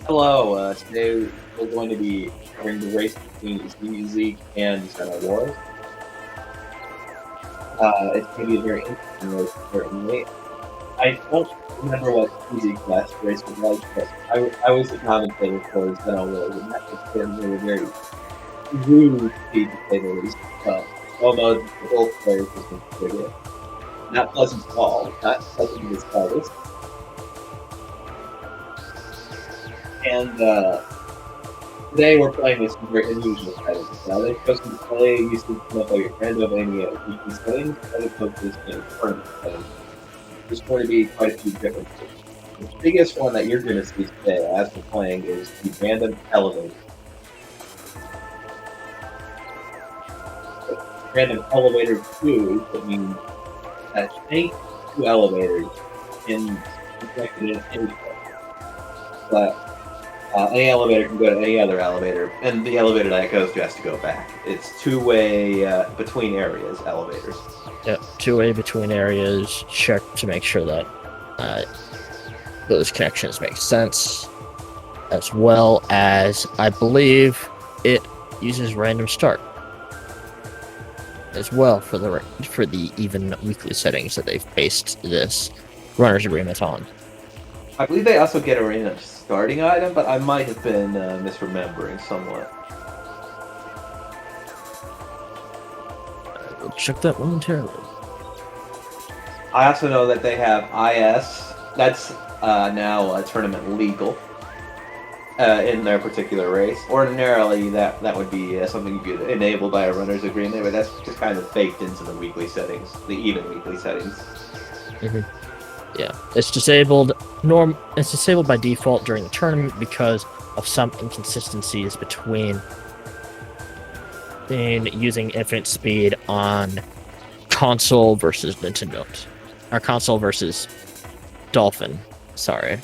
Hello, today we're going to be covering the race between CZeke and XenoWars. It's going to be a very interesting race, certainly. I don't remember what CZeke's last race was like, but I was the commentator for XenoWars, and that was certainly a very rude speed to say the least. Although the both players was considered not pleasant at all, not pleasant in the slightest. And today we're playing with some very unusual titles. Now they've chosen to play using some of your Randomizer weekly settings as opposed to this tournament settings. There's going to be quite a few differences. The biggest one that you're going to see today as we're playing is the random elevator. Random elevator 2 would mean that any two elevators can be connected in any place. But any elevator can go to any other elevator, and the elevator that it goes to has to go back. It's two-way between areas elevators. Yep, two-way between areas. Check to make sure that those connections make sense, as well as I believe it uses random start as well for the even weekly settings that they've based this runner's agreement on. I believe they also get a random starting item, but I might have been misremembering somewhat. I will check that momentarily. I also know that they have IS. That's now tournament legal in their particular race. Ordinarily, that would be something you could enable by a runner's agreement, but that's just kind of baked into the weekly settings, the even weekly settings. Mm-hmm. Yeah, it's disabled. It's disabled by default during the tournament because of some inconsistencies between using infinite speed on console versus Nintendo, or console versus Dolphin. Sorry.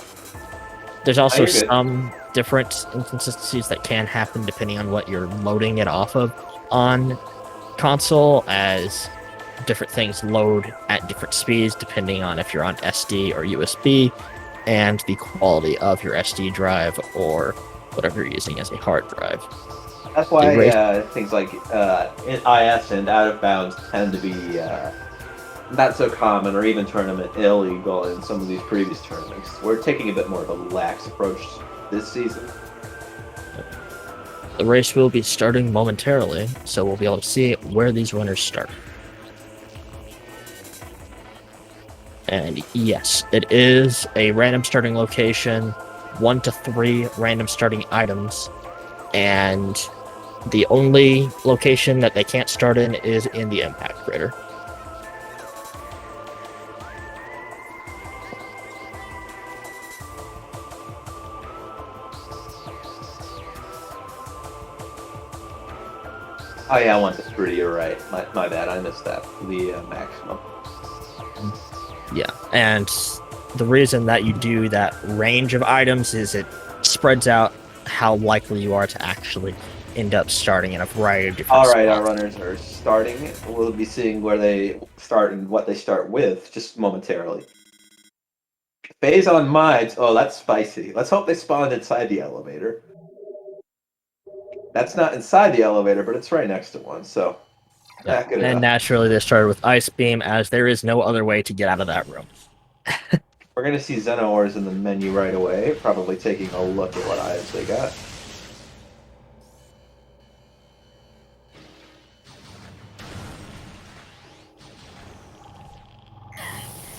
There's also some different inconsistencies that can happen depending on what you're loading it off of on console, as different things load at different speeds depending on if you're on SD or USB, and the quality of your SD drive or whatever you're using as a hard drive. That's why things like IS and out of bounds tend to be not so common or even tournament illegal in some of these previous tournaments. We're taking a bit more of a lax approach this season. The race will be starting momentarily, so we'll be able to see where these runners start. And yes, it is a random starting location, 1 to 3 random starting items, and the only location that they can't start in is in the impact crater. Oh yeah, 1 to 3, you're right. My bad, I missed that. The maximum. Yeah, and the reason that you do that range of items is it spreads out how likely you are to actually end up starting in a variety of different spots. Alright, our runners are starting. We'll be seeing where they start and what they start with just momentarily. Phase on mides. Oh, that's spicy. Let's hope they spawned inside the elevator. That's not inside the elevator, but it's right next to one, so... Yeah. And naturally they started with Ice Beam, as there is no other way to get out of that room. We're going to see XenoWars in the menu right away, probably taking a look at what items they got.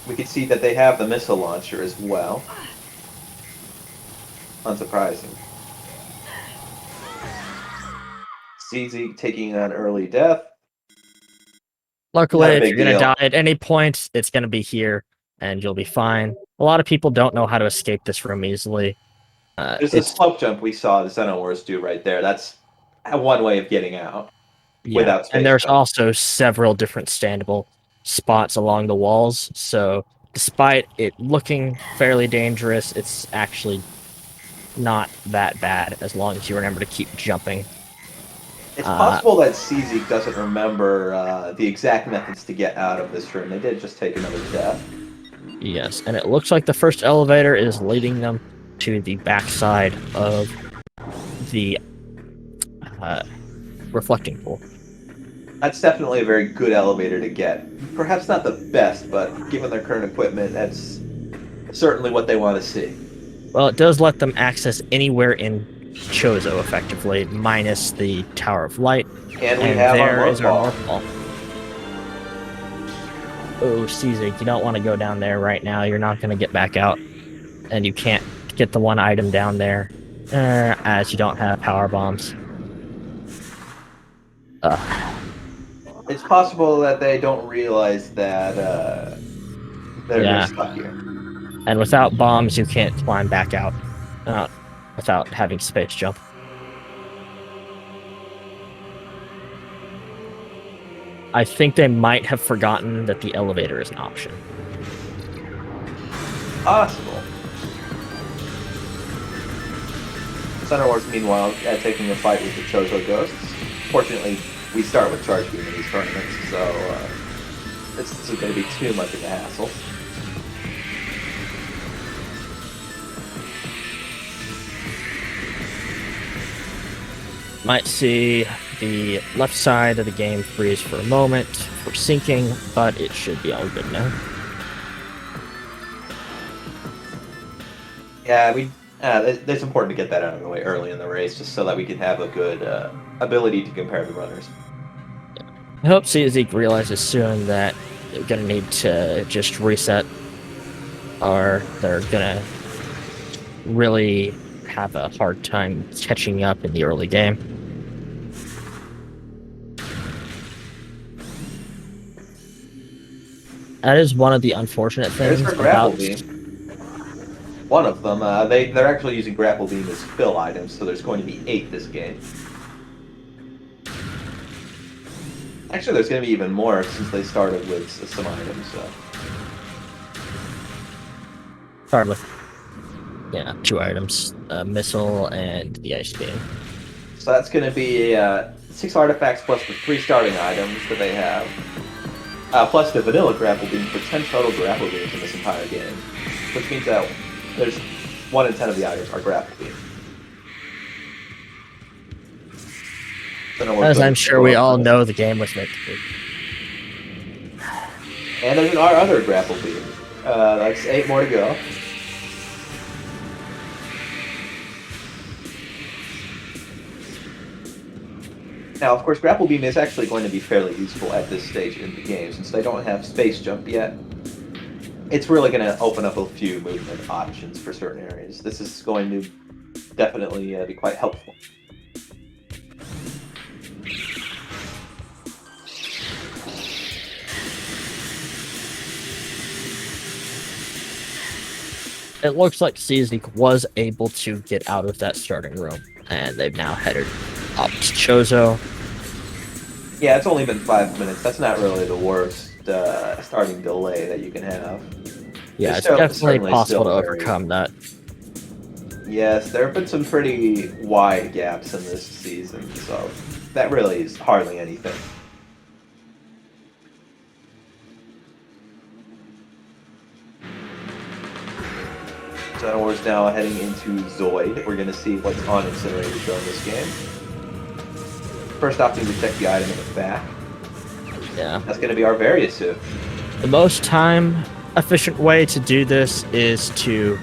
We can see that they have the missile launcher as well. Unsurprising. CZeke taking on early death. Luckily, if you're going to die at any point, it's going to be here, and you'll be fine. A lot of people don't know how to escape this room easily. There's a slope jump we saw the XenoWars do right there. That's one way of getting out. Yeah, without space and there's jump. also several different standable spots along the walls, so despite it looking fairly dangerous, it's actually not that bad as long as you remember to keep jumping. It's possible that CZeke doesn't remember the exact methods to get out of this room. They did just take another death. Yes, and it looks like the first elevator is leading them to the backside of the reflecting pool. That's definitely a very good elevator to get. Perhaps not the best, but given their current equipment, that's certainly what they want to see. Well, it does let them access anywhere in Chozo, effectively, minus the Tower of Light. And we have our there is our Morph Morph Ball. Oh, CZeke, you don't want to go down there right now. You're not going to get back out. And you can't get the one item down there, as you don't have power bombs. It's possible that they don't realize that they're stuck here. And without bombs, you can't climb back out without having space jump. I think they might have forgotten that the elevator is an option. Possible. XenoWars, meanwhile, taking a fight with the Chozo Ghosts. Fortunately, we start with Charge Beam in these tournaments, so this isn't going to be too much of a hassle. Might see the left side of the game freeze for a moment for syncing, but it should be all good now. Yeah, it's important to get that out of the way early in the race, just so that we can have a good ability to compare the runners. I hope CZeke realizes soon that they're going to need to just reset, or they're going to really have a hard time catching up in the early game. That is one of the unfortunate things about... One of them. They're actually using Grapple Beam as fill items, so there's going to be 8 this game. Actually, there's going to be even more since they started with some items. Start with, 2 items, missile and the ice beam. So that's going to be 6 artifacts plus the 3 starting items that they have, plus the vanilla grapple beam for 10 total grapple beams in this entire game, which means that there's 1 in 10 of the items are grapple beam. As I'm sure we all know the game was meant to be. And there's our other grapple beam. That's 8 more to go. Now, of course, Grapple Beam is actually going to be fairly useful at this stage in the game, since they don't have Space Jump yet. It's really going to open up a few movement options for certain areas. This is going to definitely be quite helpful. It looks like CZeke was able to get out of that starting room, and they've now headed up to Chozo. Yeah, it's only been 5 minutes. That's not really the worst starting delay that you can have. Yeah, it's definitely possible to overcome that. Yes, there have been some pretty wide gaps in this season, so that really is hardly anything. XenoWars now heading into Zoid. We're going to see what's on Incinerator during this game. First opting to check the item in the back. Yeah. That's going to be our Various suit. The most time efficient way to do this is to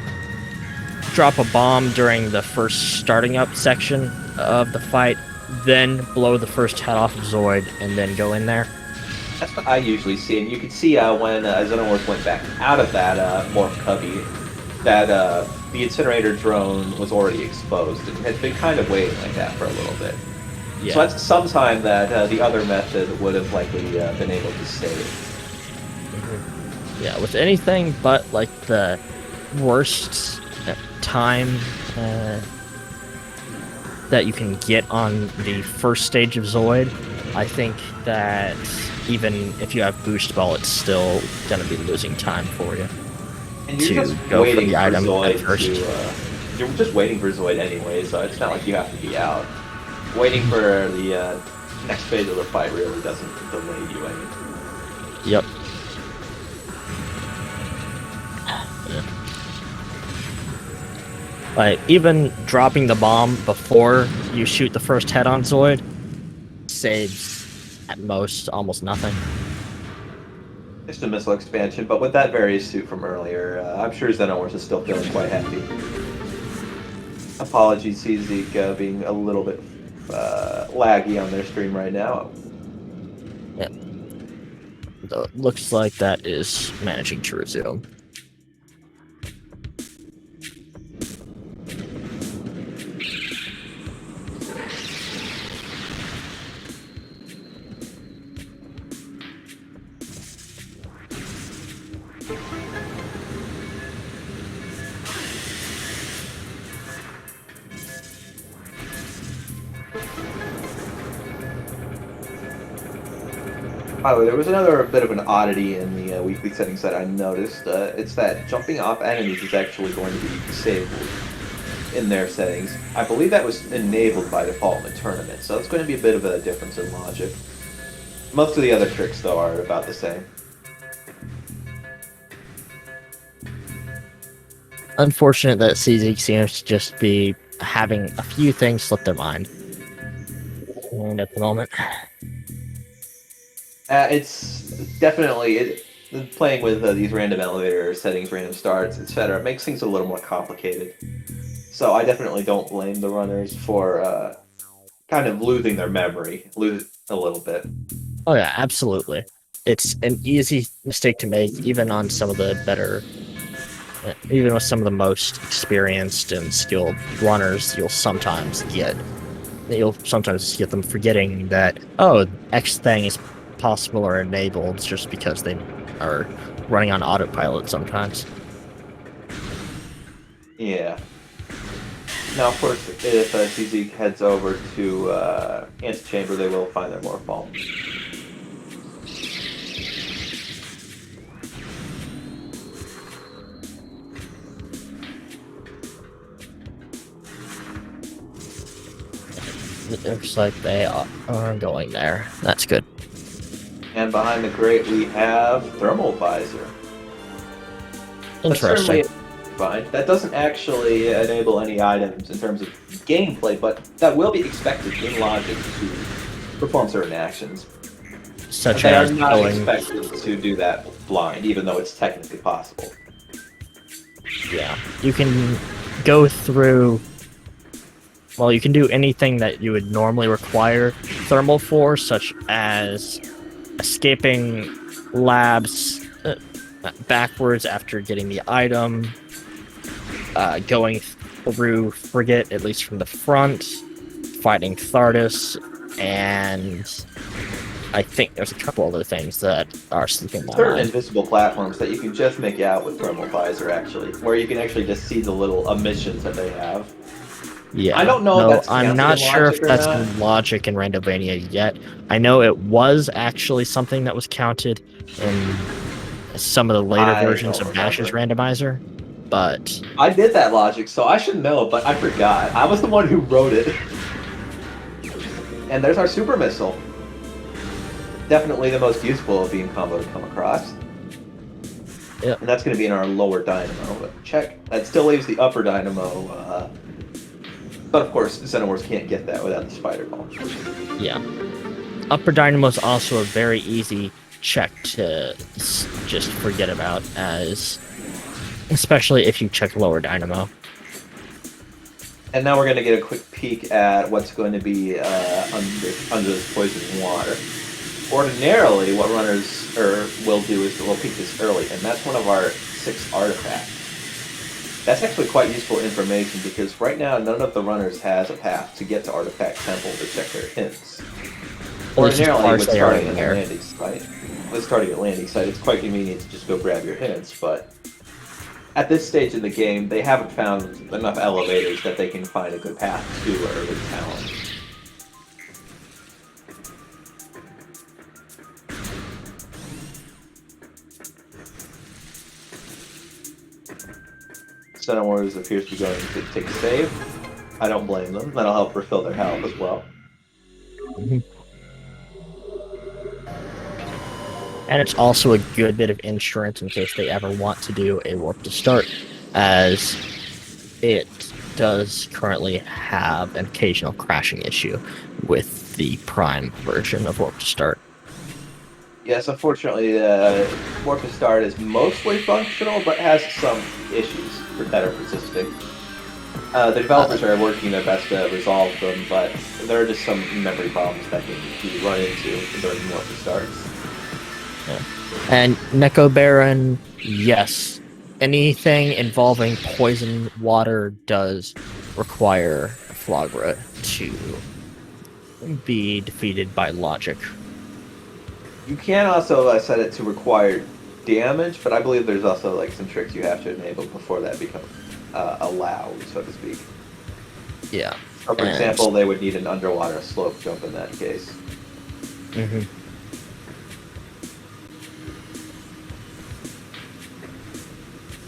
drop a bomb during the first starting up section of the fight, then blow the first head off of Zoid, and then go in there. That's what I usually see, and you can see when XenoWars went back out of that Morph Cubby, that the Incinerator drone was already exposed and had been kind of waiting like that for a little bit. Yeah. So that's some time that the other method would have likely been able to save. Yeah, with anything but like the worst time that you can get on the first stage of Zoid, I think that even if you have Boost Ball, it's still going to be losing time for you. And you're just go waiting for the item Zoid first. You're just waiting for Zoid anyway, so it's not like you have to be out. Waiting for the next phase of the fight really doesn't delay you any. Yep. Like, even dropping the bomb before you shoot the first head on Zoid saves, at most, almost nothing. Just a missile expansion, but with that various suit from earlier, I'm sure XenoWars is still feeling quite happy. Apologies, CZeke, being a little bit laggy on their stream right now. Yep. So it looks like that is managing to resume. By the way, there was another bit of an oddity in the weekly settings that I noticed. It's that jumping off enemies is actually going to be disabled in their settings. I believe that was enabled by default in the tournament, so it's going to be a bit of a difference in logic. Most of the other tricks, though, are about the same. Unfortunate that CZeke seems to just be having a few things slip their mind. And at the moment. It's definitely playing with these random elevator settings, random starts, etc. makes things a little more complicated. So I definitely don't blame the runners for kind of losing their memory, lose a little bit. Oh yeah, absolutely. It's an easy mistake to make, even on some of the better, even with some of the most experienced and skilled runners. You'll sometimes get them forgetting that, oh, X thing is possible or enabled just because they are running on autopilot sometimes. Yeah. Now, of course, if CZeke heads over to Antechamber, they will find their Morphball. It looks like they are going there. That's good. And behind the grate, we have Thermal Visor. Interesting. Fine. That doesn't actually enable any items in terms of gameplay, but that will be expected in logic to perform certain actions. Such they as are not going... expected to do that blind, even though it's technically possible. Yeah. You can go through... Well, you can do anything that you would normally require thermal for, such as escaping labs backwards after getting the item, going through Frigate, at least from the front, fighting Thardus, and I think there's a couple other things that are slipping my Certain mind. invisible platforms that you can just make out with Thermal Visor, actually, where you can actually just see the little emissions that they have. Yeah, I don't know if that's I'm counted not in sure if logic or that's not. in logic in Randomania yet. I know it was actually something that was counted in some of the later I versions don't of Bash's remember. randomizer, but I did that logic, so I should know, but I forgot. I was the one who wrote it. And there's our Super Missile. Definitely the most useful beam combo to come across. Yep. And that's going to be in our lower dynamo. But check. That still leaves the upper dynamo. But of course, XenoWars can't get that without the Spider Ball. yeah. Upper Dynamo is also a very easy check to just forget about, especially if you check Lower Dynamo. And now we're going to get a quick peek at what's going to be under this poison water. Ordinarily, what runners will do is we'll peek this early, and that's one of our 6 artifacts. That's actually quite useful information because right now none of the runners has a path to get to Artifact Temple to check their hints. Ordinarily, with starting at the landing site, it's quite convenient to just go grab your hints, but at this stage in the game, they haven't found enough elevators that they can find a good path to early town. XenoWars appears to be going to take a save. I don't blame them. That'll help refill their health as well. Mm-hmm. And it's also a good bit of insurance in case they ever want to do a warp to start, as it does currently have an occasional crashing issue with the Prime version of Warp to Start. Yes, unfortunately, Warp to Start is mostly functional, but has some issues that are persisting. The developers are working their best to resolve them, but there are just some memory problems that you run into during Warp to Starts. Yeah. And Neko Baron, yes. Anything involving poison water does require Flagra to be defeated by logic. You can also set it to require damage, but I believe there's also like some tricks you have to enable before that becomes allowed, so to speak. Yeah. Or for example, they would need an underwater slope jump in that case. Mm-hmm.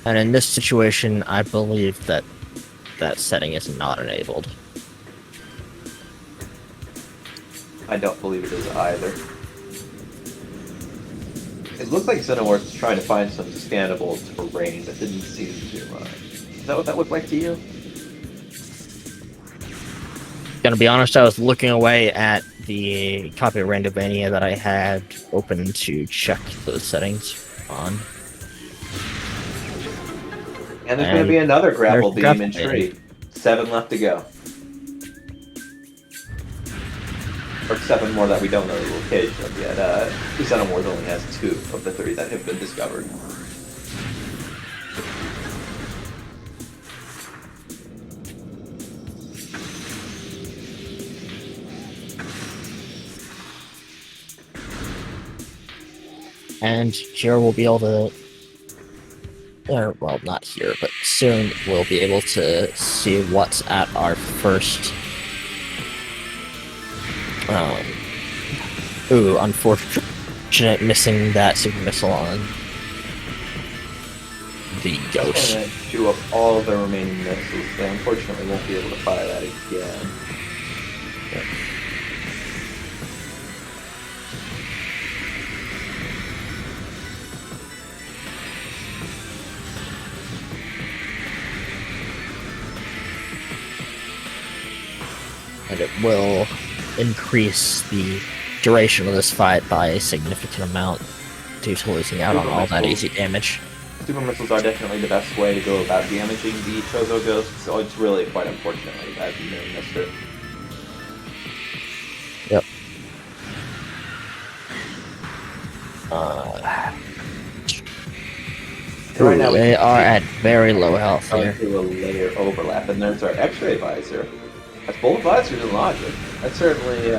And in this situation, I believe that that setting is not enabled. I don't believe it is either. It looks like XenoWars is trying to find some scannable terrain that didn't seem to... Is that what that looked like to you? Gonna be honest, I was looking away at the copy of Randomania that I had open to check those settings on. And there's going to be another grapple beam in tree. 7 left to go. Or 7 more that we don't know the location of yet. XenoWars only has 2 of the 3 that have been discovered. And here we'll be able to... well, not here, but soon we'll be able to see what's at our first... unfortunate missing that super missile on the Ghost. I'm going to chew up all of the remaining missiles. They unfortunately won't be able to fire that again. Yep. And it will increase the duration of this fight by a significant amount due to losing out on all that easy damage. Super missiles are definitely the best way to go about damaging the Chozo Ghost, so it's really quite unfortunate that you missed it. Yep. Right now they are at very low health here. A layer overlap, and there's our X-ray visor. That's both visors in logic. That's certainly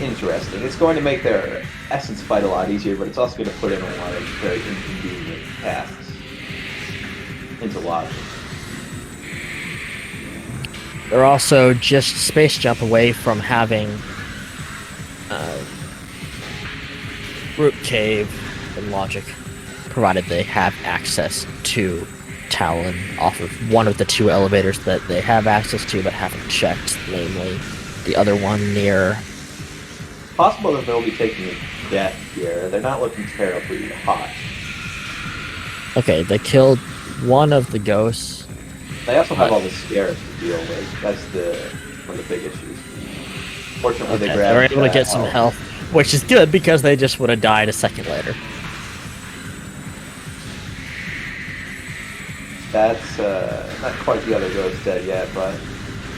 interesting. It's going to make their essence fight a lot easier, but it's also going to put in a lot of very inconvenient tasks into logic. They're also just space jump away from having Root Cave in logic, provided they have access to Talon off of one of the 2 elevators that they have access to but haven't checked, namely the other one near... Possible that they'll be taking a death here. They're not looking terribly hot. Okay, they killed one of the ghosts. They also have all the scarabs to deal with. That's one of the big issues. Fortunately, Okay, they were able to get some health, which is good because they just would have died a second later. That's not quite the other ghost dead yet, but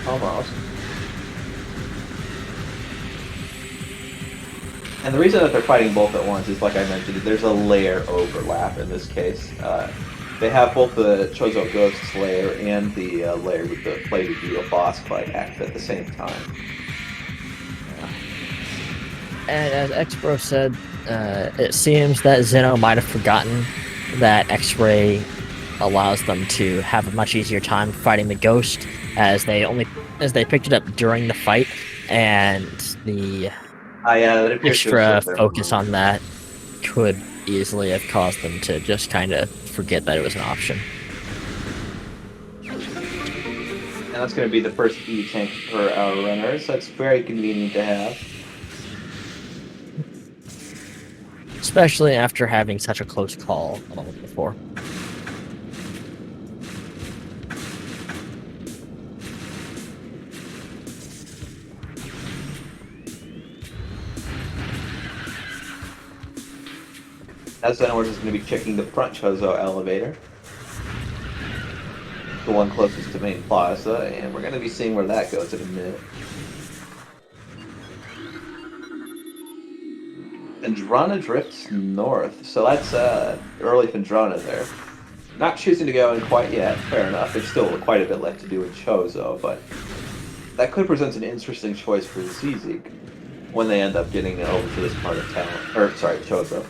almost. And the reason that they're fighting both at once is, like I mentioned, there's a layer overlap in this case. They have both the Chozo Ghost's layer and the layer with the plated beetle boss fight active at the same time. And as X-Bro said, it seems that Zeno might have forgotten that X-Ray allows them to have a much easier time fighting the ghost, as they picked it up during the fight, and the extra focus on that could easily have caused them to just kind of forget that it was an option. And that's going to be the first E tank for our runners, so it's very convenient to have. Especially after having such a close call before. As XenoWars is going to be checking the front Chozo elevator, the one closest to main plaza, and we're going to be seeing where that goes in a minute. Phendrana drifts north, so that's early Phendrana there. Not choosing to go in quite yet, fair enough. There's still quite a bit left to do with Chozo, but that could present an interesting choice for CZeke when they end up getting over to this part of town. Or, sorry, Chozo.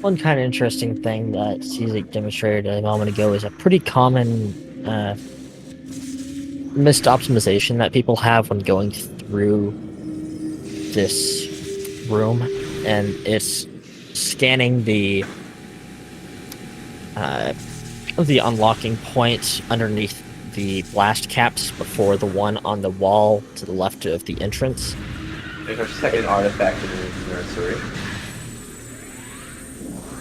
One kind of interesting thing that CZeke demonstrated a moment ago is a pretty common missed optimization that people have when going through this room, and it's scanning the unlocking point underneath the blast caps before the one on the wall to the left of the entrance. There's our second artifact in the nursery.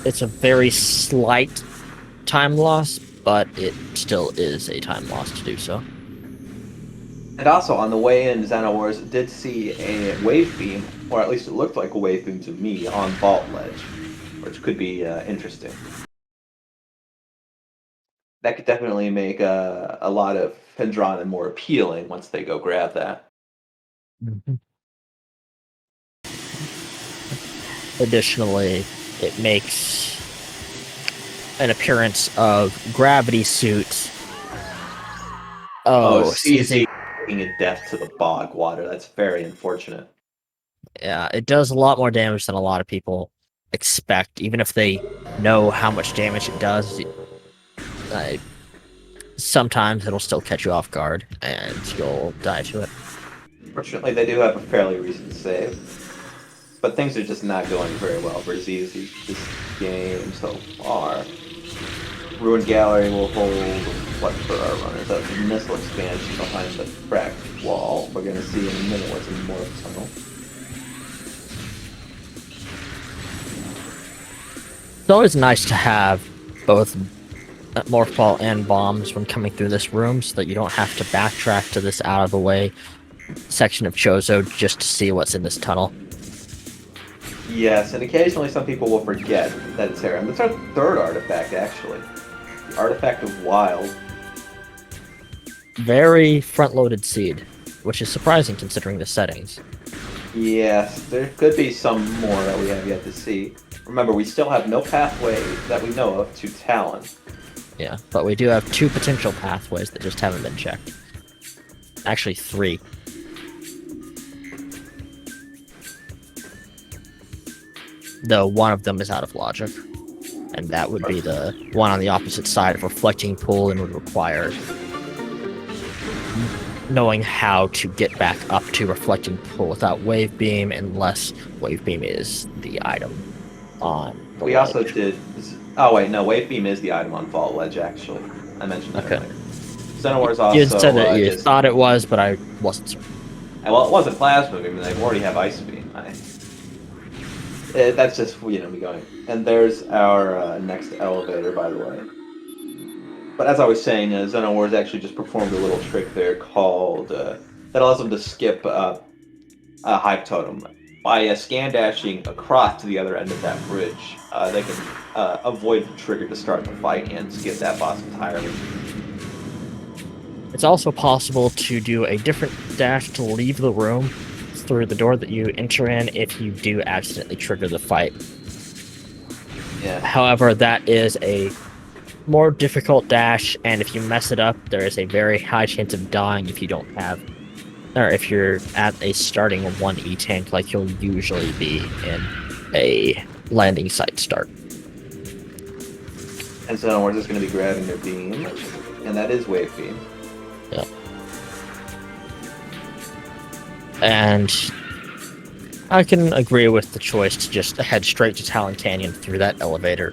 It's a very slight time loss, but it still is a time loss to do so. And also, on the way in, XenoWars did see a wave beam, or at least it looked like a wave beam to me, on Vault Ledge, which could be interesting. That could definitely make a lot of Phendrana more appealing once they go grab that. Mm-hmm. Additionally, it makes an appearance of gravity suit. CZeke taking a death to the bog water. That's very unfortunate. Yeah, it does a lot more damage than a lot of people expect, even if they know how much damage it does. Sometimes it'll still catch you off guard, and you'll die to it. Fortunately, they do have a fairly recent save. But things are just not going very well for ZZ this game so far. Ruined Gallery will hold what for our runners? That's a missile expansion behind the cracked wall. We're going to see in a minute what's in the Morph Tunnel. It's always nice to have both Morph Ball and bombs when coming through this room so that you don't have to backtrack to this out-of-the-way section of Chozo just to see what's in this tunnel. Yes, and occasionally some people will forget that it's here. And that's our third artifact, actually. The Artifact of Wild. Very front-loaded seed, which is surprising considering the settings. Yes, there could be some more that we have yet to see. Remember, we still have no pathway that we know of to Talon. Yeah, but we do have 2 potential pathways that just haven't been checked. Actually, 3. Though one of them is out of logic. And that would be the one on the opposite side of Reflecting Pool and would require knowing how to get back up to Reflecting Pool without Wave Beam, unless Wave Beam is the item on the We ledge. also did... Oh wait, no, Wave Beam is the item on Vault Ledge, actually. I mentioned that earlier. XenoWars also... You said that you thought it was, but I wasn't certain. Well, it wasn't Plasma Beam, they already have Ice Beam. That's just, me going. And there's our next elevator, by the way. But as I was saying, XenoWars actually just performed a little trick there called... that allows them to skip a Hive Totem. By scan dashing across to the other end of that bridge, they can avoid the trigger to start the fight and skip that boss entirely. It's also possible to do a different dash to leave the room through the door that you enter in if you do accidentally trigger the fight. Yeah. However, that is a more difficult dash, and if you mess it up, there is a very high chance of dying if you don't have, or if you're at a starting 1E tank like you'll usually be in a landing site start. And so we're just going to be grabbing their beam, and that is Wave Beam. Yep. And I can agree with the choice to just head straight to Talon Canyon through that elevator,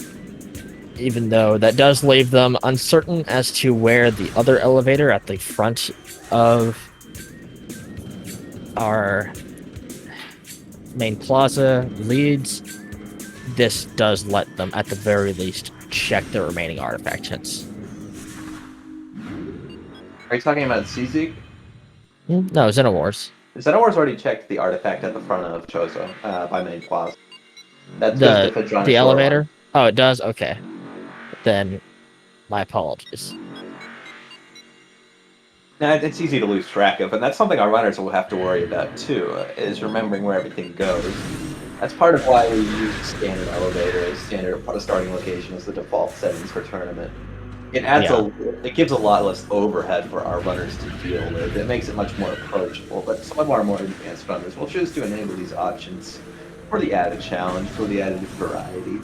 even though that does leave them uncertain as to where the other elevator at the front of our main plaza leads. This does let them, at the very least, check the remaining artifact hints. Are you talking about CZeke? No, XenoWars. XenoWars already checked the artifact at the front of Chozo by main plaza. That's just the Phendrana The shoreline. elevator? Oh, it does? Okay. Then my apologies. Now, it's easy to lose track of, and that's something our runners will have to worry about too, is remembering where everything goes. That's part of why we use standard elevator as standard starting location as the default settings for tournament. It adds it gives a lot less overhead for our runners to deal with. It makes it much more approachable, but some of our more advanced runners will choose to enable these options for the added challenge, for the added variety.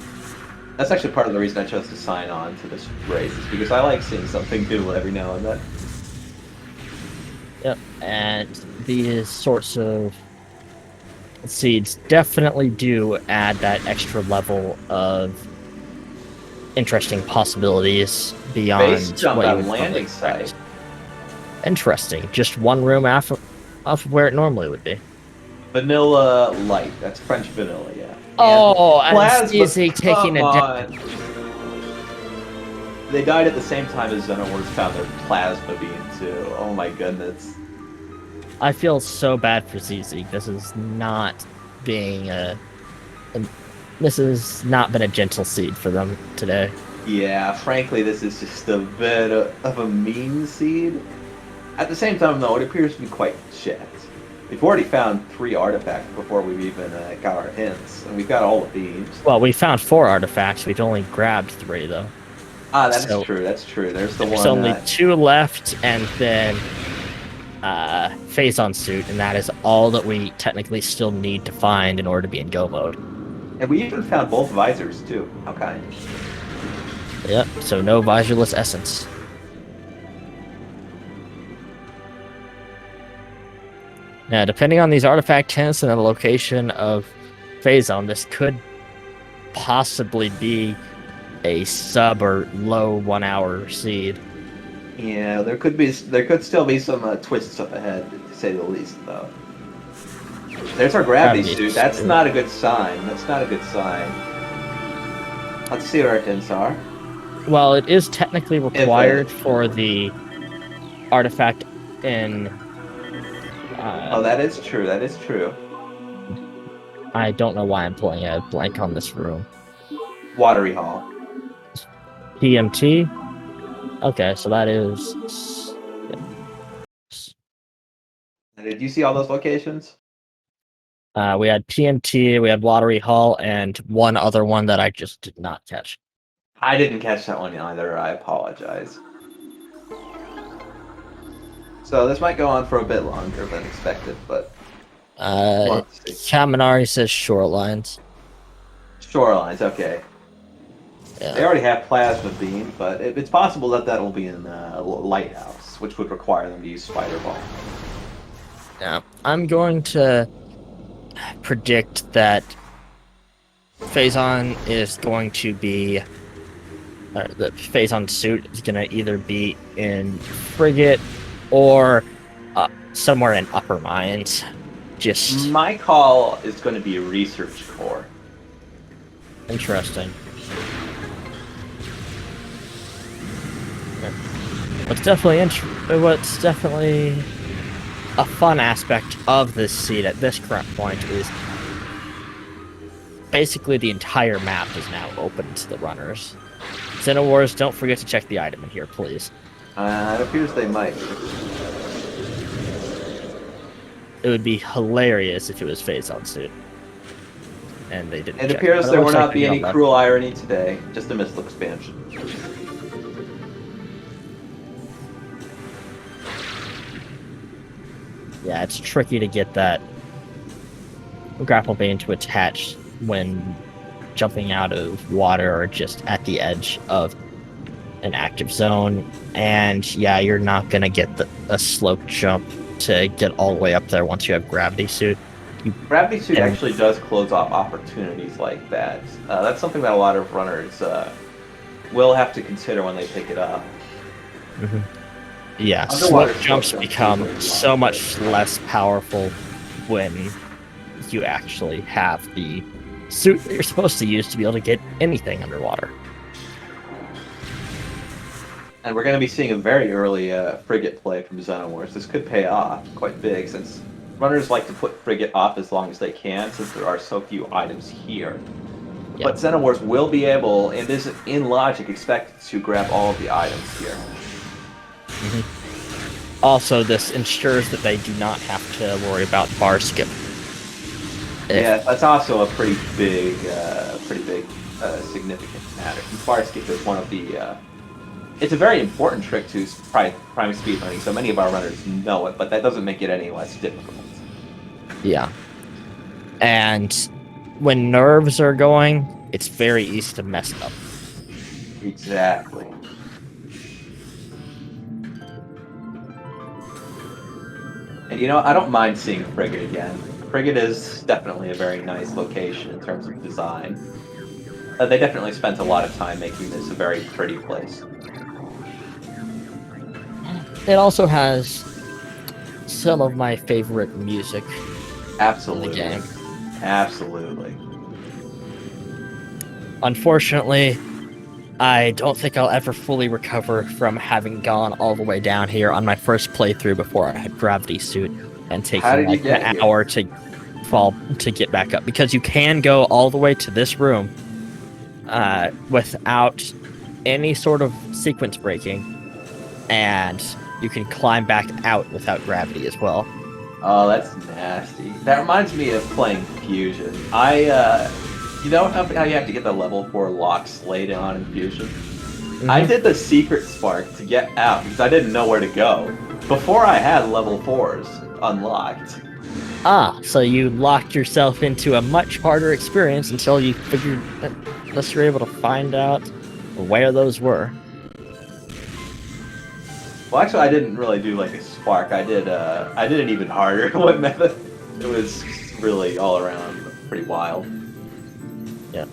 That's actually part of the reason I chose to sign on to this race, is because I like seeing something new every now and then. Yep, and these sorts of seeds definitely do add that extra level of interesting possibilities beyond Base jump what you at would landing expect. site. Interesting. Just one room off of where it normally would be. Vanilla light. That's French vanilla, yeah. Oh, and plasma, CZeke taking come a on. They died at the same time as XenoWars found their plasma beam too. Oh my goodness. I feel so bad for CZeke. This is not being this has not been a gentle seed for them today. Yeah, frankly, this is just a bit of a mean seed. At the same time, though, it appears to be quite checked. We've already found 3 artifacts before we've even got our hints, and we've got all the beams. Well, we found 4 artifacts. We've only grabbed 3, though. Ah, that's true. That's true. There's only 2 left, and then Phazon suit, and that is all that we technically still need to find in order to be in go mode. And we even found both visors too. How kind. Yep. So no visorless essence. Now, depending on these artifact hints and the location of Phazon, this could possibly be a sub or low 1 hour seed. Yeah, there could still be some twists up ahead, to say the least, though. There's our gravity suit. That's not a good sign. That's not a good sign. Let's see what our hints are. Well, it is technically required for the artifact in. Oh, that is true. That is true. I don't know why I'm pulling a blank on this room. Watery Hall. PMT. Okay, so that is. Did you see all those locations? We had PMT, we had Watery Hall, and one other one that I just did not catch. I didn't catch that one either. I apologize. So this might go on for a bit longer than expected, but... Kaminari says shorelines. Shorelines, okay. Yeah. They already have plasma beam, but it's possible that that will be in a lighthouse, which would require them to use spider ball. Yeah, I'm going to predict that Phazon is going to be the Phazon suit is going to either be in Frigate or somewhere in Upper Mines. Just my call is going to be Research Core. Interesting. What's definitely a fun aspect of this seed at this current point is basically the entire map is now open to the runners. XenoWars, don't forget to check the item in here, please. It appears they might. It would be hilarious if it was Phazon suit. And they didn't. It appears there will not be any cruel irony today, just a missile expansion. Yeah, it's tricky to get that grapple bane to attach when jumping out of water or just at the edge of an active zone. And yeah, you're not going to get a slope jump to get all the way up there once you have gravity suit. Gravity suit actually does close off opportunities like that. That's something that a lot of runners will have to consider when they pick it up. Mm-hmm. Yeah, slope jumps become so much less powerful when you actually have the suit that you're supposed to use to be able to get anything underwater. And we're going to be seeing a very early frigate play from XenoWars. This could pay off quite big, since runners like to put Frigate off as long as they can, since there are so few items here. Yeah. But XenoWars will be able, and is in logic expected to grab all of the items here. Also, this ensures that they do not have to worry about bar skip. Yeah, that's also a pretty big significant matter. Bar skip is one of the. It's a very important trick to prime speedrunning, so many of our runners know it, but that doesn't make it any less difficult. Yeah. And when nerves are going, it's very easy to mess up. Exactly. And you know, I don't mind seeing Frigate again. Frigate is definitely a very nice location in terms of design. They definitely spent a lot of time making this a very pretty place. It also has some of my favorite music Absolutely. in the game. Absolutely. Unfortunately, I don't think I'll ever fully recover from having gone all the way down here on my first playthrough before I had Gravity Suit and How taking did you like get an here? hour to fall to get back up, because you can go all the way to this room without any sort of sequence breaking, and you can climb back out without gravity as well. Oh, that's nasty. That reminds me of playing Fusion. You know how you have to get the level 4 locks laid on in Fusion? I did the secret spark to get out because I didn't know where to go before I had level 4s unlocked. Ah, so you locked yourself into a much harder experience until you figured that unless you're able to find out where those were. Well, actually, I didn't really do like a spark. I did an even harder one method. It was really all around pretty wild. Yeah.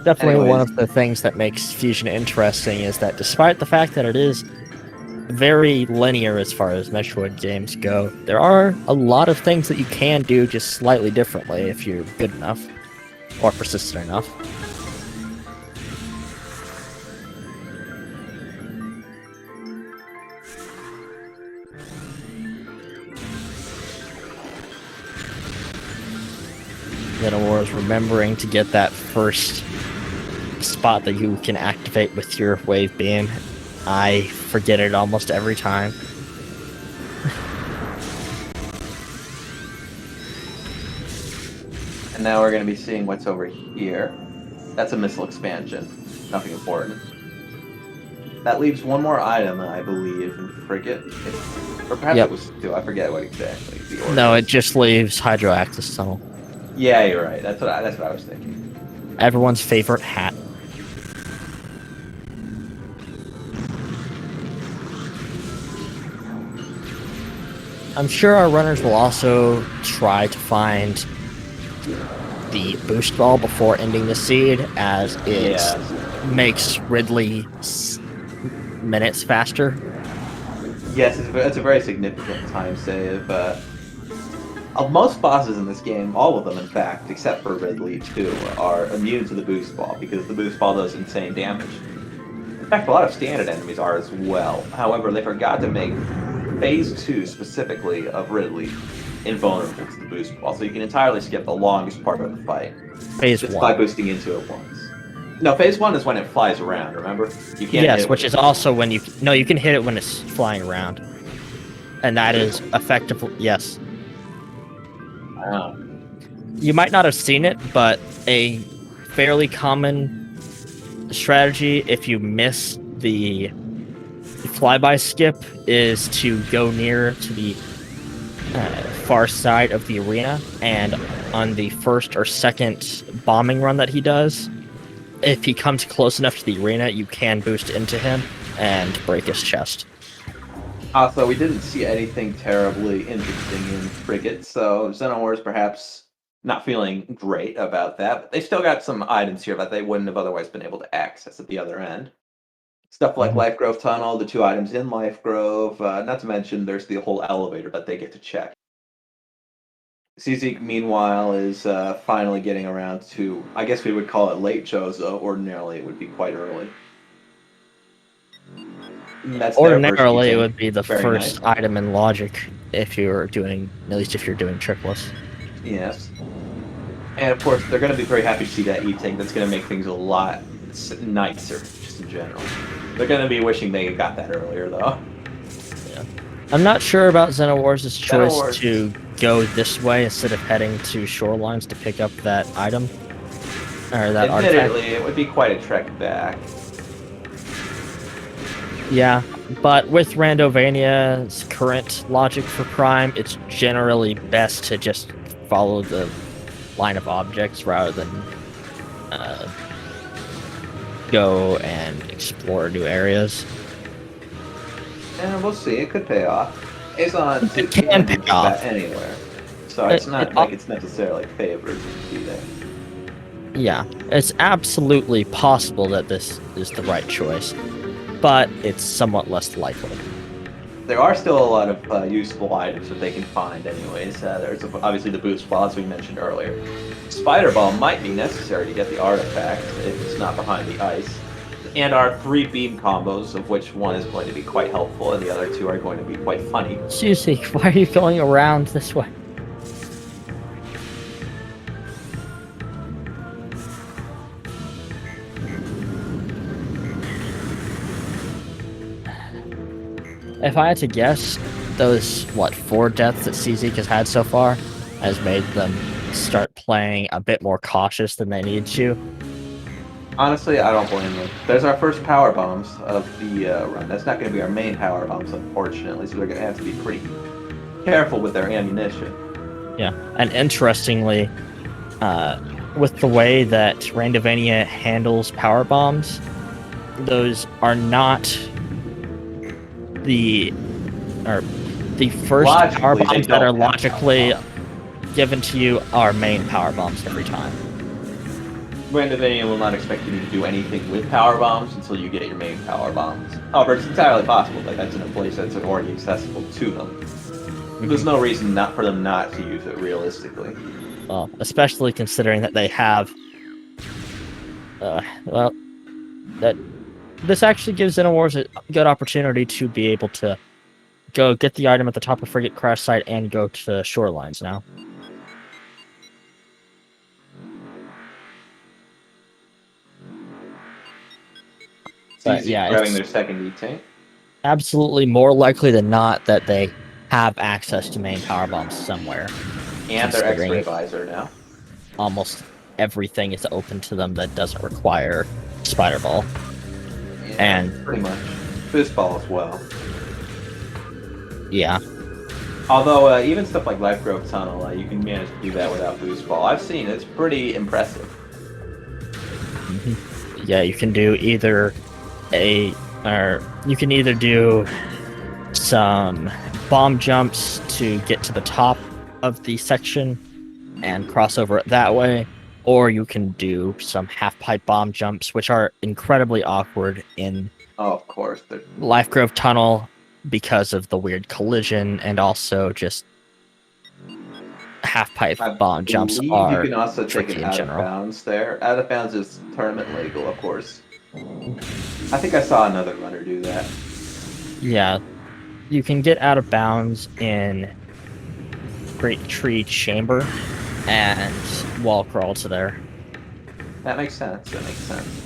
Definitely Anyways. one of the things that makes Fusion interesting is that despite the fact that it is very linear as far as Metroid games go, there are a lot of things that you can do just slightly differently if you're good enough or persistent enough. XenoWars, remembering to get that first spot that you can activate with your wave beam. I forget it almost every time. And now we're going to be seeing what's over here. That's a missile expansion. Nothing important. That leaves one more item, I believe, in Frigate. Or perhaps it was two. I forget what exactly the order. No, it just leaves Hydro Access Tunnel. Yeah, you're right. That's what I was thinking. Everyone's favorite hat. I'm sure our runners will also try to find the boost ball before ending the seed, as it makes Ridley minutes faster. Yes, it's a very significant time save. Most bosses in this game, all of them in fact, except for Ridley too, are immune to the boost ball because the boost ball does insane damage. In fact, a lot of standard enemies are as well. However, they forgot to make Phase 2 specifically of Ridley invulnerable to the boost ball, so you can entirely skip the longest part of the fight. Phase 1. By boosting into it once. No, Phase 1 is when it flies around, remember? You can't hit it which is also when you... No, you can hit it when it's flying around. And that is effectively... Yes. Wow. You might not have seen it, but a fairly common strategy if you miss the flyby skip is to go near to the far side of the arena, and on the first or second bombing run that he does, if he comes close enough to the arena, you can boost into him and break his chest. Also, we didn't see anything terribly interesting in Frigate, so XenoWars perhaps not feeling great about that, but they still got some items here that they wouldn't have otherwise been able to access at the other end. Stuff like Life Grove Tunnel, the 2 items in Life Grove, not to mention there's the whole elevator that they get to check. CZeke, meanwhile, is finally getting around to, I guess we would call it late Chozo. Ordinarily, it would be quite early. That's their version of Ordinarily, it Q-Tank. would be the Very first nice. item in logic if you're doing, at least if you're doing triples. Yes. And of course, they're going to be very happy to see that E-Tank. That's going to make things a lot nicer, just in general. They're going to be wishing they got that earlier, though. Yeah. I'm not sure about XenoWars' choice XenoWars. to go this way instead of heading to shorelines to pick up that item. Or that artifact. Admittedly, it would be quite a trek back. Yeah, but with Randovania's current logic for Prime, it's generally best to just follow the line of objects rather than go and explore new areas. And we'll see. It could pay off. Azon It can pay off anywhere, so it's not like it's necessarily favored to be there. Yeah, it's absolutely possible that this is the right choice, but it's somewhat less likely. There are still a lot of useful items that they can find anyways. There's obviously the boost ball, as we mentioned earlier. Spider Ball might be necessary to get the artifact if it's not behind the ice. And our 3 beam combos, of which one is going to be quite helpful and the other 2 are going to be quite funny. CZeke, why are you going around this way? If I had to guess, those, 4 deaths that CZeke has had so far has made them start playing a bit more cautious than they need to. Honestly, I don't blame them. There's our first power bombs of the run. That's not going to be our main power bombs, unfortunately, so they're going to have to be pretty careful with their ammunition. Yeah, and interestingly, with the way that Randovania handles power bombs, those are not the first power Logically, they bombs that don't are have logically power given to you are main power bombs every time. Randomizer will not expect you to do anything with power bombs until you get your main power bombs. However, it's entirely possible that that's in a place that's already accessible to them. There's no reason not for them not to use it realistically. Well, especially considering that they have, that this actually gives XenoWars a good opportunity to be able to go get the item at the top of Frigate crash site and go to shorelines now. But yeah, grabbing their second E-Tank. Absolutely more likely than not that they have access to main power bombs somewhere. And their X-ray visor now. Almost everything is open to them that doesn't require Spider Ball. Yeah, and pretty much. Boost Ball as well. Yeah. Although, even stuff like Life Grove Tunnel, you can manage to do that without Boost Ball. I've seen it. It's pretty impressive. Mm-hmm. Yeah, you can do either you can either do some bomb jumps to get to the top of the section and cross over it that way, or you can do some half-pipe bomb jumps, which are incredibly awkward in of course, Life Grove Tunnel because of the weird collision, and also just half-pipe bomb jumps are you can also take it tricky in out general. of bounds there. Out of bounds is tournament legal, of course. I think I saw another runner do that. Yeah, you can get out of bounds in Great Tree Chamber and wall crawl to there. That makes sense. That makes sense.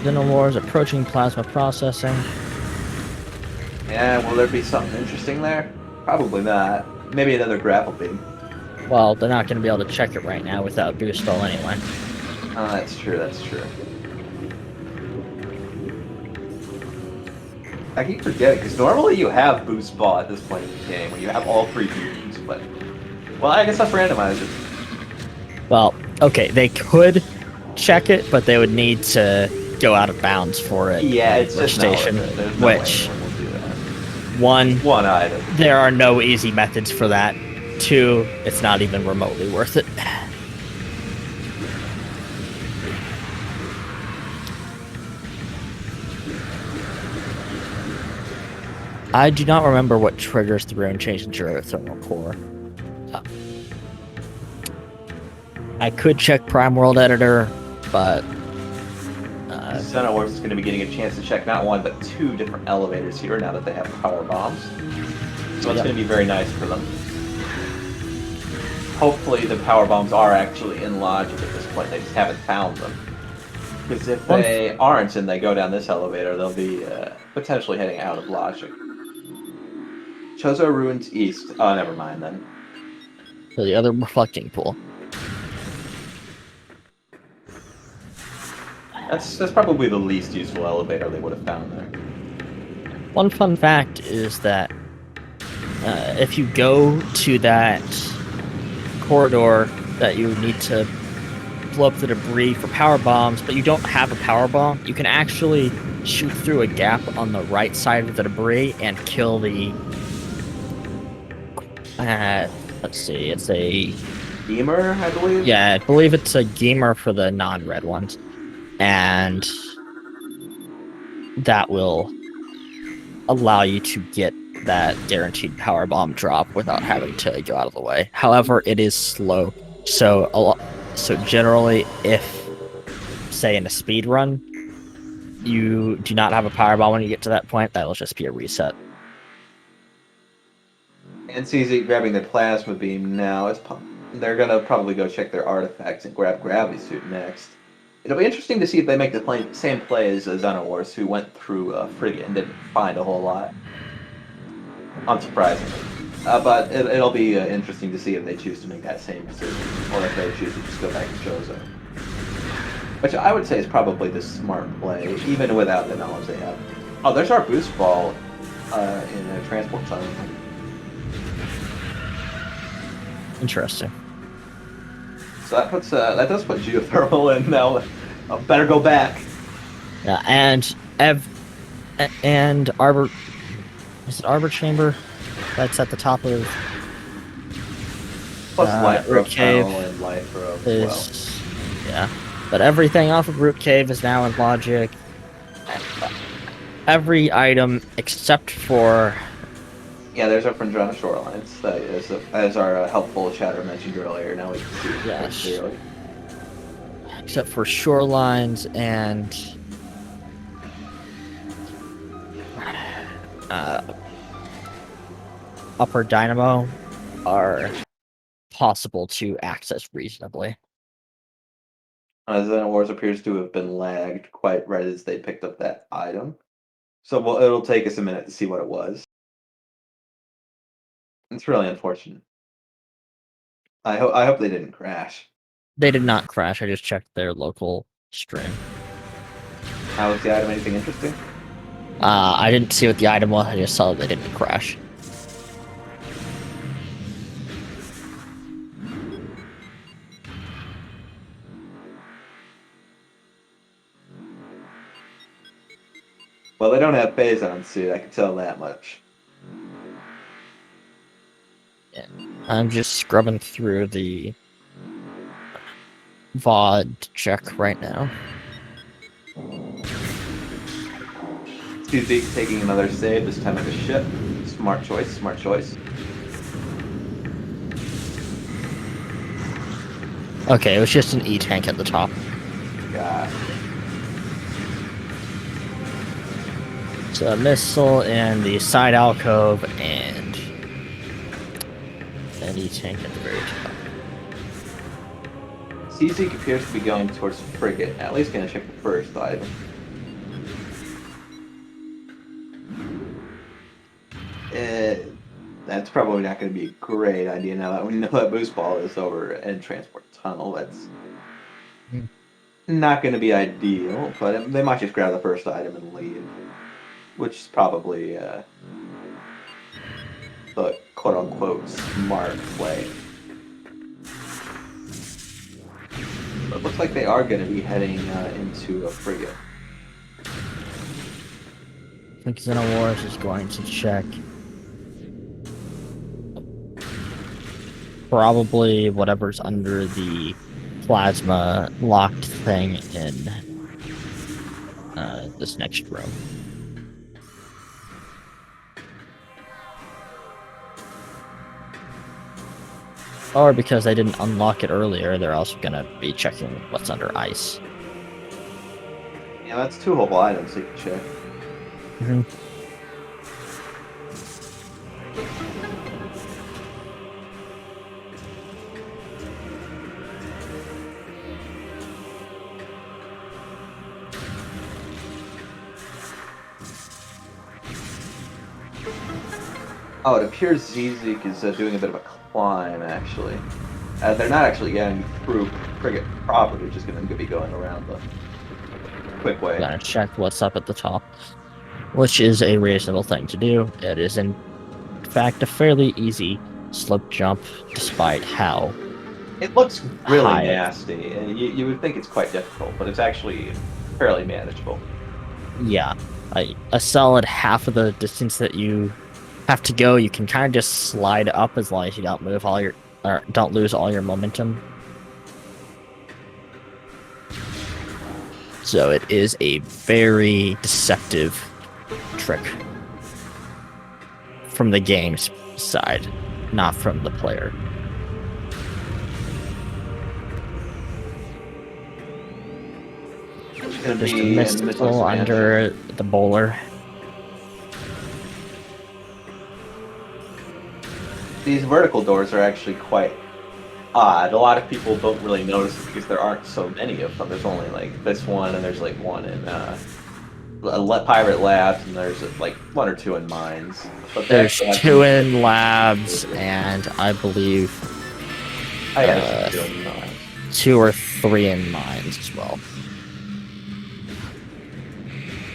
XenoWars approaching plasma processing. Yeah, will there be something interesting there? Probably not. Maybe another grapple beam. Well, they're not going to be able to check it right now without boost ball anyway. Oh, that's true, that's true. I keep forgetting, because normally you have boost ball at this point in the game, when you have all 3 beams, but... Well, I guess that's Randomizer. Well, okay, they could check it, but they would need to go out of bounds for it. Yeah, it's just station, not worth it. There's no which, way anyone will do that. one item. There are no easy methods for that. 2, it's not even remotely worth it. I do not remember what triggers the rune change into a thermal core. I could check Prime World Editor, but XenoWars is going to be getting a chance to check not one but two different elevators here now that they have power bombs. So it's going to be very nice for them. Hopefully the power bombs are actually in logic at this point. They just haven't found them. Because if they aren't and they go down this elevator, they'll be potentially heading out of logic. Chozo Ruins East. Oh, never mind then. So the other reflecting pool. That's probably the least useful elevator they would have found there. One fun fact is that if you go to that corridor that you need to blow up the debris for power bombs, but you don't have a power bomb, you can actually shoot through a gap on the right side of the debris and kill the... let's see, it's a... Beamer, I believe? Yeah, I believe it's a gamer for the non-red ones. And that will allow you to get that guaranteed power bomb drop without having to go out of the way. However, it is slow. So generally, if, say, in a speed run, you do not have a power bomb when you get to that point, that'll just be a reset. And CZeke grabbing the plasma beam now. They're going to probably go check their artifacts and grab Gravity Suit next. It'll be interesting to see if they make the same play as XenoWars, who went through Frigate and didn't find a whole lot. Unsurprisingly. But it'll be interesting to see if they choose to make that same decision, or if they choose to just go back to Chozo. Which I would say is probably the smart play, even without the knowledge they have. Oh, there's our boost ball in a transport tunnel. Interesting. So that does put geothermal in now. Better go back. Yeah, and Arbor... Is it Arbor Chamber? That's at the top of... Plus Life Rope Cave and Life Rope is... well. Yeah. But everything off of Root Cave is now in logic. Every item except for... Yeah, there's our Phendrana shorelines. That is, as our helpful chatter mentioned earlier. Now we can see it quite clearly. Except for shorelines and... Upper Dynamo are possible to access reasonably. XenoWars appears to have been lagged quite right as they picked up that item. So it'll take us a minute to see what it was. It's really unfortunate. I hope they didn't crash. They did not crash. I just checked their local stream. How was the item? Anything interesting? I didn't see what the item was. I just saw that they didn't crash. Well, they don't have Phazon suit. I can tell that much. Yeah. I'm just scrubbing through the VOD check right now. CZeke taking another save, this time at the ship. Smart choice, smart choice. Okay, it was just an E-tank at the top. God. So a missile in the side alcove and an E-tank at the very top. CZeke appears to be going towards Frigate. At least gonna check the first item. That's probably not going to be a great idea now that we know that boost ball is over in transport tunnel. That's not going to be ideal, but they might just grab the first item and leave, which is probably the quote-unquote smart play. But it looks like they are going to be heading into a Frigate. I think XenoWars is going to check probably whatever's under the plasma locked thing in this next room. Or because they didn't unlock it earlier, they're also gonna be checking what's under ice. Yeah, that's 2 whole items you can check. Mhm. Oh, it appears CZeke is doing a bit of a climb, actually. They're not actually getting through Frigate proper, they're just going to be going around the quick way. Gonna check what's up at the top, which is a reasonable thing to do. It is in fact a fairly easy slope jump, despite how It looks really high. nasty, and you would think it's quite difficult, but it's actually fairly manageable. Yeah, a solid half of the distance that you have to go, you can kind of just slide up as long as you don't move all your, or don't lose all your momentum. So it is a very deceptive trick from the game's side, not from the player. It's going to Just be a missile expansion. under the bowler. These vertical doors are actually quite odd. A lot of people don't really notice it because there aren't so many of them. There's only like this one, and there's like one in Pirate Labs, and there's like 1 or 2 in Mines. But they There's actually have 2 some- in labs, and I believe Oh, yeah, there's 2 in Mines. 2 or 3 in mines as well.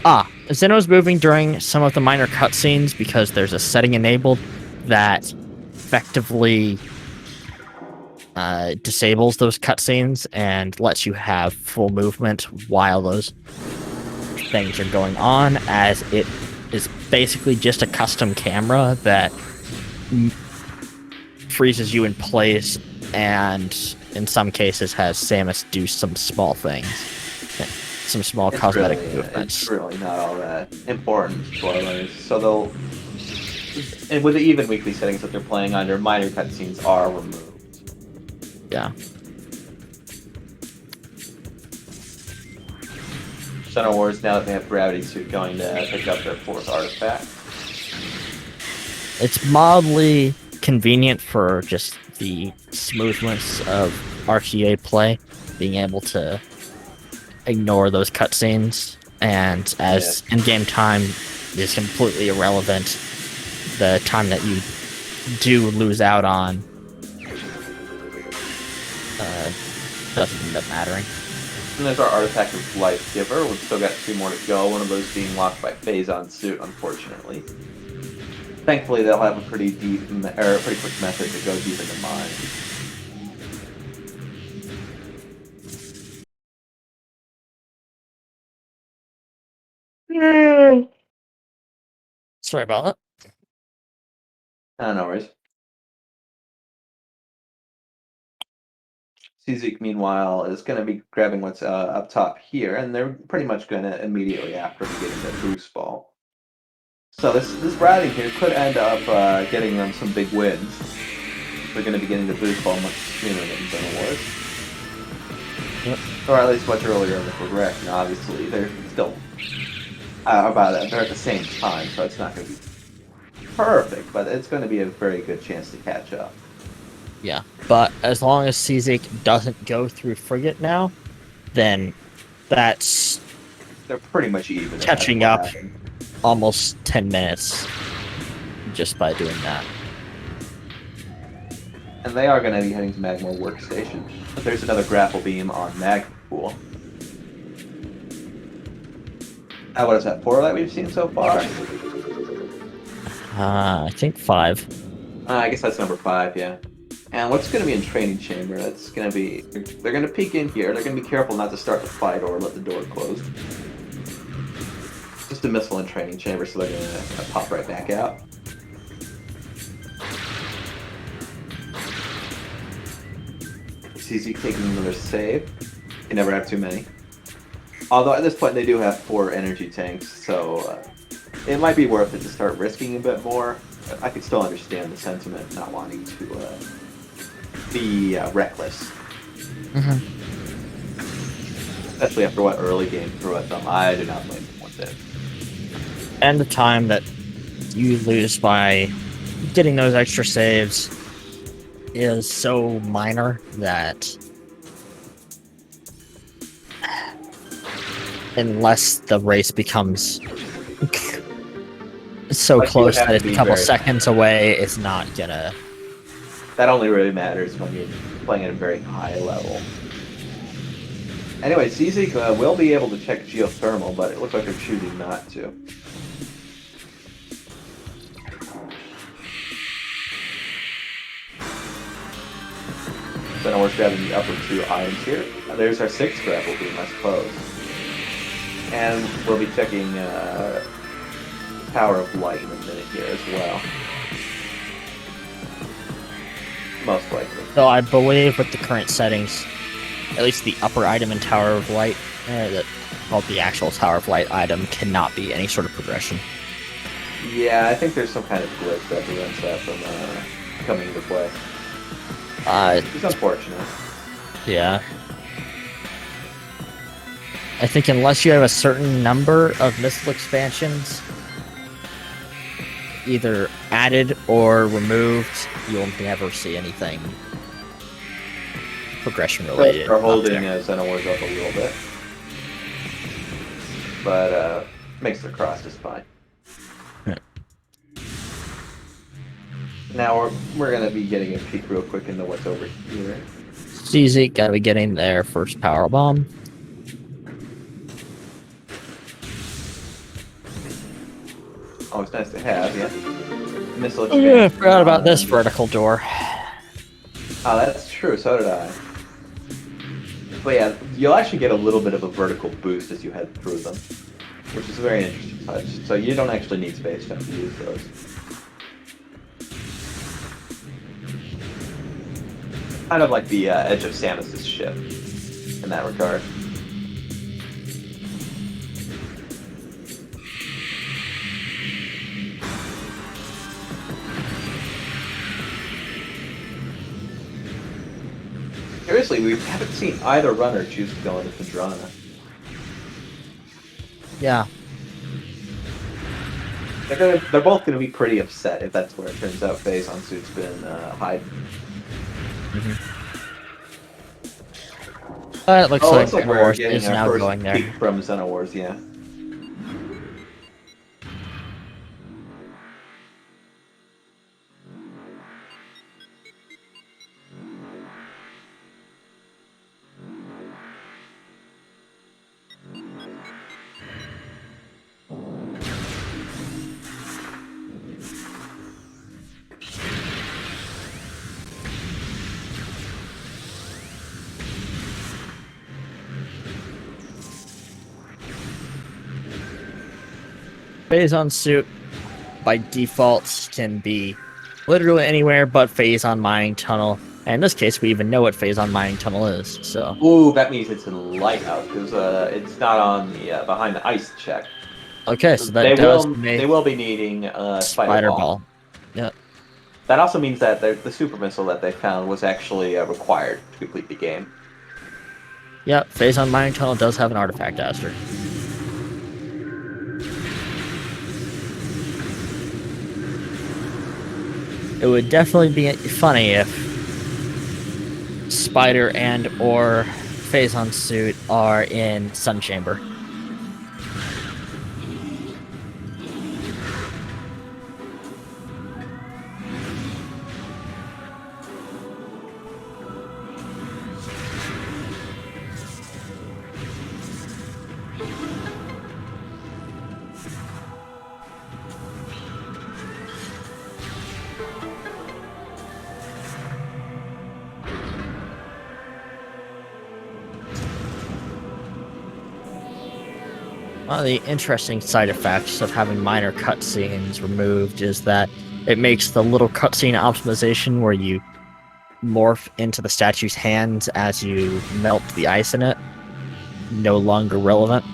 Ah, Xeno's moving during some of the minor cutscenes because there's a setting enabled that effectively disables those cutscenes and lets you have full movement while those things are going on, as it is basically just a custom camera that freezes you in place and in some cases has Samus do some small things, some small cosmetic movements. It's really not all that important, spoilers. So they'll, and with the even weekly settings that they're playing under, minor cutscenes are removed. Yeah. XenoWars, now that they have Gravity Suit, going to pick up their 4th artifact. It's mildly convenient for just the smoothness of RTA play, being able to ignore those cutscenes, and as in-game time is completely irrelevant, the time that you do lose out on doesn't end up mattering. And there's our artifact of Life Giver. We've still got 2 more to go. One of those being locked by Phazon Suit, unfortunately. Thankfully, they'll have a pretty deep, or a pretty quick method to go deep into mines. Sorry about that. No worries. CZeke, meanwhile, is going to be grabbing what's up top here, and they're pretty much going to immediately after be getting the boost ball. So this routing here could end up getting them some big wins. They're going to be getting the boost ball much sooner than XenoWars. Yep. Or at least much earlier in the progression, obviously. They're still they're at the same time, so it's not going to be perfect, but it's going to be a very good chance to catch up. Yeah, but as long as CZeke doesn't go through Frigate now, then that's They're pretty much even. catching up almost 10 minutes just by doing that. And they are going to be heading to Magma Workstation. But there's another grapple beam on Magma Pool. What is that, 4 that we've seen so far? I think 5. I guess that's number 5, yeah. And what's going to be in Training Chamber? That's going to be... They're going to peek in here. They're going to be careful not to start the fight or let the door close. Just a missile in Training Chamber, so they're going to pop right back out. CZeke taking another save. You never have too many. Although at this point they do have 4 energy tanks, so it might be worth it to start risking a bit more. I could still understand the sentiment not wanting to be reckless. Mhm. Especially after what early game threw at them. I do not blame them one bit. And the time that you lose by getting those extra saves is so minor that unless the race becomes so Like, you would close have that to it's a be couple very- seconds away, it's not gonna. That only really matters when you're playing at a very high level. Anyway, CZeke will be able to check geothermal, but it looks like they're choosing not to. Then we're grabbing the upper two items here. There's our 6th grapple beam, I suppose. And we'll be checking Tower of Light in a minute here as well. Most likely. So I believe with the current settings, at least the upper item in Tower of Light, that called the actual Tower of Light item, cannot be any sort of progression. Yeah, I think there's some kind of glitch that prevents that from coming into play. It's unfortunate. Yeah. I think unless you have a certain number of mystical expansions either added or removed, you'll never see anything progression related. They're holding XenoWars up a little bit. But makes the cross just fine. Yeah. Now we're going to be getting a peek real quick into what's over here. CZeke gotta be getting their first power bomb. Always nice to have, yeah. Missile Oh yeah, I forgot about this vertical door. Oh, that's true, so did I. But yeah, you'll actually get a little bit of a vertical boost as you head through them, which is a very interesting touch. So you don't actually need space jump to use those. Kind of like the edge of Samus's ship in that regard. Seriously, we haven't seen either runner choose to go into Phendrana. Yeah. They're both going to be pretty upset if that's where it turns out Phazon Suit's been hiding. It looks like looks like we're XenoWars getting is our now first going there. peek from XenoWars, yeah. Phazon Suit by default can be literally anywhere but Phazon Mining Tunnel. And in this case, we even know what Phazon Mining Tunnel is, so. Ooh, that means it's in the lighthouse because it's not on the behind the ice check. Okay, so that does make they will be needing Spider Ball. Yep. That also means that the super missile that they found was actually required to complete the game. Yep, Phazon Mining Tunnel does have an artifact aster. It would definitely be funny if Spider and or Phazon Suit are in Sun Chamber. One of the interesting side effects of having minor cutscenes removed is that it makes the little cutscene optimization where you morph into the statue's hands as you melt the ice in it no longer relevant.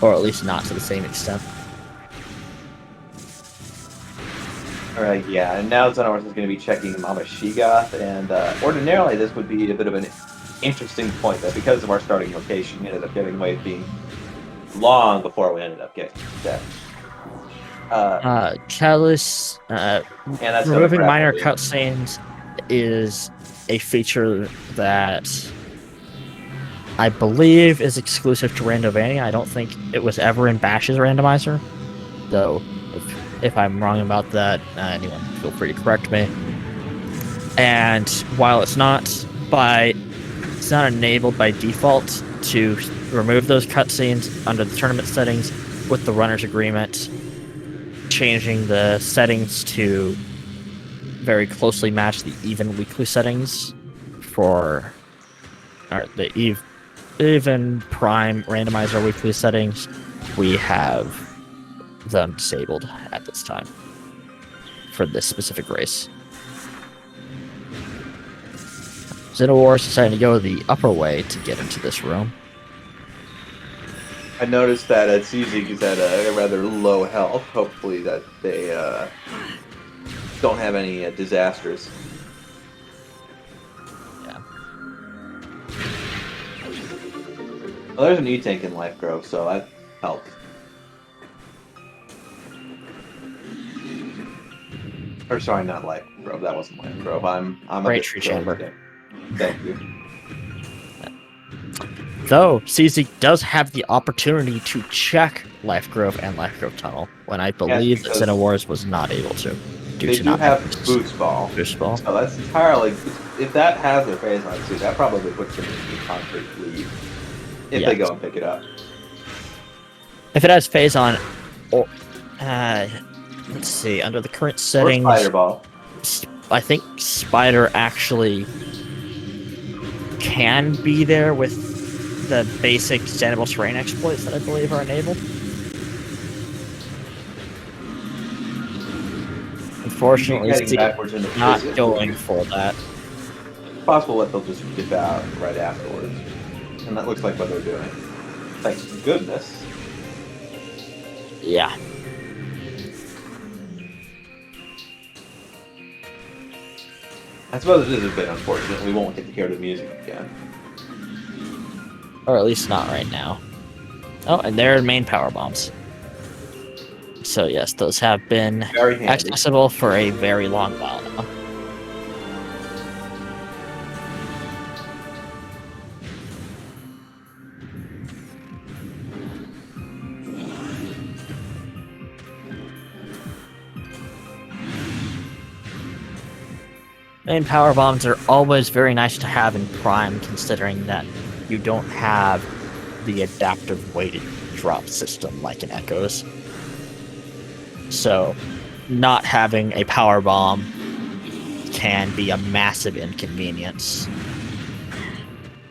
Or at least not to the same extent. Alright, yeah, and now XenoWars is going to be checking Mama Shigoth, and ordinarily this would be a bit of an interesting point, but because of our starting location, we ended up getting away with being long before we ended up getting dead. Chalice, And that's gonna removing grab minor me. cutscenes is a feature that I believe is exclusive to Randomizer. I don't think it was ever in Bash's randomizer, though if I'm wrong about that, anyone feel free to correct me. And while it's not enabled by default to remove those cutscenes under the tournament settings with the runner's agreement, changing the settings to very closely match the even weekly settings for the even prime randomizer weekly settings, we have them disabled at this time for this specific race. XenoWars decided to go the upper way to get into this room. I noticed that CZeke is at a rather low health. Hopefully that they don't have any disasters. Yeah. Well, there's an E-Tank in Life Grove, so that helps. Or sorry, not Life Grove. That wasn't Life Grove. I'm a Great bit tree silly chamber. today. Thank you. Though CZeke does have the opportunity to check Life Grove and Life Grove Tunnel, when I believe that because XenoWars was not able to. They do have Boost Ball. Boost Ball. So that's entirely... If that has their phase on too, that probably puts them in the concrete lead. If they go and pick it up. If it has phase on, or let's see, under the current settings, or Spider Ball. I think Spider actually can be there with the basic standable terrain exploits that I believe are enabled. Unfortunately, Heading Steve backwards into not physics. going for that. It's possible that they'll just dip out right afterwards. And that looks like what they're doing. Thank goodness. Yeah. I suppose it is a bit unfortunate. We won't get to hear the music again. Or at least not right now. Oh, and there are main power bombs. So yes, those have been Very handy. accessible for a very long while now. Main power bombs are always very nice to have in Prime, considering that you don't have the adaptive weighted drop system like in Echoes. So, not having a power bomb can be a massive inconvenience.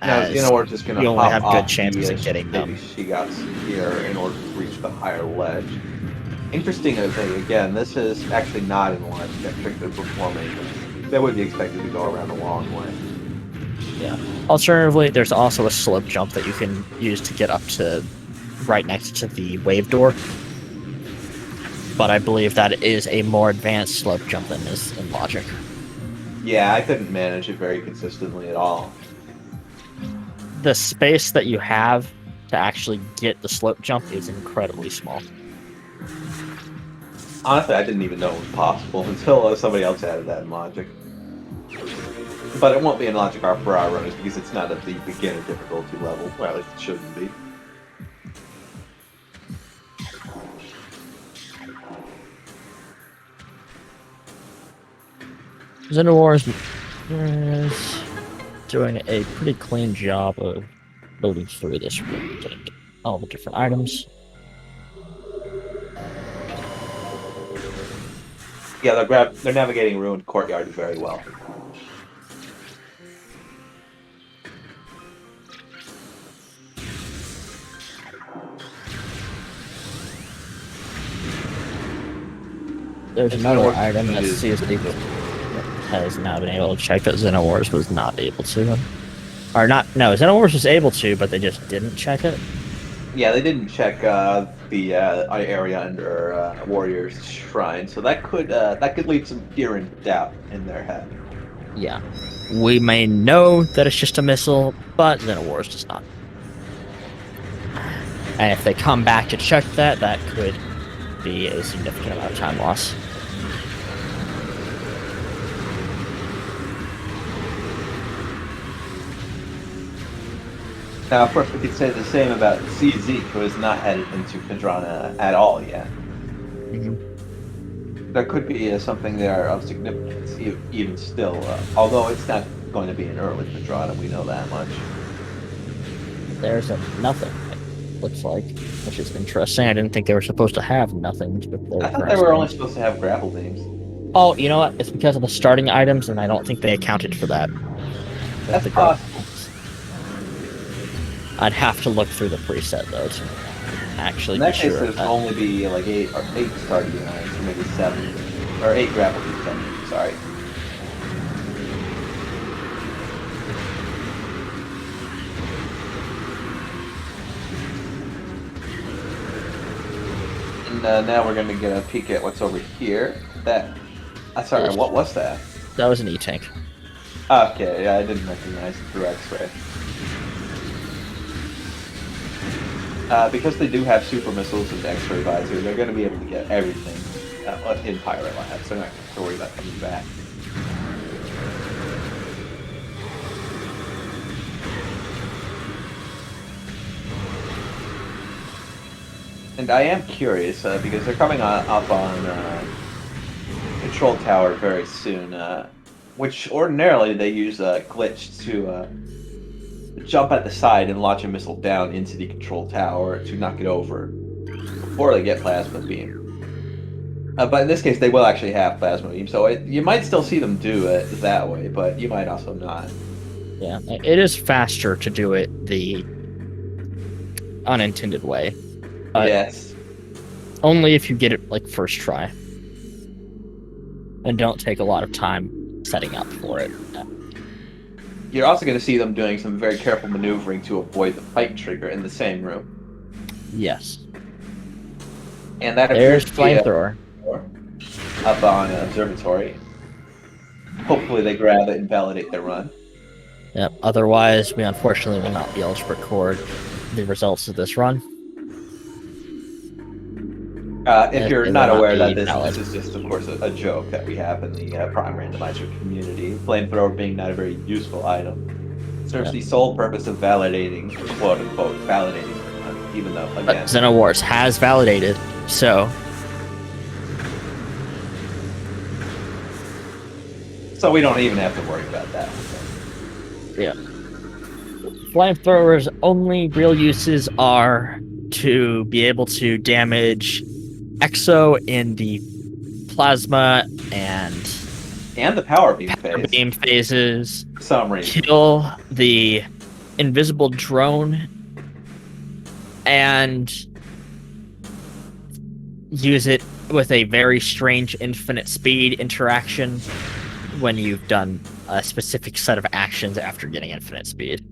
Now, XenoWars is going to you only have hop good off chances the, of getting them. Maybe she got here in order to reach the higher ledge. Interesting thing, again, this is actually not in line with restricted performance. That would be expected to go around a long way. Yeah. Alternatively, there's also a slope jump that you can use to get up to right next to the wave door. But I believe that is a more advanced slope jump than is in Logic. Yeah, I couldn't manage it very consistently at all. The space that you have to actually get the slope jump is incredibly small. Honestly, I didn't even know it was possible until somebody else added that in Logic. But it won't be in Logic R for our runners because it's not at the beginner difficulty level. Well, at least it shouldn't be. XenoWars is doing a pretty clean job of moving through this room, getting all the different items. Yeah, they're navigating Ruined Courtyard very well. There's another item that CZeke has now been able to check that XenoWars was not able to. Or not, no, XenoWars was able to, but they just didn't check it. Yeah, they didn't check the area under Warrior's Shrine, so that could leave some fear and doubt in their head. Yeah. We may know that it's just a missile, but XenoWars does not. And if they come back to check that, that could be a significant amount of time loss. Now, of course, we could say the same about CZeke, who is not headed into Phendrana at all yet. There could be something there of significance, even still, although it's not going to be an early Phendrana, we know that much. There's nothing, it looks like, which is interesting. I didn't think they were supposed to have nothing. I thought they were only supposed to have grapple beams. Oh, you know what? It's because of the starting items, and I don't think they accounted for that. That's possible. I'd have to look through the preset, though, to actually In that be case, sure. there'd only be like 8 starting items, or maybe 7. Or 8 grapple beams, sorry. And now we're going to get a peek at what's over here. Sorry, what was that? That was an E-tank. Okay, yeah, I didn't recognize it through X-ray. Because they do have super missiles and X-ray visor, they're going to be able to get everything in Pirate Labs. They're not going to have to worry about coming back. And I am curious, because they're coming up on Control Tower very soon, which ordinarily they use a glitch to jump at the side and launch a missile down into the Control Tower to knock it over before they get Plasma Beam. But in this case, they will actually have Plasma Beam, so you might still see them do it that way, but you might also not. Yeah, it is faster to do it the unintended way. Yes. Only if you get it, like, first try. And don't take a lot of time setting up for it. You're also going to see them doing some very careful maneuvering to avoid the fight trigger in the same room. Yes. And that There's appears to flamethrower. be up on Observatory. Hopefully they grab it and validate their run. Yep. Otherwise, we unfortunately will not be able to record the results of this run. If you're not aware that this valid. is just, of course, a joke that we have in the Prime Randomizer community, flamethrower being not a very useful item, serves the sole purpose of validating, quote-unquote, validating, even though, again... But XenoWars has validated, so... So we don't even have to worry about that. Yeah. Flamethrowers' only real uses are to be able to damage Exo in the plasma and the power beam phases. For some reason. Kill the invisible drone and use it with a very strange infinite speed interaction when you've done a specific set of actions after getting infinite speed.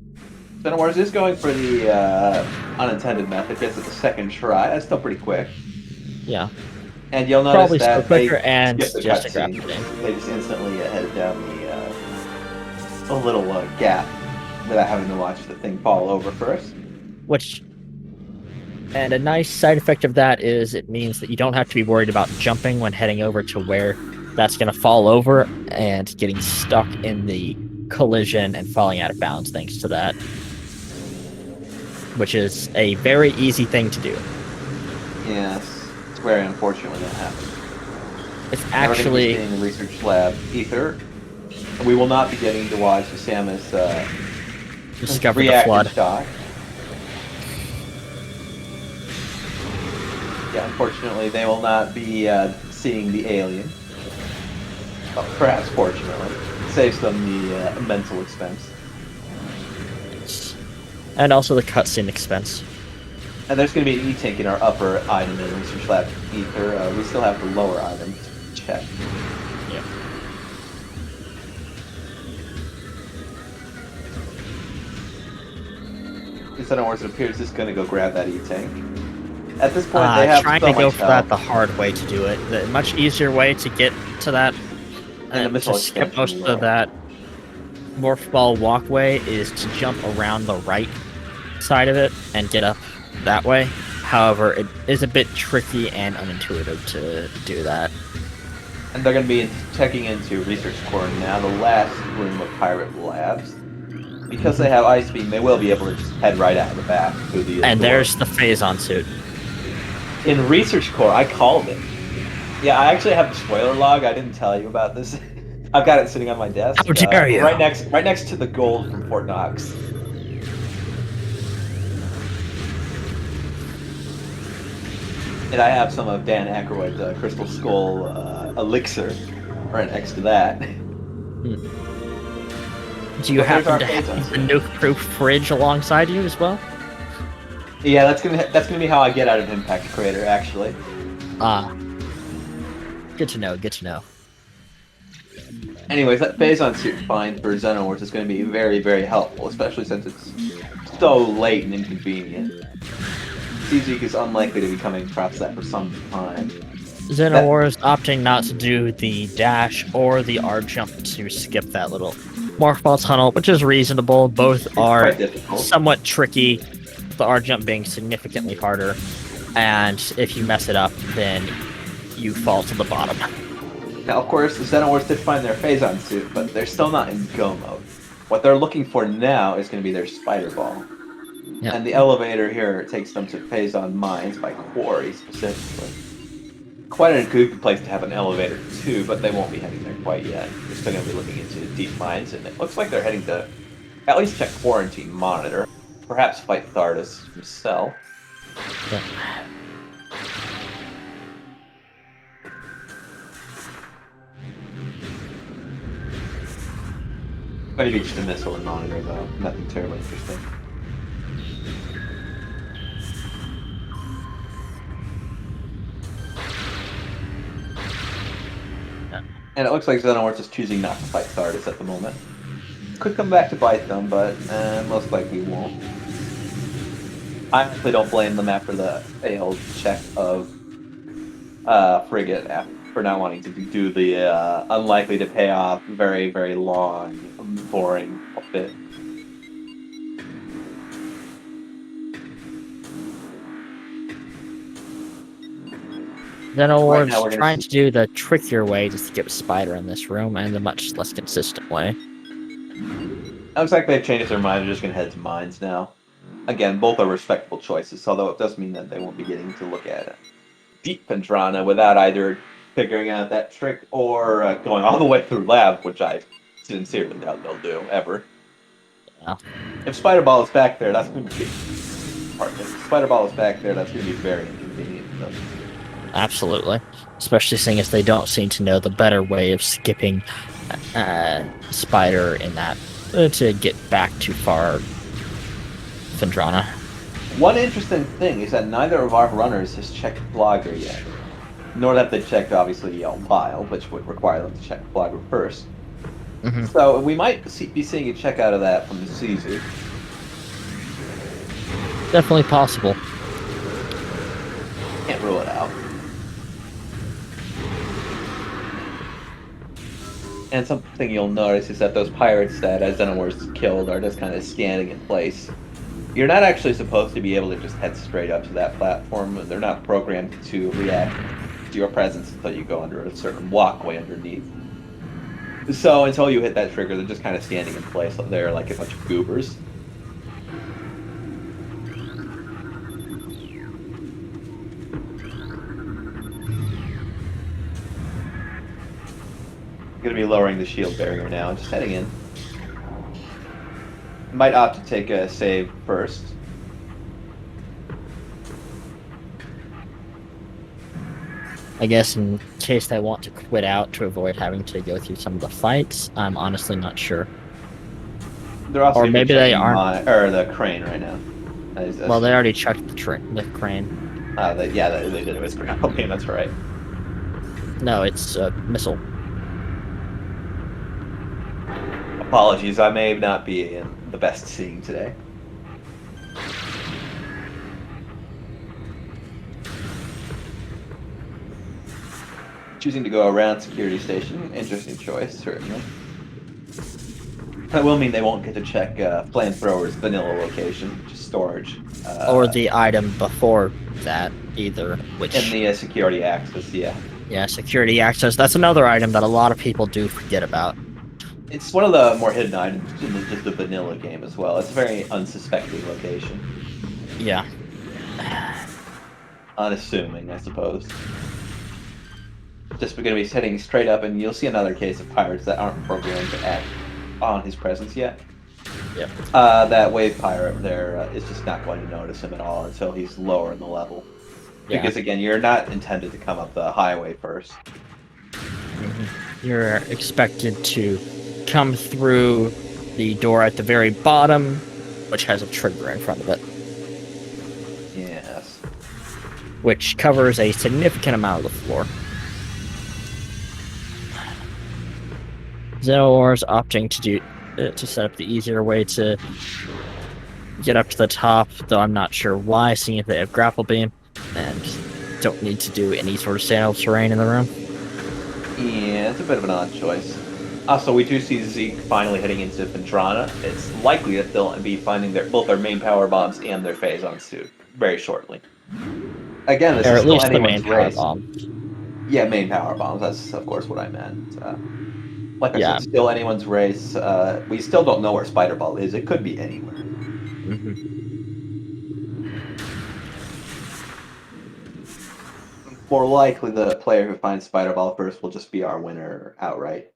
XenoWars is going for the unintended method, gets it the second try. That's still pretty quick. Yeah. And you'll notice Probably that still quicker they and skip the just a cutscene. grapple game. They just instantly headed down the little gap without having to watch the thing fall over first. And a nice side effect of that is it means that you don't have to be worried about jumping when heading over to where that's going to fall over and getting stuck in the collision and falling out of bounds thanks to that. Which is a very easy thing to do. Yes, it's very unfortunate when that happens. It's actually in the research lab ether. We will not be getting to watch Samus discover the reactor flood. shock. Yeah, unfortunately, they will not be seeing the alien. Well, perhaps fortunately, it saves them the mental expense. And also the cutscene expense. And there's going to be an E-Tank in our upper item in Research Lab Ether. We still have the lower item to check. Yeah. XenoWars, it appears, is going to go grab that E-Tank. At this point, they have trying so to go much for that health. the hard way to do it. The much easier way to get to that And the and missile to skip expansion most will. of that morph ball walkway is to jump around the right side of it and get up that way. However, it is a bit tricky and unintuitive to do that. And they're going to be checking into Research Core now, the last room of Pirate Labs. Because they have Ice Beam, they will be able to just head right out of the back through the And door. there's the Phazon suit. In Research Core, I called it. Yeah, I actually have the spoiler log. I didn't tell you about this. I've got it sitting on my desk. How dare you! Right next to the gold from Fort Knox. And I have some of Dan Aykroyd's Crystal Skull elixir right next to that. Do you Well, here's happen our to have Phazon the suit. nuke-proof fridge alongside you as well? Yeah, that's gonna be how I get out of Impact Crater, actually. Ah. Good to know, good to know. Anyways, that Phazon suit find for XenoWars is going to be very, very helpful, especially since it's so late and inconvenient. CZeke is unlikely to be coming across that for some time. XenoWars opting not to do the dash or the R jump to skip that little morph ball tunnel, which is reasonable. Both are Quite difficult. somewhat tricky, the R jump being significantly harder, and if you mess it up, then you fall to the bottom. Now, of course, the XenoWars did find their Phazon suit, but they're still not in go mode. What they're looking for now is going to be their Spider Ball. Yeah. And the elevator here takes them to Phazon Mines by Quarry, specifically. Quite a good place to have an elevator, too, but they won't be heading there quite yet. They're still going to be looking into deep mines, and it looks like they're heading to at least check Quarantine Monitor. Perhaps fight Thardus himself. Yeah. Maybe just a missile and monitor, though. Nothing terribly interesting. And it looks like XenoWars is choosing not to fight Thardus at the moment. Could come back to bite them, but most likely won't. I honestly don't blame them after the failed check of Frigate for not wanting to do the unlikely to pay off, very, very long, boring bit. XenoWars now we're gonna trying see- to do the trickier way to skip Spider in this room, and the much less consistent way. Looks like they've changed their mind. They're just going to head to mines now. Again, both are respectable choices, although it does mean that they won't be getting to look at Deep Phendrana without either figuring out that trick or going all the way through lab, which I sincerely doubt they'll do, ever. Yeah. If Spider Ball is back there, that's going to be... Pardon me. If Spider Ball is back there, that's going to be very inconvenient for them. Absolutely. Especially seeing as they don't seem to know the better way of skipping Spider in that to get back too far Phendrana. One interesting thing is that neither of our runners has checked Blogger yet. Nor have they checked, obviously, Vile, which would require them to check Blogger first. Mm-hmm. So we might be seeing a check out of that from the CZeke. Definitely possible. Can't rule it out. And something you'll notice is that those pirates that XenoWars killed are just kind of standing in place. You're not actually supposed to be able to just head straight up to that platform. They're not programmed to react to your presence until you go under a certain walkway underneath. So until you hit that trigger, they're just kind of standing in place there like a bunch of goobers. Going to be lowering the shield barrier now and just heading in. Might opt to take a save first. I guess in case they want to quit out to avoid having to go through some of the fights, I'm honestly not sure. They're also Or gonna be maybe they checking aren't. or the crane right now. Well, they already checked the crane. They did it with crane. Okay, that's right. No, it's a missile. Apologies, I may not be in the best seeing today. Choosing to go around security station, interesting choice, certainly. That will mean they won't get to check Flamethrower's vanilla location, which is storage. Or the item before that, either. Which in the security access, yeah. Yeah, security access. That's another item that a lot of people do forget about. It's one of the more hidden items in just the vanilla game as well. It's a very unsuspecting location. Yeah. Unassuming, I suppose. Just going to be heading straight up, and you'll see another case of pirates that aren't programmed to act on his presence yet. Yep. That wave pirate there is just not going to notice him at all until he's lower in the level. Yeah. Because again, you're not intended to come up the highway first. You're expected to come through the door at the very bottom, which has a trigger in front of it. Yes. Which covers a significant amount of the floor. XenoWars opting to set up the easier way to get up to the top, though I'm not sure why, seeing if they have grapple beam and don't need to do any sort of saddle terrain in the room. Yeah, it's a bit of an odd choice. Also, we do see Zeke finally heading into Phendrana. It's likely that they'll be finding both their main power bombs and their phasons too very shortly. Again, this Or is at still least the anyone's main power race. bomb. Yeah, main power bombs. That's of course what I meant. Like I Yeah. said, still anyone's race. We still don't know where Spider Ball is. It could be anywhere. More likely, the player who finds Spider Ball first will just be our winner outright.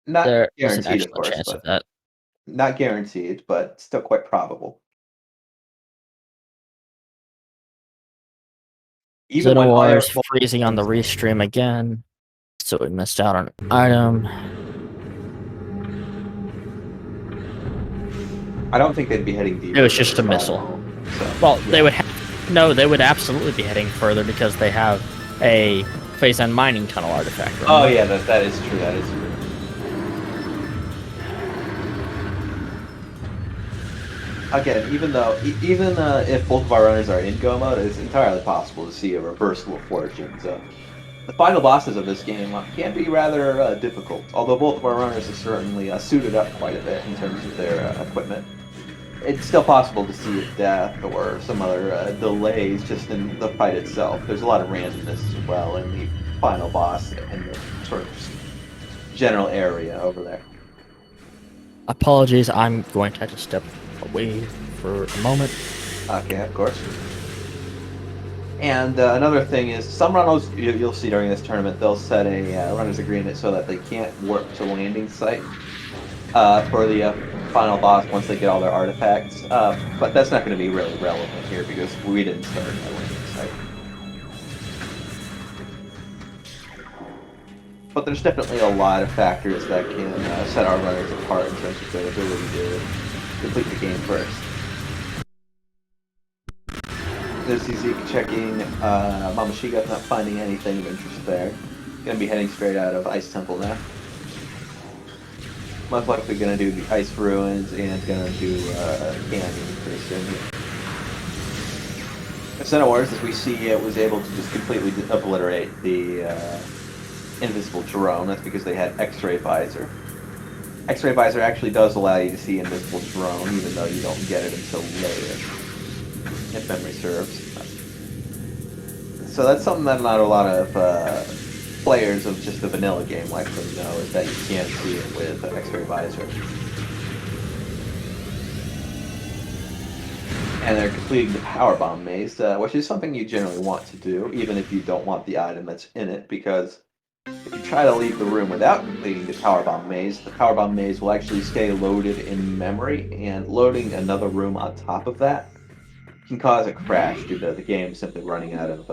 Not There is an guaranteed, of excellent course, chance of but that. not guaranteed, but still quite probable. Even when XenoWars freezing on the restream again, so we missed out on an item. I don't think they'd be heading deeper. It was just a missile. Well, yeah. They would absolutely be heading further because they have a phase-end mining tunnel artifact. Remember? Oh yeah, that is true. That is true. Again, even if both of our runners are in go mode, it's entirely possible to see a reversal of fortunes. The final bosses of this game can be rather difficult, although both of our runners are certainly suited up quite a bit in terms of their equipment. It's still possible to see a death or some other delays just in the fight itself. There's a lot of randomness as well in the final boss and the sort of general area over there. Apologies, I'm going to have to step away for a moment. Okay, of course. And another thing is, some runners you'll see during this tournament, they'll set a runner's agreement so that they can't warp to landing site for the final boss once they get all their artifacts. But that's not going to be really relevant here because we didn't start at landing site. But there's definitely a lot of factors that can set our runners apart in terms of their ability to complete the game first. There's CZeke checking. Mamashika's not finding anything of interest there. Gonna be heading straight out of Ice Temple now. Most likely gonna do the Ice Ruins and gonna do Canyon pretty soon. XenoWars, as we see, was able to just completely obliterate the invisible drone. That's because they had X-ray visor. X-ray visor actually does allow you to see invisible drone, even though you don't get it until later, if memory serves. So that's something that not a lot of players of just the vanilla game likely know, is that you can't see it with an X-ray visor. And they're completing the power bomb maze, which is something you generally want to do, even if you don't want the item that's in it, because if you try to leave the room without completing the powerbomb maze will actually stay loaded in memory, and loading another room on top of that can cause a crash due to the game simply running out of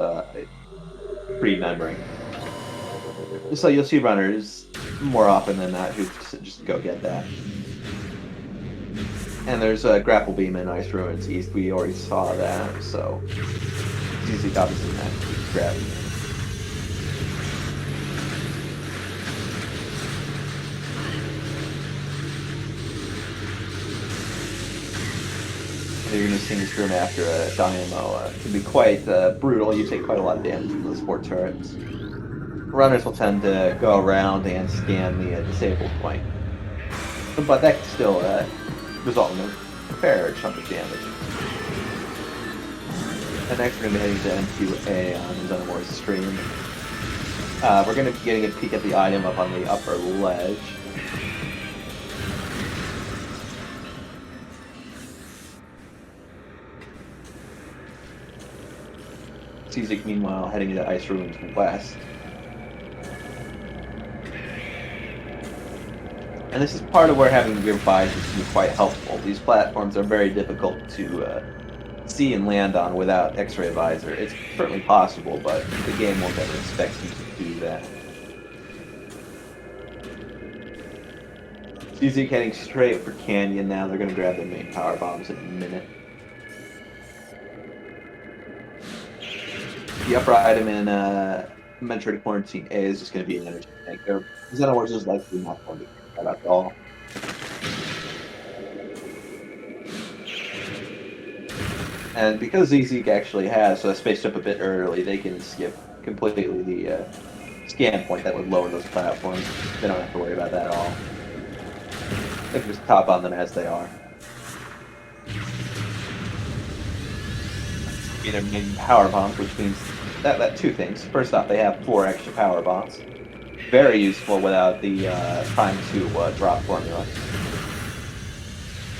free memory. So you'll see runners more often than not who just go get that. And there's a grapple beam in Ice Ruins East. We already saw that, so it's easy, obviously, not to keep grabbing it. you're going to see this room after a dynamo. It can be quite brutal. You take quite a lot of damage from those 4 turrets. Runners will tend to go around and scan the disabled point, but that can still result in a fair chunk of damage. And next we're going to be heading to MQA on XenoWars stream. We're going to be getting a peek at the item up on the upper ledge. CZeke, meanwhile, heading into Ice Ruins West. And this is part of where having gear visors can be quite helpful. These platforms are very difficult to see and land on without X-ray visor. It's certainly possible, but the game won't ever expect you to do that. CZeke heading straight for Canyon now. They're going to grab their main power bombs in a minute. The upper item in Metroid Quarantine A is just going to be an energy tank. XenoWars is likely not going to get that at all. And because CZeke actually has spaced up a bit early, they can skip completely the scan point that would lower those platforms. They don't have to worry about that at all. They can just top on them as they are. Their main power bombs, which means that 2 things. First off, they have 4 extra power bombs. Very useful without the time to drop formula.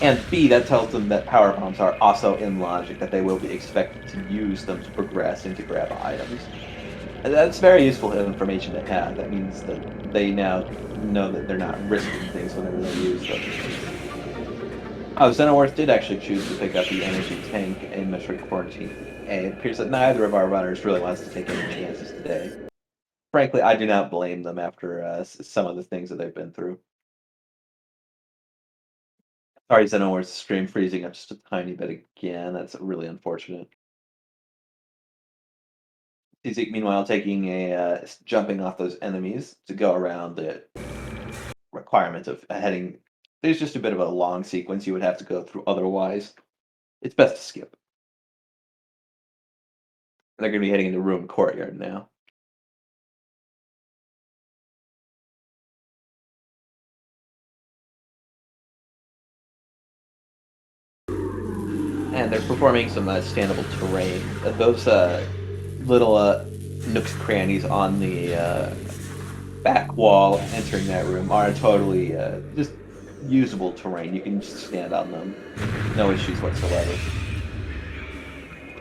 And B, that tells them that power bombs are also in logic, that they will be expected to use them to progress and to grab items. And that's very useful information to have. That means that they now know that they're not risking things whenever they use them. Oh, XenoWars did actually choose to pick up the energy tank in Metroid Quarantine A. It appears that neither of our runners really wants to take any chances today. Frankly, I do not blame them after some of the things that they've been through. Sorry, XenoWars stream freezing up just a tiny bit again. That's really unfortunate. CZeke, meanwhile, taking a jumping off those enemies to go around the requirement of heading. There's just a bit of a long sequence you would have to go through otherwise. It's best to skip. They're going to be heading into Ruined Courtyard now. And they're performing some standable terrain. Those little nooks, crannies on the back wall entering that room are totally just usable terrain. You can just stand on them. No issues whatsoever.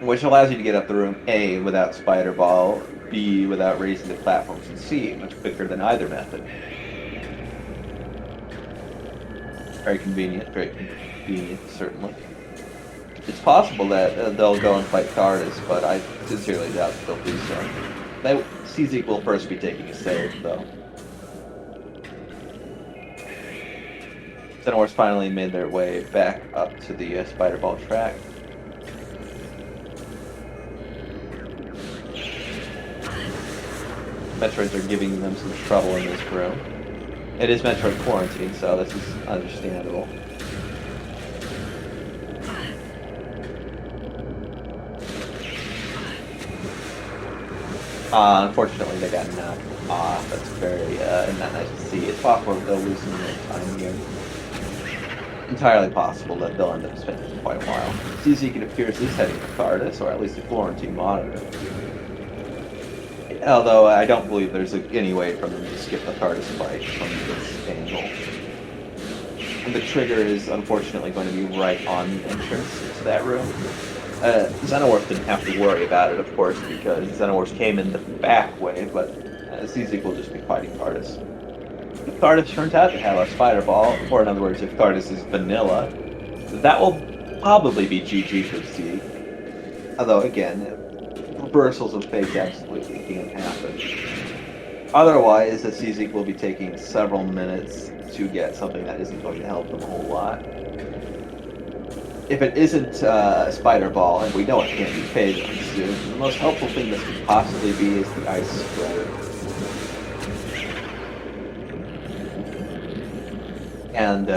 Which allows you to get up the room, A, without spider ball, B, without raising the platforms, and C, much quicker than either method. Very convenient, certainly. It's possible that they'll go and fight Thardus, but I sincerely doubt that they'll do so. CZeke will first be taking a save, though. XenoWars finally made their way back up to the spider ball track. Metroids are giving them some trouble in this room. It is Metroid Quarantine, so this is understandable. Unfortunately, they got knocked off. That's very not nice to see. It's possible that they'll lose some more time here. Entirely possible that they'll end up spending quite a while. CZeke, it appears, is heading to Thardus, or at least a Florentine monitor. Although I don't believe there's any way for them to skip the Thardus fight from this angle. And the trigger is unfortunately going to be right on the entrance to that room. XenoWars didn't have to worry about it, of course, because XenoWars came in the back way, but CZeke will just be fighting Thardus. If Thardus turns out to have a spider ball, or in other words, if Thardus is vanilla, that will probably be GG for CZeke. Although, again, reversals of fate absolutely can happen. Otherwise, CZeke will be taking several minutes to get something that isn't going to help them a whole lot. If it isn't a spider ball, and we know it can't be phased soon, the most helpful thing this could possibly be is the ice spreader. And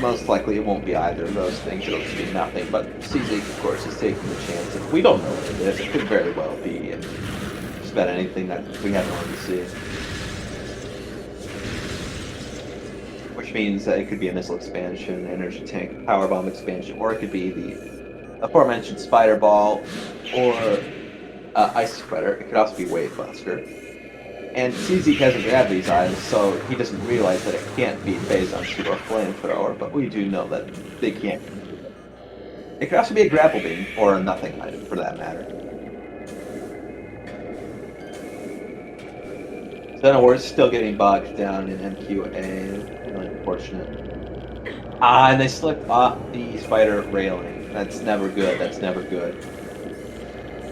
Most likely it won't be either of those things, it'll just be nothing, but CZeke, of course, is taking the chance, and we don't know what it is, it could very well be just about anything that we haven't already seen. Which means that it could be a missile expansion, energy tank, power bomb expansion, or it could be the aforementioned spider ball, or ice spreader. It could also be wave buster. And CZeke hasn't grabbed these items, so he doesn't realize that it can't be Phazon Suit or Flamethrower, but we do know that they can't. It could also be a grapple beam, or a nothing item, for that matter. XenoWars still getting bogged down in MQA. Really unfortunate. And they slipped off the spider railing. That's never good. That's never good.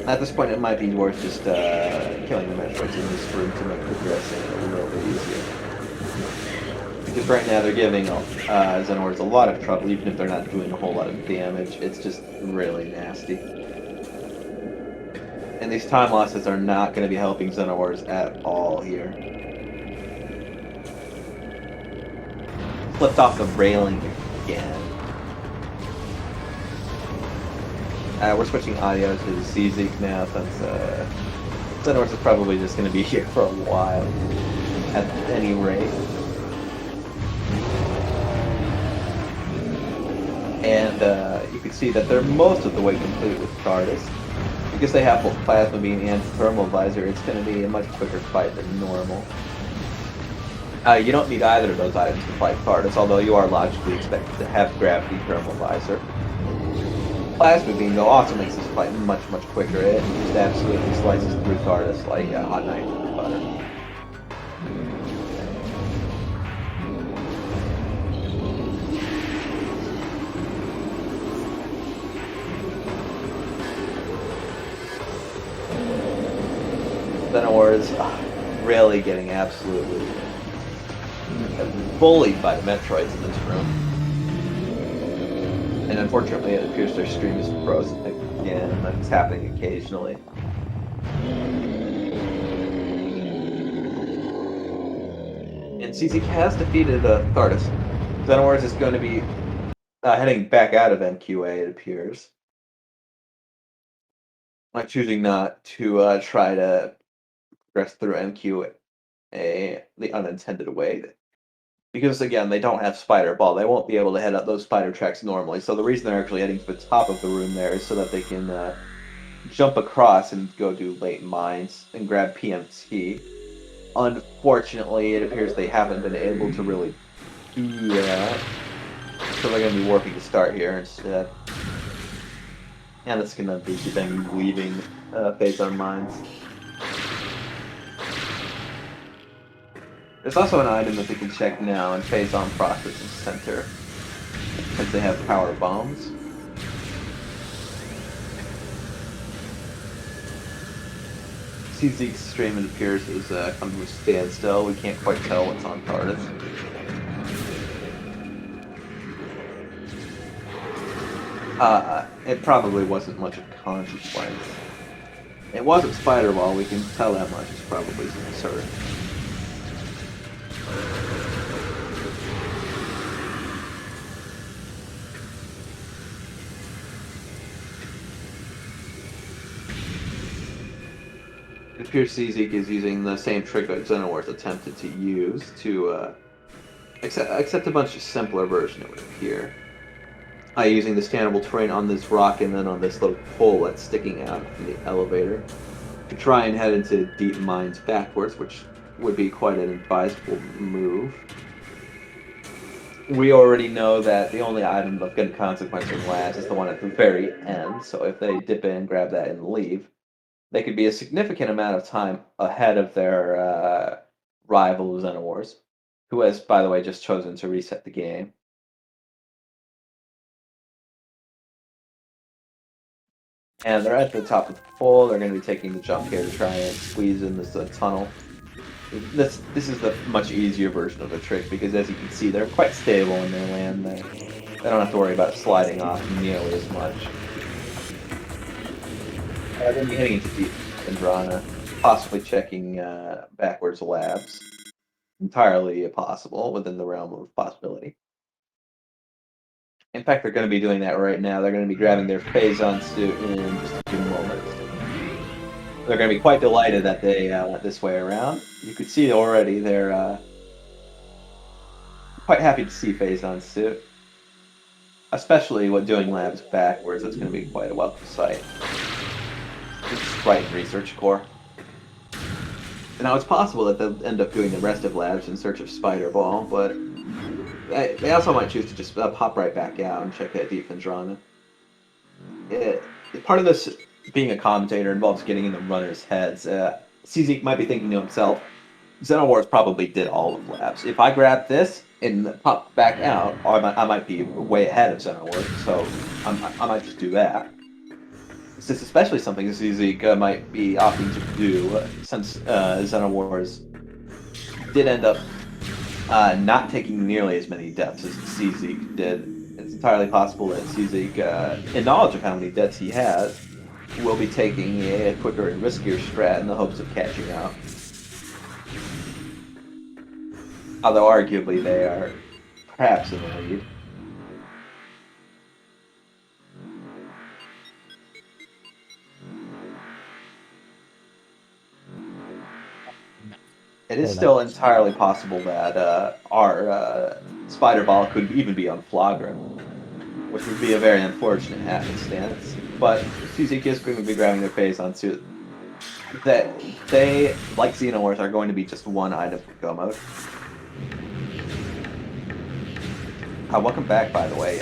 At this point, it might be worth just killing the Metroids in this room to make progressing a little bit easier. Because right now they're giving XenoWars a lot of trouble, even if they're not doing a whole lot of damage. It's just really nasty. And these time losses are not going to be helping XenoWars at all here. Flipped off the railing again. We're switching audio to CZeke now, since XenoWars is probably just going to be here for a while, at any rate. And you can see that they're most of the way complete with Thardus. Because they have both Plasma Beam and Thermal Visor, it's going to be a much quicker fight than normal. You don't need either of those items to fight Thardus, although you are logically expected to have Gravity Thermal Visor. Plasma Beam, though, also makes this fight much, much quicker. It just absolutely slices through Thardus like a hot knife through butter. XenoWars really getting absolutely bullied by the Metroids in this room. And unfortunately, it appears their stream is frozen again. That's happening occasionally. And CZeke has defeated Thardus. XenoWars is going to be heading back out of MQA, it appears. I'm choosing not to try to progress through MQA the unintended way. Because, again, they don't have Spider Ball. They won't be able to head up those spider tracks normally. So the reason they're actually heading to the top of the room there is so that they can jump across and go do late mines and grab PMT. Unfortunately, it appears they haven't been able to really do that. So they're going to be warping to start here instead. And that's going to be them leaving Phazon mines. There's also an item that they can check now in Phazon Processing Center, since they have power bombs. CZeke's stream, it appears, is come to a standstill. We can't quite tell what's on Thardus. It probably wasn't much of consequence. It wasn't Spider Ball, we can tell that much. It's probably absurd. It appears CZeke is using the same trick that XenoWars attempted to use to accept a much simpler version, it would appear. Using the standable terrain on this rock and then on this little pole that's sticking out from the elevator to try and head into deep mines backwards, which would be quite an advisable move. We already know that the only item of good consequence in labs is the one at the very end, so if they dip in, grab that, and leave, they could be a significant amount of time ahead of their rival XenoWars, who has, by the way, just chosen to reset the game. And they're at the top of the pole. They're going to be taking the jump here to try and squeeze in this tunnel. This is the much easier version of the trick, because as you can see, they're quite stable in their land. They don't have to worry about sliding off nearly as much. They're going to be heading into deep Phendrana, possibly checking backwards labs. Entirely possible, within the realm of possibility. In fact, they're going to be doing that right now. They're going to be grabbing their Phazon suit in just a few moments. They're going to be quite delighted that they went this way around. You could see already they're quite happy to see Phazon's suit. Especially when doing labs backwards, it's going to be quite a welcome sight. It's right in Research Core. Now, it's possible that they'll end up doing the rest of labs in search of Spider Ball, but they also might choose to just pop right back out and check out Deep Phendrana. Part of this being a commentator involves getting in the runners' heads. CZeke might be thinking to himself, XenoWars probably did all of labs. If I grab this and pop back out, I might be way ahead of XenoWars, so I might just do that. This is especially something CZeke might be opting to do, since XenoWars did end up not taking nearly as many deaths as CZeke did. It's entirely possible that CZeke, in knowledge of how many deaths he has, will be taking a quicker and riskier strat in the hopes of catching up. Although arguably they are perhaps in the lead. It is still entirely possible that our Spider Ball could even be on Flagra, which would be a very unfortunate happenstance. But CZeke is going to be grabbing their Phazon suit. That they, like XenoWars, are going to be just one item for go mode. Welcome back, by the way.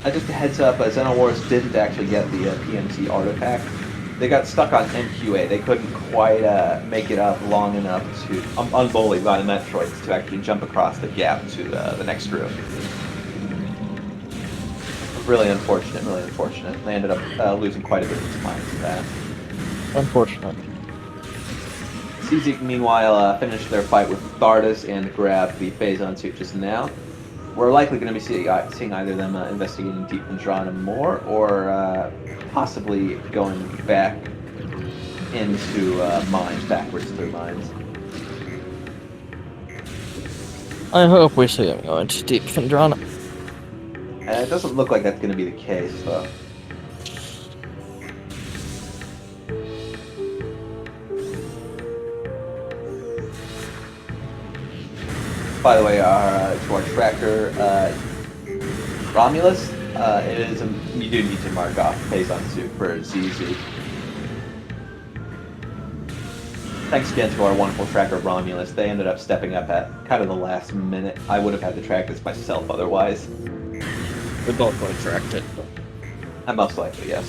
Just a heads up, XenoWars didn't actually get the PMC artifact. They got stuck on MQA. They couldn't quite make it up long enough to, unbullied by the Metroids, to actually jump across the gap to the next room. Really unfortunate, really unfortunate. They ended up losing quite a bit of time to that. Unfortunate. CZeke, meanwhile, finished their fight with Thardus and grabbed the Phazon suit just now. We're likely going to be seeing either of them investigating Deep Phendrana more, or possibly going back into mines, backwards through mines. I hope we see him going to Deep Phendrana. It doesn't look like that's going to be the case, though. By the way, to our tracker, Romulus, you do need to mark off Phazon suit for ZZ. Thanks again to our wonderful tracker Romulus. They ended up stepping up at kind of the last minute. I would have had to track this myself otherwise. We both would have tracked it. Most likely, yes.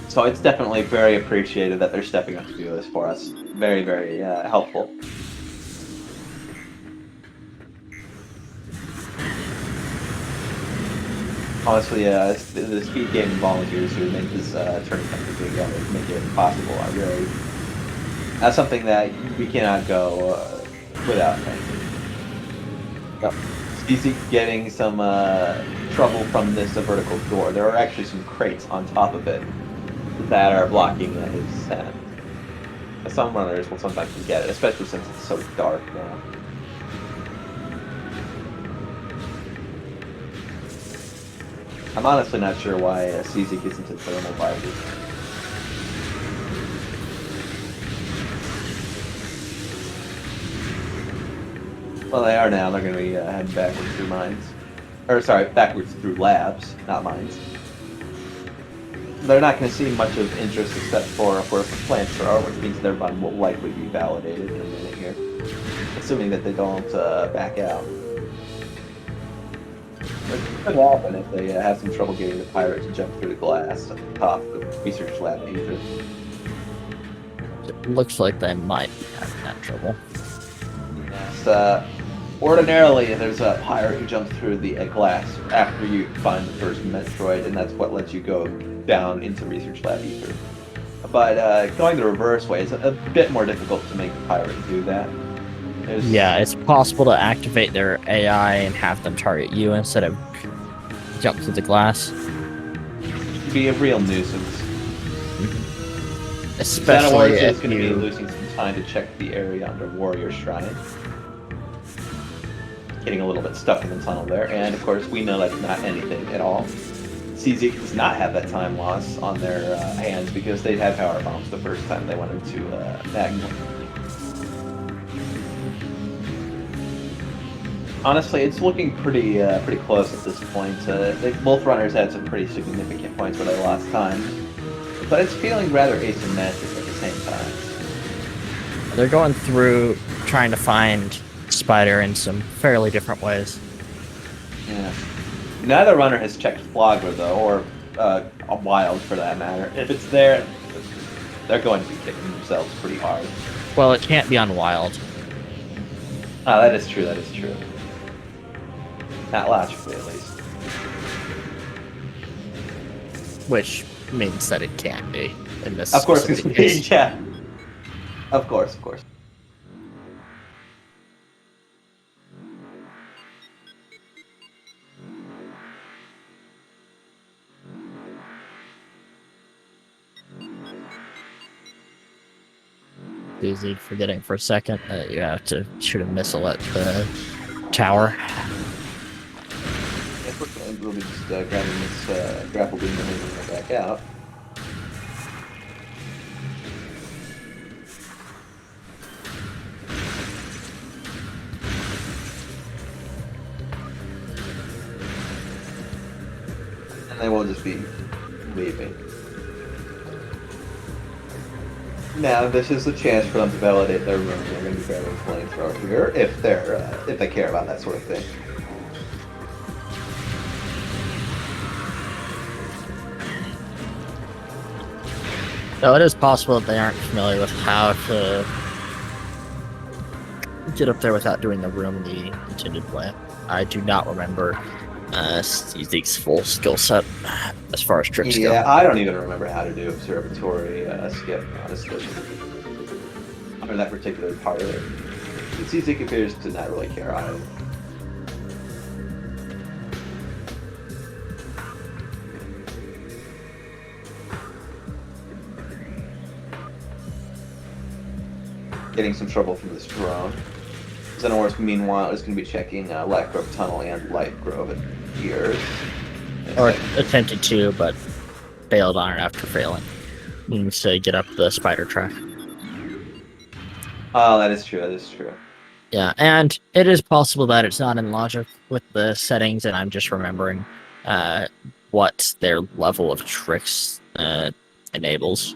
So it's definitely very appreciated that they're stepping up to do this for us. Very, very helpful. Honestly, the SpeedGaming volunteers who make this tournament come together, make it possible, are really... That's something that we cannot go without thanking. Yep. CZeke getting some trouble from this vertical door. There are actually some crates on top of it that are blocking his descent. Some runners will sometimes forget it, especially since it's so dark now. I'm honestly not sure why CZeke isn't in thermal visors. Well, they are now. They're going to be heading backwards through mines. Or, sorry, backwards through labs, not mines. They're not going to see much of interest except for where plants are, which means their run will likely be validated in a minute here. Assuming that they don't back out. It could happen if they have some trouble getting the pirate to jump through the glass at the top of the research lab either. It looks like they might be having that trouble. Yes, ordinarily there's a pirate who jumps through the glass after you find the first Metroid, and that's what lets you go down into research lab ether. But going the reverse way is a bit more difficult to make the pirate do that. Yeah, it's possible to activate their AI and have them target you instead of jump through the glass. It'd be a real nuisance. Especially if if is going to you... be losing some time to check the area under Warrior Shrine. getting a little bit stuck in the tunnel there. And of course, we know that's not anything at all. CZeke does not have that time loss on their hands because they had power bombs the first time they went into Magma. Honestly, it's looking pretty close at this point. Both runners had some pretty significant points where they lost time, but it's feeling rather asymmetric at the same time. They're going through trying to find Spider in some fairly different ways. Yeah. Neither runner has checked Flogger though, or a Wild for that matter. If it's there, they're going to be kicking themselves pretty hard. Well, it can't be on Wild. Ah, that is true. That is true. Not logically, at least. Which means that it can be in this. Of course, specific case. yeah. Of course, of course. Easy forgetting for a second that you have to shoot a missile at the tower. We'll be just grabbing this grapple beam and moving it back out. And they will just be leaving. Now, this is the chance for them to validate their room. They're going to be grabbing flamethrower here if they care about that sort of thing. So it is possible that they aren't familiar with how to get up there without doing the room the intended way. I do not remember CZeke's full skill set as far as tricks go. Yeah, I don't even remember how to do observatory skip, honestly. Or that particular part of it. CZeke appears to not really care either. Getting some trouble from this drone. XenoWars, meanwhile, is going to be checking Light Grove Tunnel and Light Grove at Gears. Or attempted to, but failed on it after failing. Means to get up the spider track. Oh, that is true, that is true. Yeah, and it is possible that it's not in logic with the settings, and I'm just remembering what their level of tricks enables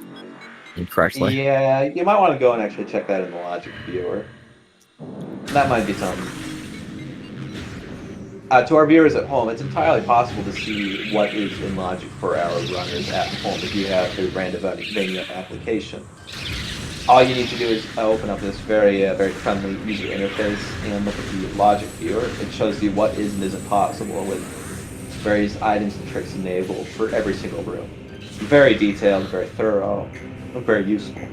incorrectly. Yeah, you might want to go and actually check that in the logic viewer. That might be something. To our viewers at home, it's entirely possible to see what is in logic for our runners at home if you have the Randomizer application. All you need to do is open up this very friendly user interface and look at the logic viewer. It shows you what is and isn't possible with various items and tricks enabled for every single room. Very detailed, very thorough, very useful.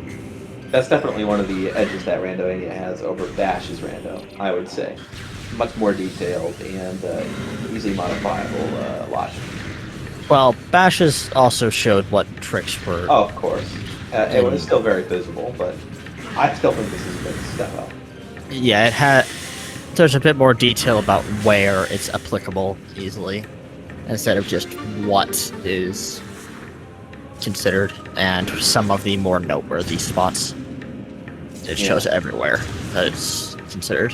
That's definitely one of the edges that Randomania has over Bash's Rando, I would say. Much more detailed and easily modifiable logic. Well, Bash's also showed what tricks were. Oh, of course. It was still very visible, but I still think this is a big step up. Yeah, there's a bit more detail about where it's applicable easily, instead of just what is considered, and some of the more noteworthy spots. It shows everywhere that it's considered.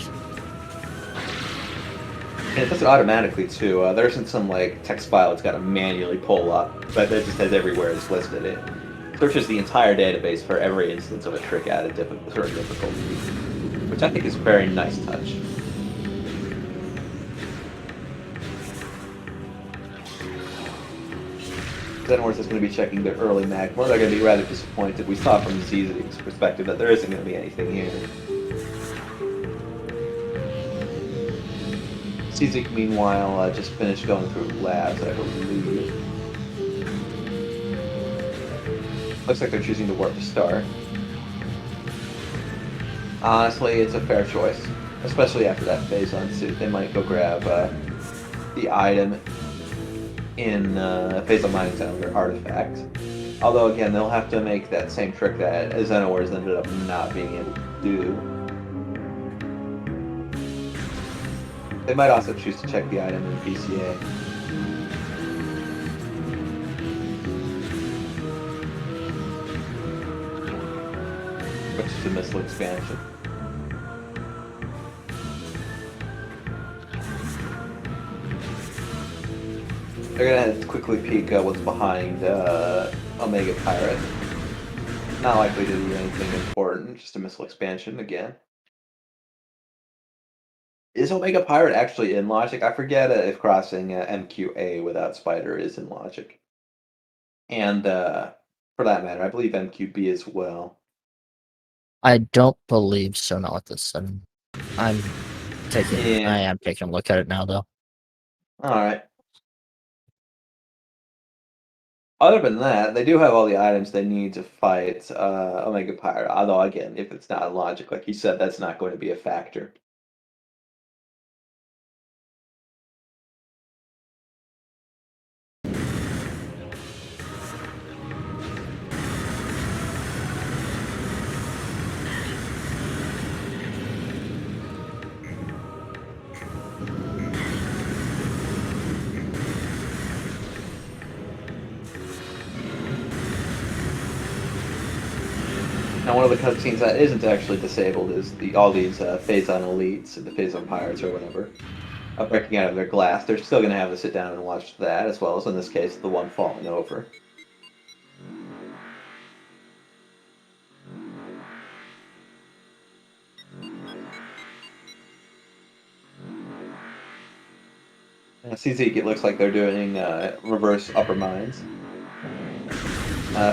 And it does it automatically too. There isn't some like text file it's got to manually pull up, but it just has everywhere it's listed. It searches the entire database for every instance of a trick at a certain difficulty, which I think is a very nice touch. XenoWars is going to be checking their early magma. They're going to be rather disappointed. We saw from CZeke's perspective that there isn't going to be anything here. CZeke, meanwhile, just finished going through labs, I believe. Looks like they're choosing to warp the star. Honestly, it's a fair choice, especially after that phase-on suit. They might go grab the item in phase-on mining zone or artifact. Although, again, they'll have to make that same trick that XenoWars ended up not being able to do. They might also choose to check the item in PCA. Which is a missile expansion. They're gonna quickly peek what's behind Omega Pirate. Not likely to do anything important, just a missile expansion again. Is Omega Pirate actually in Logic? I forget if crossing MQA without Spider is in Logic. And for that matter, I believe MQB as well. I don't believe so. Not with this. I am taking a look at it now, though. All right. Other than that, they do have all the items they need to fight Omega Pirate. Although, again, if it's not in Logic, like you said, that's not going to be a factor. Now, one of the cutscenes that isn't actually disabled is all these Phazon elites, the Phazon pirates or whatever, breaking out of their glass. They're still going to have to sit down and watch that, as well as, in this case, the one falling over. CZeke, it looks like they're doing reverse upper mines.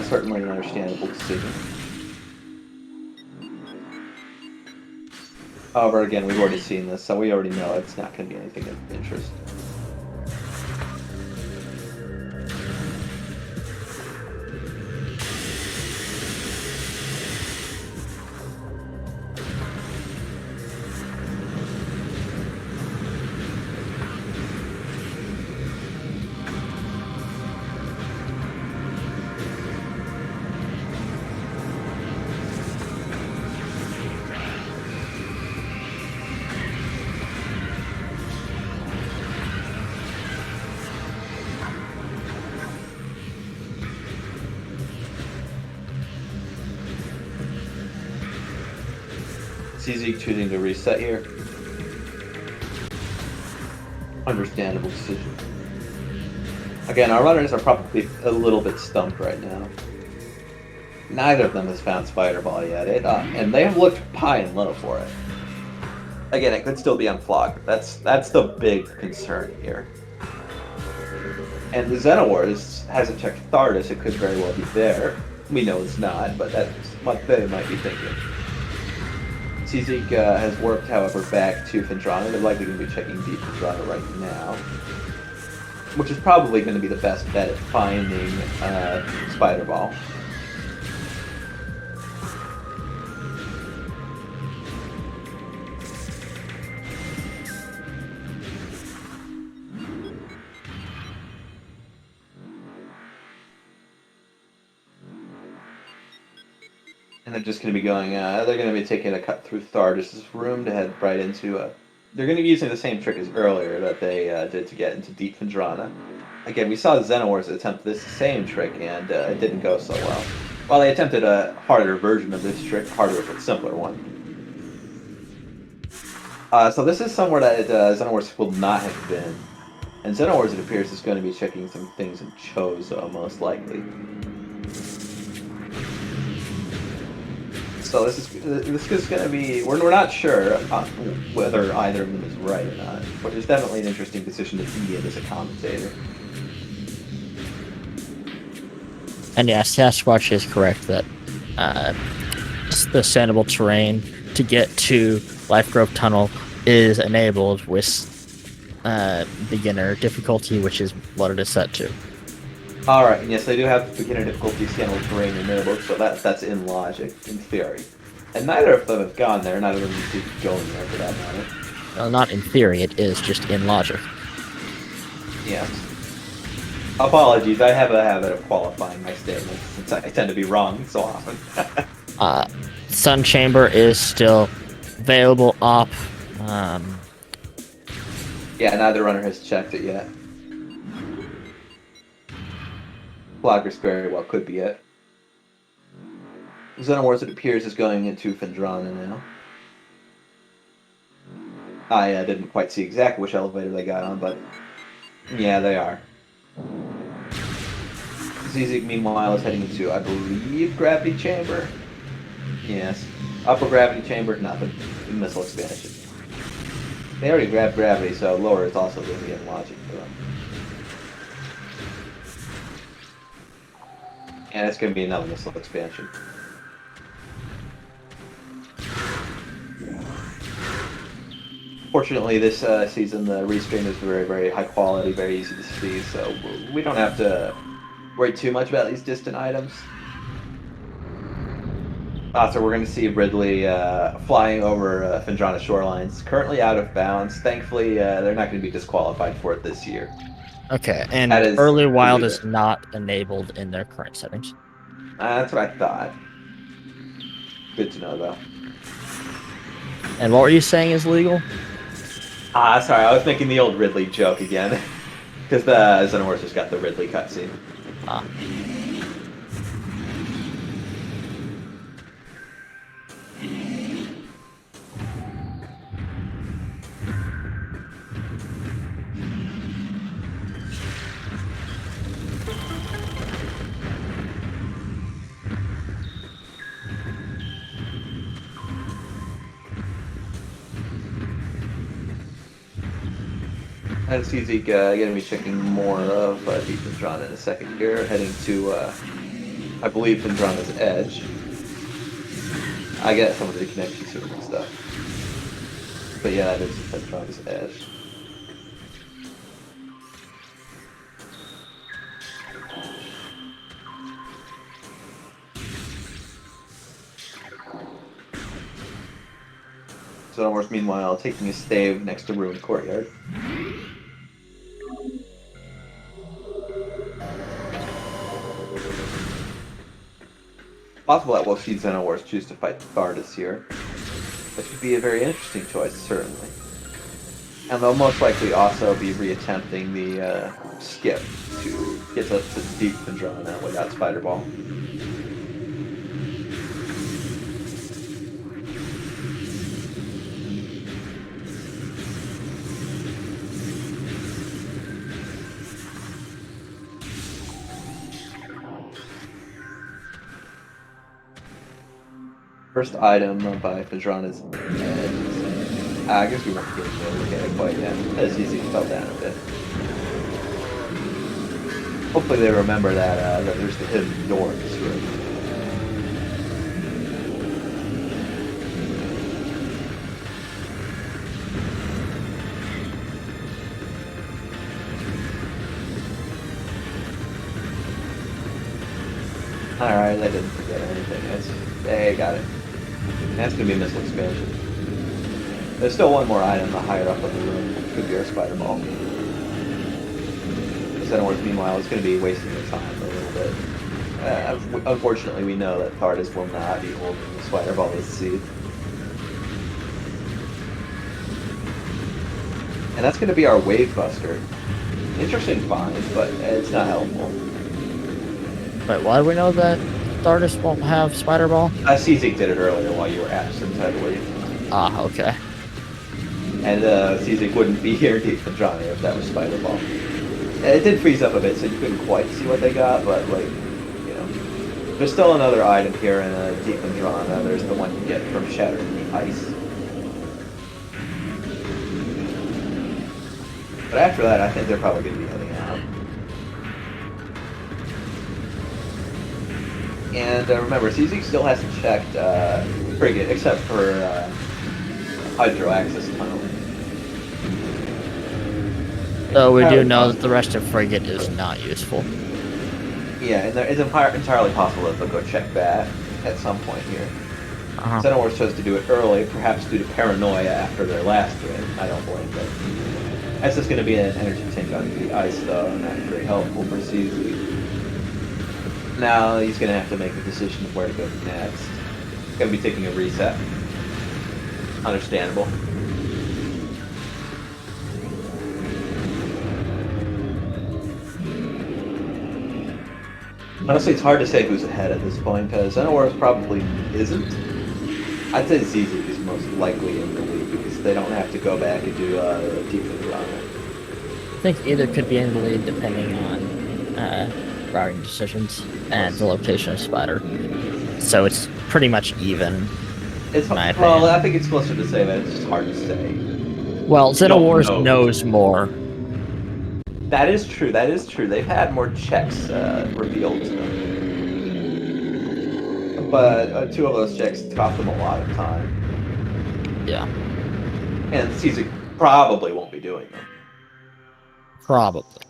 Certainly an understandable decision. However, again, we've already seen this, so we already know it's not going to be anything of interest. CZeke choosing to reset here. Understandable decision. Again, our runners are probably a little bit stumped right now. Neither of them has found Spider Ball yet, and they have looked high and low for it. Again, it could still be unflogged. That's the big concern here. And the XenoWars hasn't checked Thardus. It could very well be there. We know it's not, but that's what they might be thinking. CZeke has worked, however, back to Phendrana. They're likely going to be checking deep Phendrana right now, which is probably going to be the best bet at finding Spider Ball. And they're just going to be going, they're going to be taking a cut through Thardus' room to head right into they're going to be using the same trick as earlier that they did to get into Deep Phendrana. Again, we saw XenoWars attempt this same trick, and it didn't go so well. Well, they attempted a harder version of this trick, harder but simpler one. So this is somewhere that XenoWars will not have been. And XenoWars, it appears, is going to be checking some things in Chozo, most likely. So this is going to be... We're not sure whether either of them is right or not, but it's definitely an interesting position to be in as a commentator. And yes, Sasquatch is correct that the sandable terrain to get to Life Grove Tunnel is enabled with beginner difficulty, which is what it is set to. Alright, and yes, they do have beginner difficulty sandable terrain enabled, so that's in logic, in theory. And neither of them have gone there, neither of them need to go there for that matter. Well, not in theory, it is just in logic. Yes. Apologies, I have a habit of qualifying my statements, since I tend to be wrong so often. Sun Chamber is still available up. Yeah, neither runner has checked it yet. Progress very well could be it. XenoWars, it appears, is going into Phendrana now. I didn't quite see exactly which elevator they got on, but yeah, they are. CZeke, meanwhile, is heading into, I believe, Gravity Chamber? Yes. Upper Gravity Chamber, nothing. Missile expansion. They already grabbed Gravity, so lower is also going to be in logic for them. And it's going to be another missile expansion. Fortunately, this season the restream is very, very high quality, very easy to see, so we don't have to worry too much about these distant items. So we're going to see Ridley flying over Phendrana shorelines, currently out of bounds. Thankfully, they're not going to be disqualified for it this year. Okay, and That is early wild illegal. is not enabled in their current settings. That's what I thought. Good to know, though. And what were you saying is legal? Sorry, I was making the old Ridley joke again. Because the XenoWars just got the Ridley cutscene. Ah. And CZeke going to be checking more of Deep Phendrana in a second here, heading to, I believe, Phendrana's Edge. I get some of the connections to it and stuff. But yeah, that is Phendrana's Edge. XenoWars, meanwhile, taking a stave next to Ruined Courtyard. Possible that we'll see XenoWars choose to fight Thardus here. That could be a very interesting choice, certainly. And they'll most likely also be reattempting the skip to get us to Deep Phendrana without Spider Ball. First item by Phendrana's Edge. I guess we weren't getting to look at it quite yet. As easy fell down a bit. Hopefully they remember that there's the hidden door in this room. Alright, I didn't forget anything. They got it. That's gonna be a missile expansion. There's still one more item higher up in the room. It could be our Spider Ball. XenoWars, meanwhile, is going to be wasting their time a little bit. Unfortunately, we know that Thardus will not be holding the Spider Ball as seed. And that's going to be our Wave Buster. Interesting find, but it's not helpful. Wait, why do we know that Thardus won't have Spider Ball? CZeke did it earlier while you were absent, I believe. Ah, okay. And CZeke wouldn't be here Deep Phendrana if that was Spider Ball. And it did freeze up a bit, so you couldn't quite see what they got, but, like, you know. There's still another item here in Deep Phendrana. There's the one you get from shattering the ice. But after that, I think they're probably going to be heading out. And remember, CZeke still hasn't checked Frigate, except for Hydro Access Tunnel. So we do know that the rest of Frigate is not useful. Yeah, and it's entirely possible that they'll go check that at some point here. XenoWars chose to do it early, perhaps due to paranoia after their last win. I don't blame them. That's just going to be an energy tank on the ice, though, not very helpful for CZeke. Now he's going to have to make a decision of where to go next. He's going to be taking a reset. Honestly, it's hard to say who's ahead at this point, because XenoWars probably isn't. I'd say CZeke is most likely in the lead, because they don't have to go back and do a defense on it. I think either could be in the lead depending on routing decisions and the location of Spider. So it's pretty much even. It's my well, opinion. I think it's closer to say that. It's just hard to say. Well, XenoWars know. knows more. That is true. That is true. They've had more checks revealed to them, but 2 of those checks cost them a lot of time, Yeah, and CZeke probably won't be doing them. probably.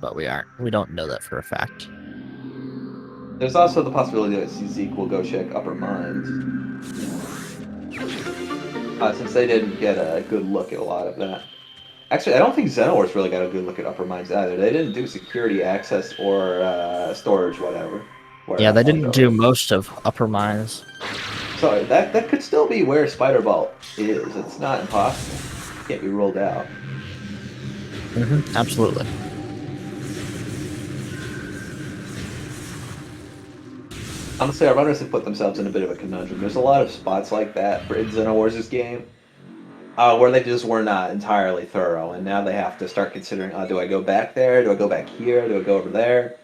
But we aren't. We don't know that for a fact. There's also the possibility that CZeke will go check Upper Mind, since they didn't get a good look at a lot of that. Actually, I don't think XenoWars really got a good look at Upper Minds either. They didn't do security access or storage, whatever. Yeah, they didn't do most of Upper Mines. So that could still be where Spider Ball is. It's not impossible. Can't be ruled out. Absolutely. Honestly, our runners have put themselves in a bit of a conundrum. There's a lot of spots like that for XenoWars' game where they just were not entirely thorough, and now they have to start considering, do I go back there? Do I go back here? Do I go over there?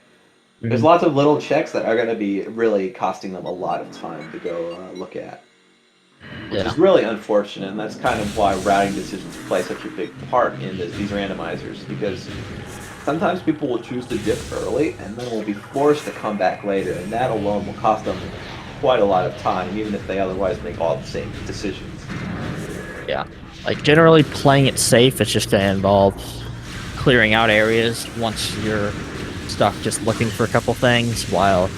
There's lots of little checks that are going to be really costing them a lot of time to go look at. Which is really unfortunate, and that's kind of why routing decisions play such a big part in these randomizers, because sometimes people will choose to dip early, and then will be forced to come back later, and that alone will cost them quite a lot of time, even if they otherwise make all the same decisions. Yeah. Like, generally playing it safe, it's just going to involve clearing out areas once you're stuck just looking for a couple things, while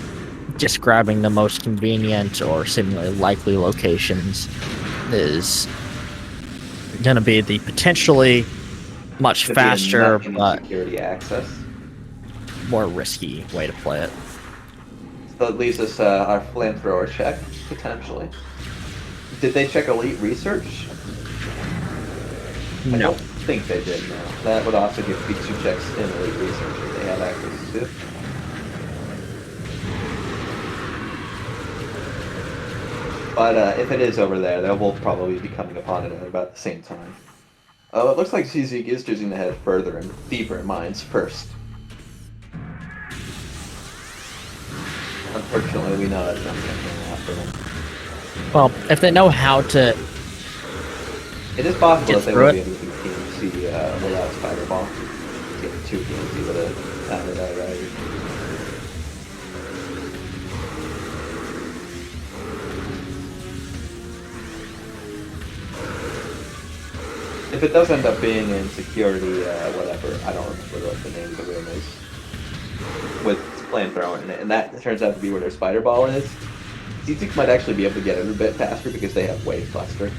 just grabbing the most convenient or seemingly likely locations is going to be the potentially much faster but security access, more risky way to play it. So it leaves us our flamethrower check, potentially. Did they check Elite Research? No. I don't think they did, no. That would also give Pikachu checks in Elite Research if they have access to. But if it is over there, they will probably be coming upon it at about the same time. It looks like CZeke is choosing to head further and deeper in mines first. Unfortunately, we know that's not going to happen. Well, if they know how to... It is possible that they will be able to do PMC without Spider Ball. Get 2 PMC with it. Found it already. If it does end up being in security, whatever, I don't remember what the name of the room is, with flamethrower in it, and that turns out to be where their Spider Ball is, CZeke might actually be able to get it a bit faster because they have Wave Cluster.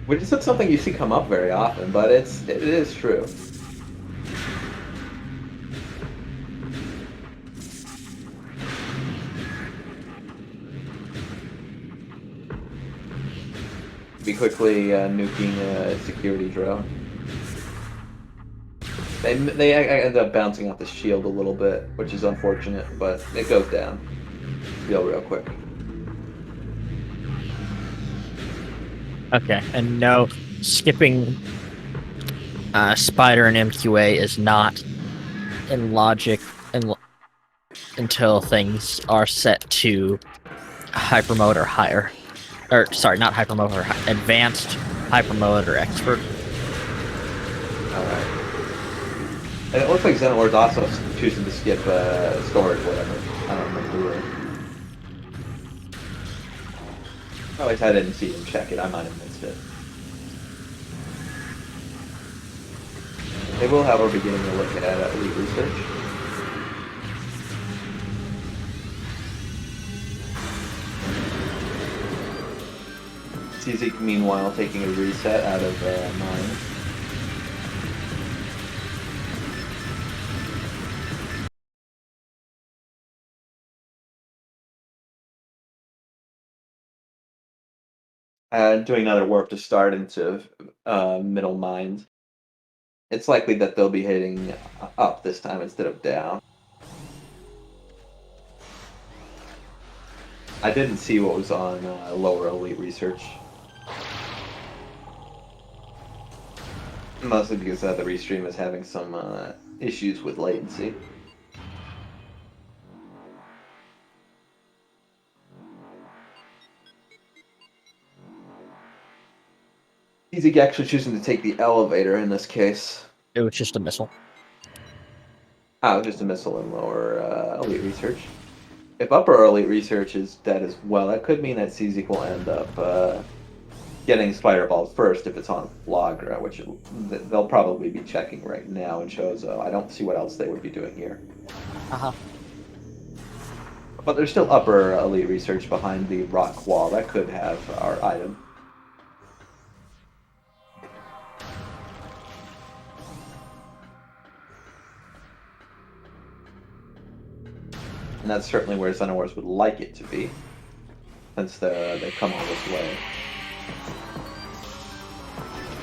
Which isn't something you see come up very often, but it is true. Be quickly nuking a security drone. They end up bouncing off the shield a little bit, which is unfortunate, but it goes down real quick. Okay, and no, skipping Spider and MQA is not in logic until things are set to hyper mode or higher. Or, sorry, not hyper mode, or advanced hyper mode or expert. Alright. And it looks like XenoWars also choosing to skip storage, whatever. I don't remember where. At least I didn't see him check it. I might have missed it. They will, however, be getting a look at Elite Research. CZeke, meanwhile, taking a reset out of mine. Doing another warp to start into middle mines. It's likely that they'll be hitting up this time instead of down. I didn't see what was on lower elite research. Mostly because the restream is having some issues with latency. CZeke actually choosing to take the elevator in this case. It was just a missile. Oh, just a missile in lower elite research. If upper elite research is dead as well, that could mean that CZeke will end up getting spider balls first if it's on Flagra, which they'll probably be checking right now in Chozo. I don't see what else they would be doing here. Uh-huh. But there's still upper elite research behind the rock wall. That could have our item. And that's certainly where XenoWars would like it to be, since they've come all this way.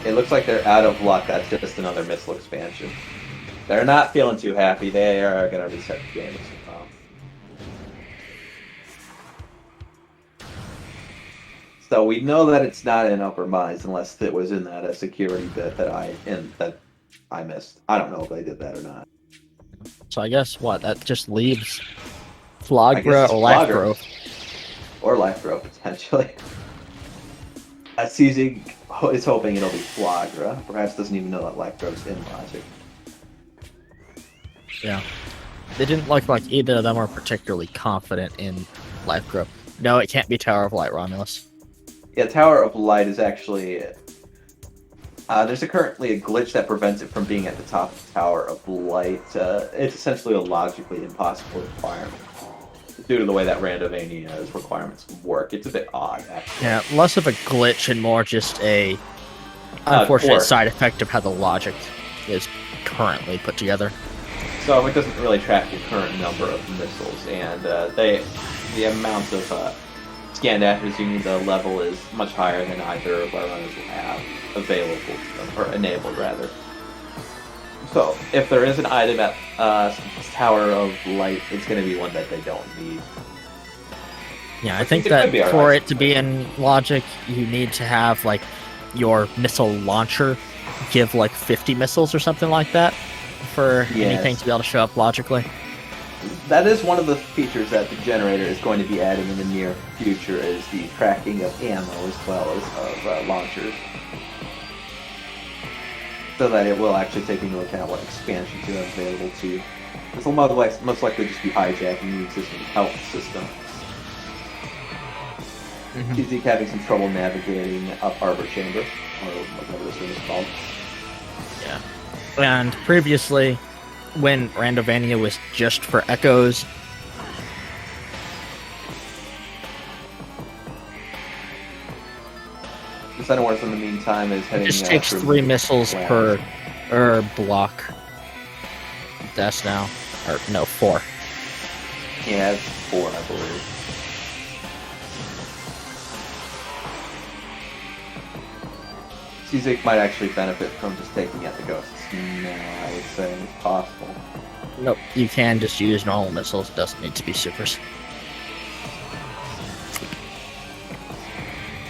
It looks like they're out of luck. That's just another missile expansion. They're not feeling too happy. They are going to reset the game somehow. So we know that it's not in upper mines unless it was in that security bit that I missed. I don't know if they did that or not. So I guess what that just leaves Flagra or Life Growth. Or Life Growth, potentially. CZeke is hoping it'll be Flagra. Perhaps doesn't even know that Life Growth's in Logic. Yeah. They didn't look like either of them were particularly confident in Life Growth. No, it can't be Tower of Light, Romulus. Yeah, Tower of Light is actually... there's currently a glitch that prevents it from being at the top of Tower of Light. It's essentially a logically impossible requirement, due to the way that Randomania's requirements work. It's a bit odd, actually. Yeah, less of a glitch and more just a unfortunate side effect of how the logic is currently put together. So it doesn't really track the current number of missiles, and the amount of scanned actors you need to level is much higher than either of our runners will have available, or enabled rather. So if there is an item at Tower of Light, it's going to be one that they don't need. Yeah, I think that for it to be in Logic, you need to have like your missile launcher give like 50 missiles or something like that for anything to be able to show up logically. That is one of the features that the generator is going to be adding in the near future, is the tracking of ammo as well as of launchers. So that it will actually take into account what expansions you have available to you. This will most likely just be hijacking the existing health system. CZeke having some trouble navigating up Arbor Chamber, or whatever this room is called. Yeah. And previously, when Randomania was just for echoes, The XenoWars in the meantime is heading... It just takes 3 missiles per block. That's now. Or, no, 4. Yeah, it's 4, I believe. CZeke might actually benefit from just taking out the ghosts now, I would say, if possible. Nope, you can just use normal missiles. It doesn't need to be supers.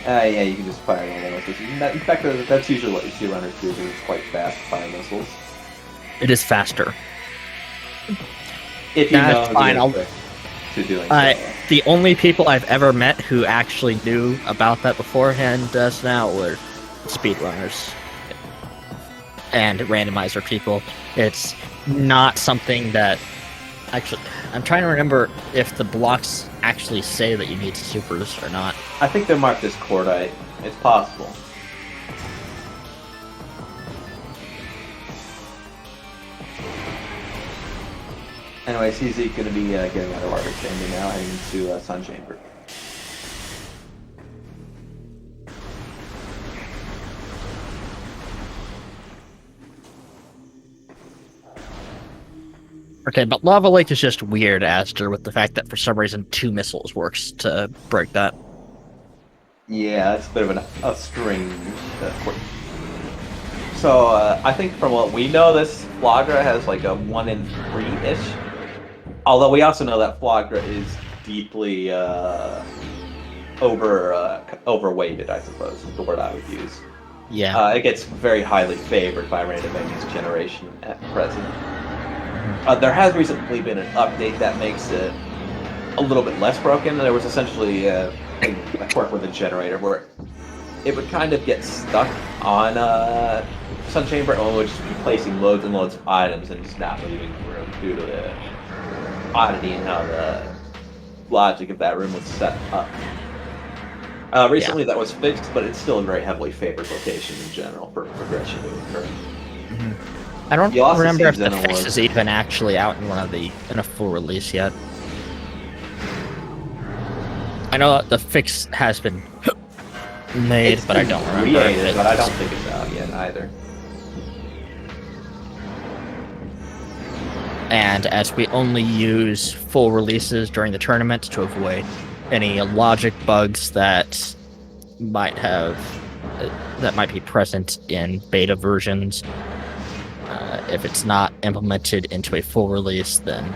Yeah, you can just fire normal missiles. In fact, that's usually what you see runners do. It's quite fast fire missiles. It is faster. If you know fine. to doing so. The only people I've ever met who actually knew about that beforehand does now were speedrunners and randomizer people. It's not something that actually... I'm trying to remember if the blocks actually say that you need supers or not. I think they're marked as cordite. It's possible. Anyway, CZeke going to be getting out of Arbor Chamber now, heading to Sun Chamber. Okay, but Lava Lake is just weird, Aster, with the fact that for some reason 2 missiles works to break that. Yeah, it's a bit of a strange quirk. So, I think from what we know, this Flagra has like a 1 in 3-ish. Although we also know that Flagra is deeply overweighted, I suppose, is the word I would use. Yeah. It gets very highly favored by Randomizer's generation at present. There has recently been an update that makes it a little bit less broken. There was essentially a quirk with the generator where it would kind of get stuck on Sun Chamber and would just be placing loads and loads of items and just not leaving the room due to the oddity in how the logic of that room was set up. Recently that was fixed, but it's still a very heavily favored location in general for progression to occur. I don't remember if the XenoWars. fix is even actually out in in a full release yet. I know the fix has been made, but I don't remember. Created, but I don't think it's out yet either. And as we only use full releases during the tournament to avoid any logic bugs that might be present in beta versions, if it's not implemented into a full release, then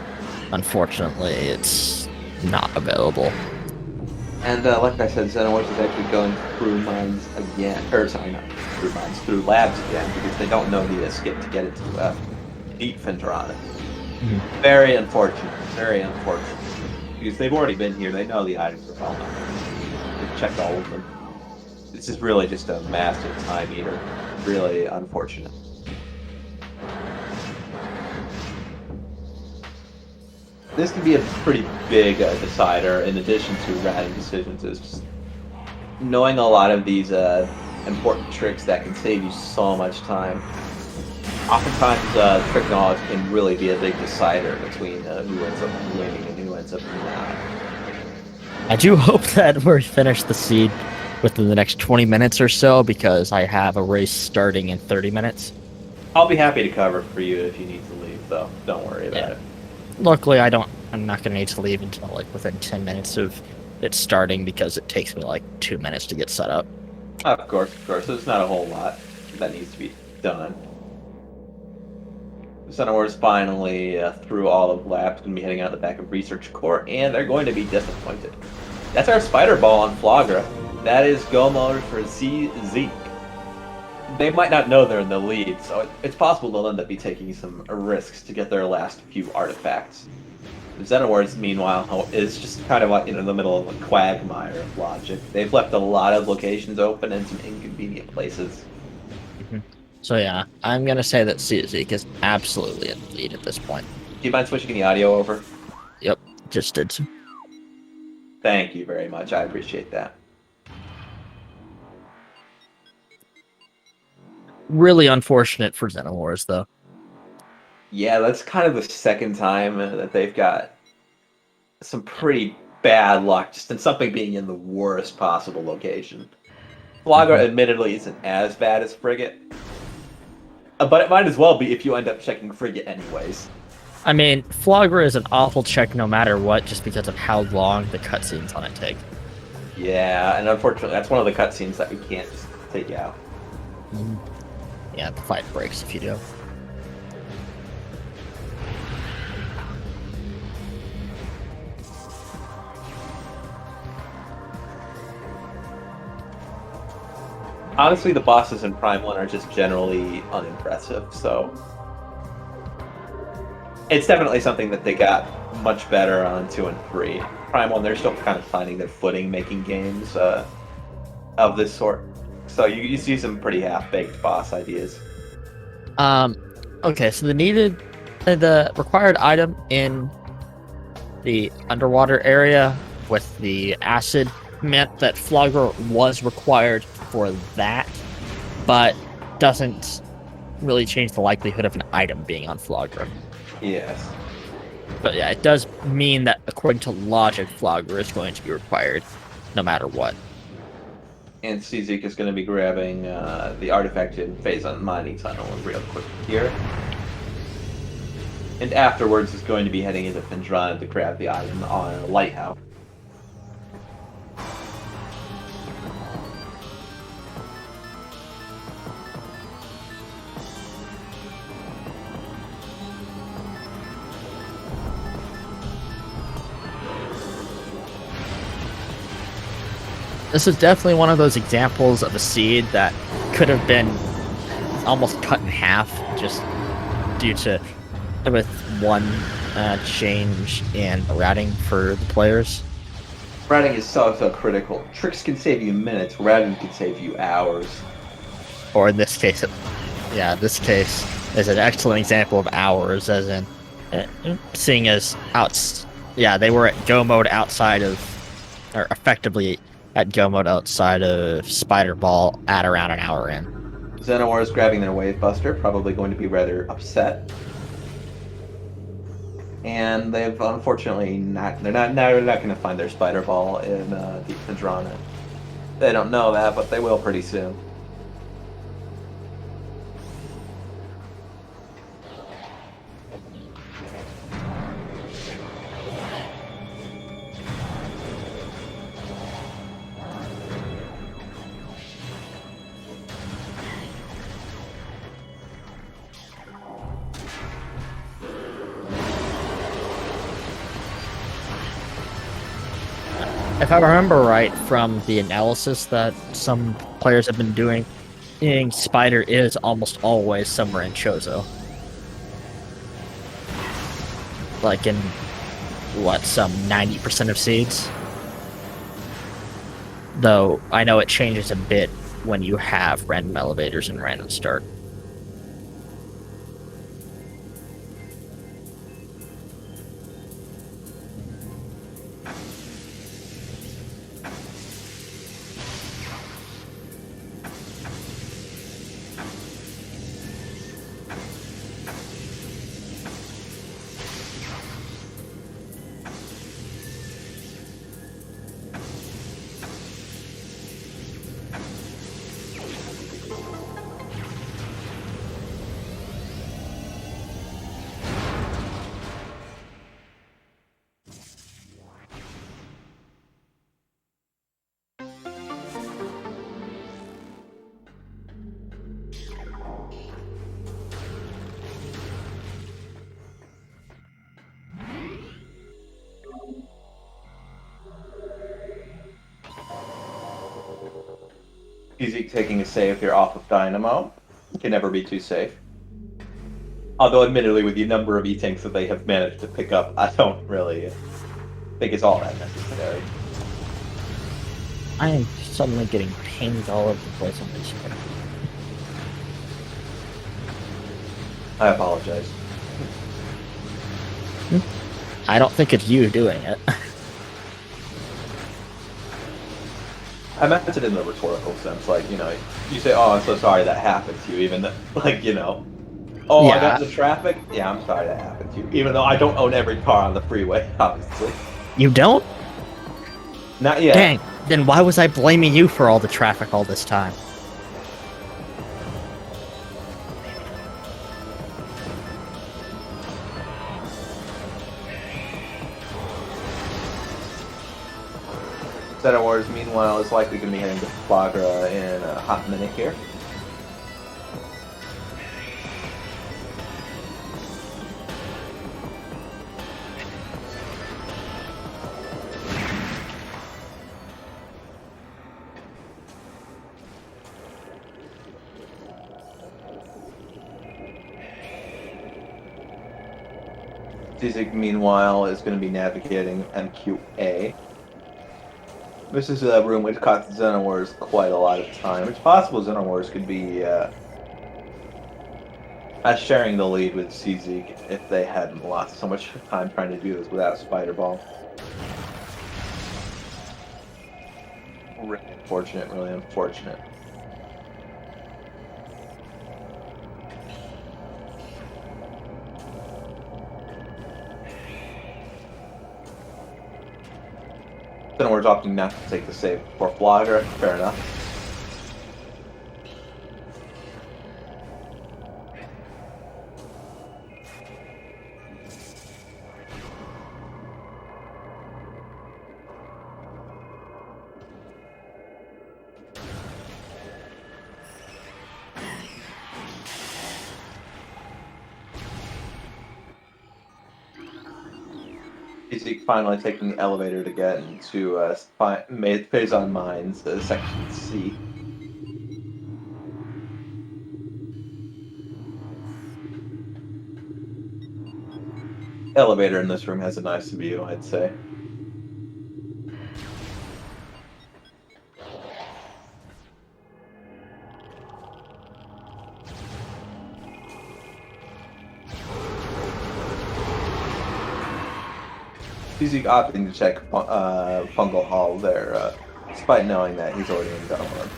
unfortunately it's not available. And like I said, XenoWars is actually going through mines again. Or sorry, not through mines, through labs again, because they don't know the skip to get into beat Phendrana. Very unfortunate, very unfortunate. Because they've already been here, they know the items are well known. They've checked all of them. This is really just a massive time eater. Really unfortunate. This can be a pretty big decider in addition to random decisions. Is just knowing a lot of these important tricks that can save you so much time. Oftentimes, trick knowledge can really be a big decider between who ends up winning and who ends up not. I do hope that we're finished the seed within the next 20 minutes or so, because I have a race starting in 30 minutes. I'll be happy to cover for you if you need to leave, though. Don't worry about it. Luckily, I'm not going to need to leave until like within 10 minutes of it starting, because it takes me like 2 minutes to get set up. Of course. There's not a whole lot that needs to be done. XenoWars finally through all of labs, going to be heading out the back of Research Core, and they're going to be disappointed. That's our spider ball on Flagra. That is go mode for CZeke. They might not know they're in the lead, so it's possible they'll end up be taking some risks to get their last few artifacts. XenoWars, meanwhile, is just kind of like in the middle of a quagmire of logic. They've left a lot of locations open in some inconvenient places. So yeah, I'm going to say that CZeke is absolutely in the lead at this point. Do you mind switching the audio over? Yep, just did. Thank you very much. I appreciate that. Really unfortunate for XenoWars, though. Yeah, that's kind of the second time that they've got some pretty bad luck, just in something being in the worst possible location. Flagra, admittedly, isn't as bad as Frigate. But it might as well be if you end up checking Frigate anyways. I mean, Flagra is an awful check no matter what, just because of how long the cutscenes on it take. Yeah, and unfortunately, that's one of the cutscenes that we can't just take out. Yeah, the fight breaks if you do. Honestly, the bosses in Prime 1 are just generally unimpressive, so it's definitely something that they got much better on 2 and 3. Prime 1, they're still kind of finding their footing making games of this sort. So you see some pretty half-baked boss ideas. Okay, so the required item in the underwater area with the acid meant that Flagra was required for that, but doesn't really change the likelihood of an item being on Flagra. Yes. But yeah, it does mean that according to logic, Flagra is going to be required no matter what. And CZeke is going to be grabbing the artifact in Phazon Mining Tunnel real quick here. And afterwards is going to be heading into Phendrana to grab the item on a lighthouse. This is definitely one of those examples of a seed that could have been almost cut in half just due to with one change in routing for the players. Routing is so critical. Tricks can save you minutes. Routing can save you hours. Or in this case, this case is an excellent example of hours, as in seeing as they were at go mode outside of, or effectively at go mode outside of Spider Ball at around an hour in. XenoWars grabbing their Wave Buster, probably going to be rather upset. And they've unfortunately they're not going to find their Spider Ball in Deep Phendrana. They don't know that, but they will pretty soon. If I remember right from the analysis that some players have been doing, Spider is almost always somewhere in Chozo. Like in, some 90% of seeds? Though, I know it changes a bit when you have random elevators and random start. CZeke taking a save here off of Dynamo. Can never be too safe. Although, admittedly, with the number of E-Tanks that they have managed to pick up, I don't really think it's all that necessary. I am suddenly getting pinged all over the place on this screen. I apologize. I don't think it's you doing it. I meant it in the rhetorical sense, like, you say, oh, I'm so sorry that happened to you, even though, oh, I got in the traffic? Yeah, I'm sorry that happened to you, even though I don't own every car on the freeway, obviously. You don't? Not yet. Dang, then why was I blaming you for all the traffic all this time? XenoWars, meanwhile, is likely going to be heading to Flagra in a hot minute here. CZeke, meanwhile, is going to be navigating MQA. This is a room which cost XenoWars quite a lot of time. It's possible XenoWars could be sharing the lead with CZeke if they hadn't lost so much time trying to do this without Spider Ball. Really unfortunate, really unfortunate. XenoWars opting not to take the save for Flagra, fair enough. CZeke finally taking the elevator to get into Phase on Mines, Section C. Elevator in this room has a nice view, I'd say. CZeke opting to check Fungal Hall there, despite knowing that he's already in gun mode.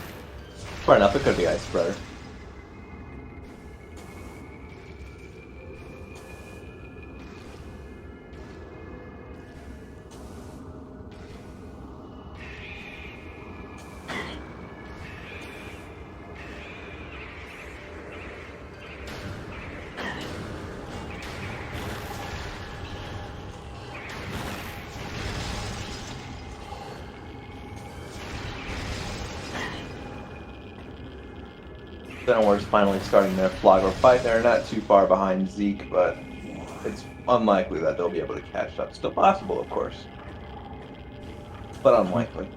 Fair enough, it could be Ice Spreader. XenoWars finally starting their Flogger fight. They're not too far behind Zeke, but it's unlikely that they'll be able to catch up. Still possible, of course, but unlikely.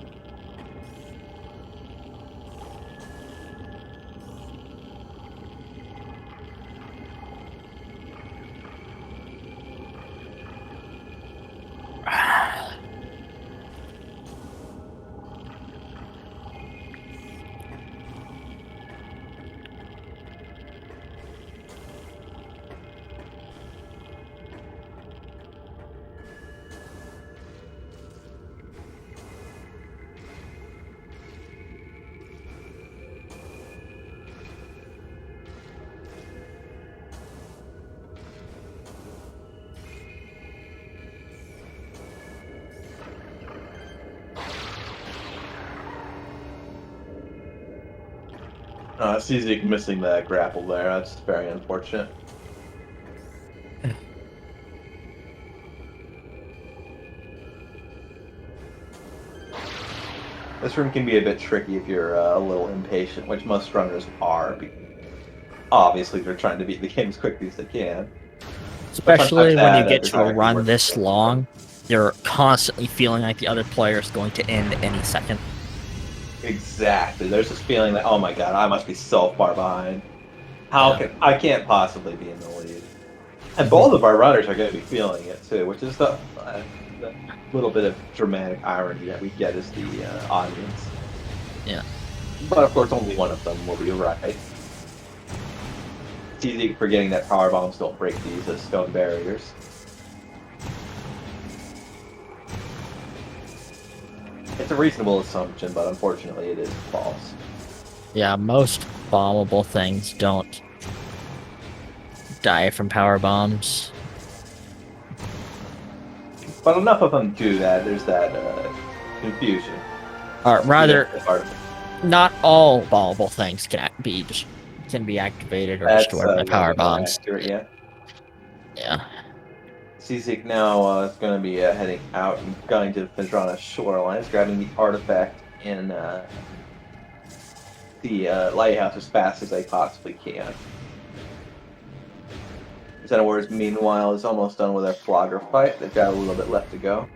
CZeke missing that grapple there. That's very unfortunate. This room can be a bit tricky if you're a little impatient, which most runners are. Obviously, they're trying to beat the game as quickly as they can. Especially when you get to a run this long, you're constantly feeling like the other player is going to end any second. Exactly. There's this feeling that, oh my god, I must be so far behind. I can't possibly be in the lead. And both of our runners are going to be feeling it too, which is the little bit of dramatic irony that we get as the audience. Yeah. But of course, only one of them will be right. It's easy forgetting that power bombs don't break these as stone barriers. It's a reasonable assumption, but unfortunately it is false. Yeah, most bombable things don't die from power bombs. But enough of them do that. There's that confusion. Or rather, not all bombable things can be activated or destroyed by power bombs. Accurate, yeah. Yeah. CZeke now is going to be heading out and going to the Phendrana shorelines, grabbing the artifact in the lighthouse as fast as they possibly can. XenoWars, meanwhile, is almost done with their Flogger fight. They've got a little bit left to go.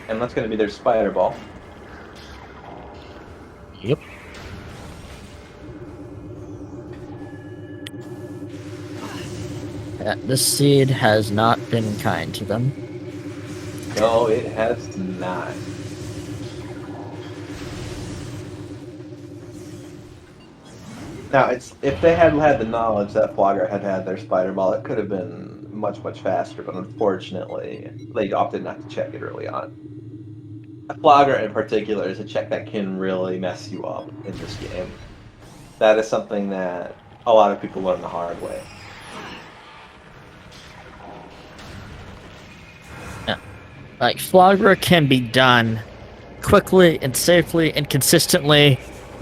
And that's going to be their Spider Ball. Yep. This seed has not been kind to them. No, it has not. Now, if they had had the knowledge that Flogger had their Spider Ball, it could have been much, much faster, but unfortunately, they opted not to check it early on. A Flogger in particular is a check that can really mess you up in this game. That is something that a lot of people learn the hard way. Yeah. Like, Flogger can be done quickly and safely and consistently,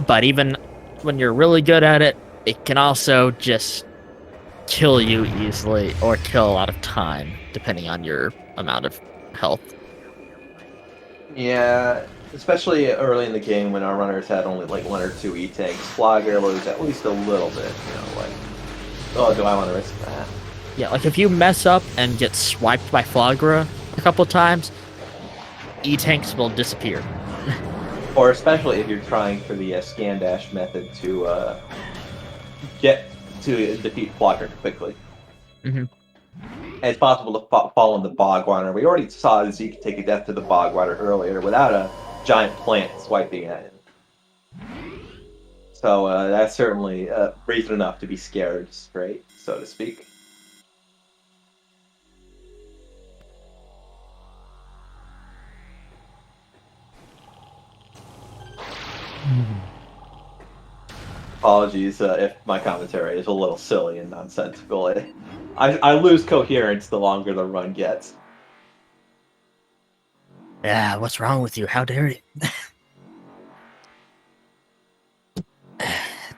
but even when you're really good at it, it can also just kill you easily or kill a lot of time, depending on your amount of health. Yeah, especially early in the game when our runners had only like 1 or 2 E-tanks, Flogger was at least a little bit, like, oh, do I want to risk that? Yeah, like if you mess up and get swiped by Flagra a couple times, E-tanks will disappear. Or especially if you're trying for the scan dash method to get to defeat Flogger quickly. Mm-hmm. And it's possible to fall in the bog water. We already saw Zeke take a death to the bog water earlier without a giant plant swiping at him. So that's certainly reason enough to be scared straight, so to speak. Apologies if my commentary is a little silly and nonsensical. I lose coherence the longer the run gets. Yeah, what's wrong with you? How dare you?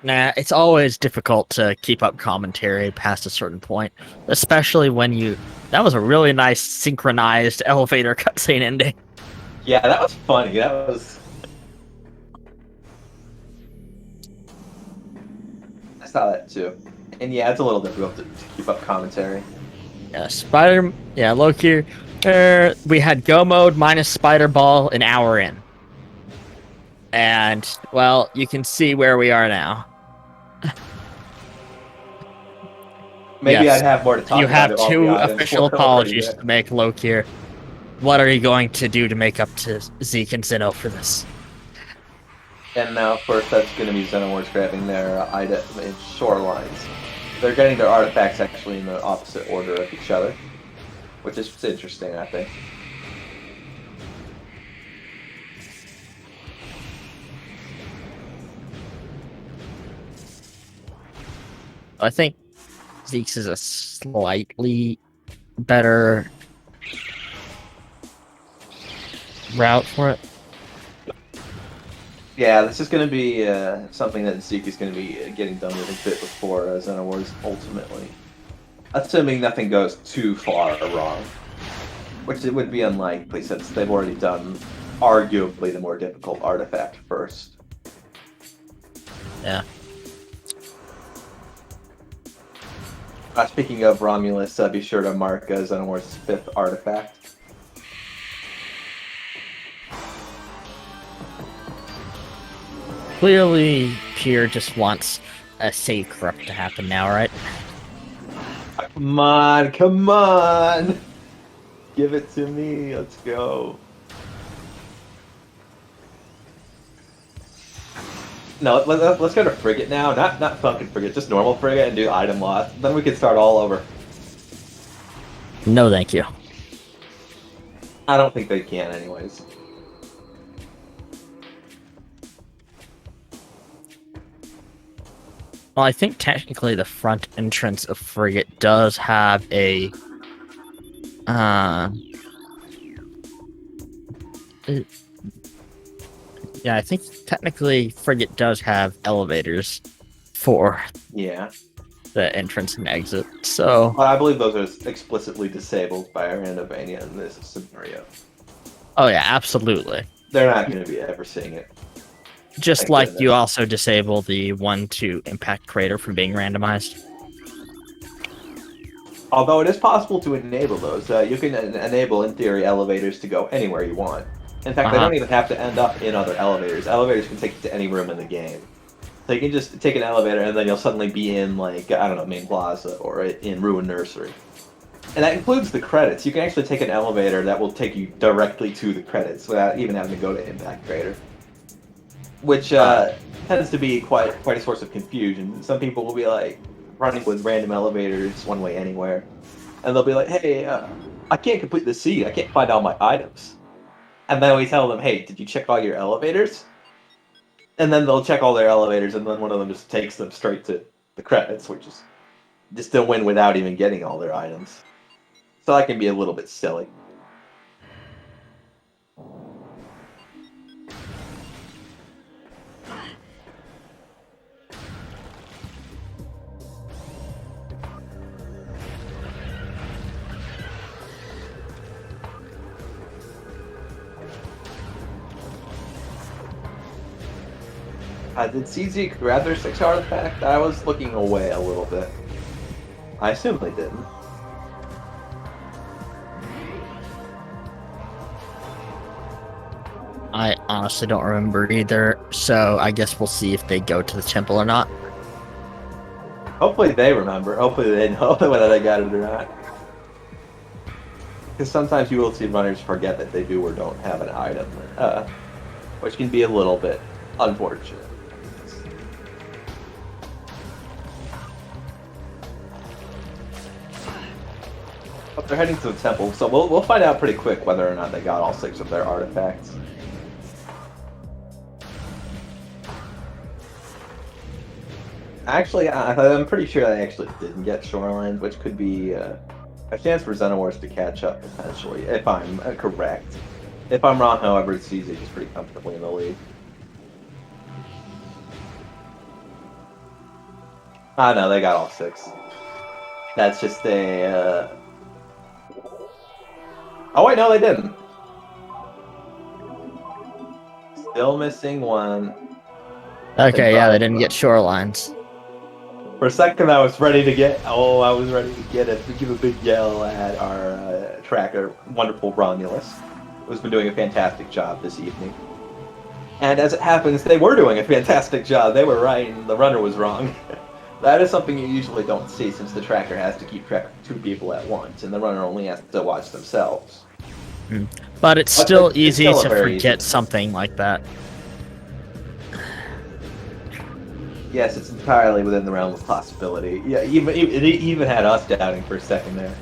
Nah, it's always difficult to keep up commentary past a certain point, especially when you... That was a really nice synchronized elevator cutscene ending. Yeah, that was funny. I saw that too. And yeah, it's a little difficult to keep up commentary. Yeah, Yeah, Loki. We had go mode minus Spider Ball an hour in. And, well, you can see where we are now. Maybe Yes. I'd have more to talk You about. have if all the 2 items official weren't already apologies there. to make, Loki. What are you going to do to make up to Zeke and Zeno for this? And now, of course, that's going to be XenoWars grabbing their item in shorelines. They're getting their artifacts actually in the opposite order of each other, which is interesting, I think. I think Zeke's is a slightly better route for it. Yeah, this is going to be something that Zeke is going to be getting done with a bit before XenoWars ultimately. Assuming nothing goes too far wrong. Which it would be unlikely since they've already done arguably the more difficult artifact first. Yeah. Speaking of Romulus, be sure to mark XenoWars' 5th artifact. Clearly, Pierre just wants a save corrupt to happen now, right? Come on, come on! Give it to me, let's go. No, let's go to Frigate now. Not fucking Frigate, just normal Frigate and do item loss. Then we can start all over. No, thank you. I don't think they can anyways. Well, I think technically the front entrance of Frigate does have a... yeah, I think technically Frigate does have elevators for the entrance and exit, so... But I believe those are explicitly disabled by Randomizer in this scenario. Oh yeah, absolutely. They're not going to be ever seeing it. Just like you also disable the 1-2 impact crater from being randomized. Although it is possible to enable those. You can enable, in theory, elevators to go anywhere you want. In fact, they don't even have to end up in other elevators. Elevators can take you to any room in the game. So you can just take an elevator and then you'll suddenly be in, like, I don't know, Main Plaza or in Ruin Nursery. And that includes the credits. You can actually take an elevator that will take you directly to the credits without even having to go to Impact Crater. Which tends to be quite a source of confusion. Some people will be like running with random elevators one way anywhere, and they'll be like, "Hey, I can't complete the seed. I can't find all my items." And then we tell them, "Hey, did you check all your elevators?" And then they'll check all their elevators, and then one of them just takes them straight to the credits, which is just a win without even getting all their items. So that can be a little bit silly. Did CZeke grab their 6 artifact? I was looking away a little bit. I assume they didn't. I honestly don't remember either, so I guess we'll see if they go to the temple or not. Hopefully they remember. Hopefully they know whether they got it or not. Because sometimes you will see runners forget that they do or don't have an item, which can be a little bit unfortunate. But they're heading to the temple, so we'll find out pretty quick whether or not they got all 6 of their artifacts. Actually, I'm pretty sure they actually didn't get Shoreline, which could be a chance for XenoWars to catch up, potentially, if I'm correct. If I'm wrong, however, CZeke is pretty comfortably in the lead. Ah, no, they got all 6. That's just a... Oh, wait, no, they didn't. Still missing 1. Okay, yeah, they didn't get shorelines. For a second, I was ready to get... Oh, I was ready to get it. To give a big yell at our tracker, wonderful Romulus, who's been doing a fantastic job this evening. And as it happens, they were doing a fantastic job. They were right, and the runner was wrong. That is something you usually don't see, since the tracker has to keep track of 2 people at once, and the runner only has to watch themselves. But it's still easy still to easy. forget something like that. Yes, it's entirely within the realm of possibility. Yeah, it even had us doubting for a second there.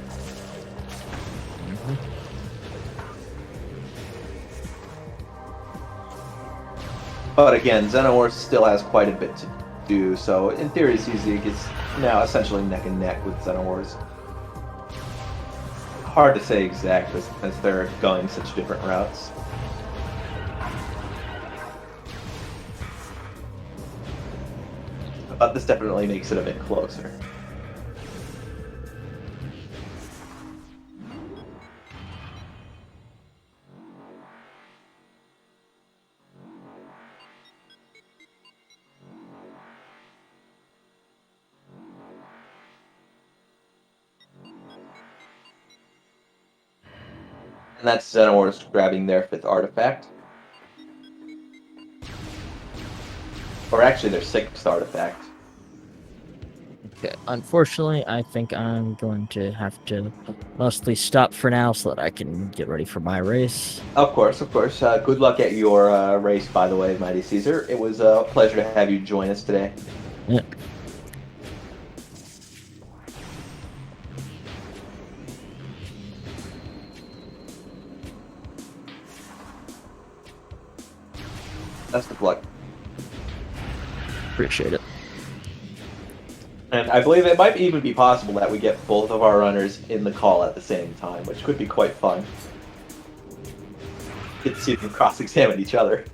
But again, XenoWars still has quite a bit to do, so in theory, CZeke is now essentially neck and neck with XenoWars. Hard to say exactly, since they're going such different routes. But this definitely makes it a bit closer. And that's XenoWars grabbing their 5th artifact. Or actually their 6th artifact. Okay, unfortunately, I think I'm going to have to mostly stop for now so that I can get ready for my race. Of course, of course. Good luck at your race, by the way, Mighty Caesar. It was a pleasure to have you join us today. Yeah. Best of luck. Appreciate it. And I believe it might even be possible that we get both of our runners in the call at the same time, which could be quite fun. Get to see them cross-examine each other.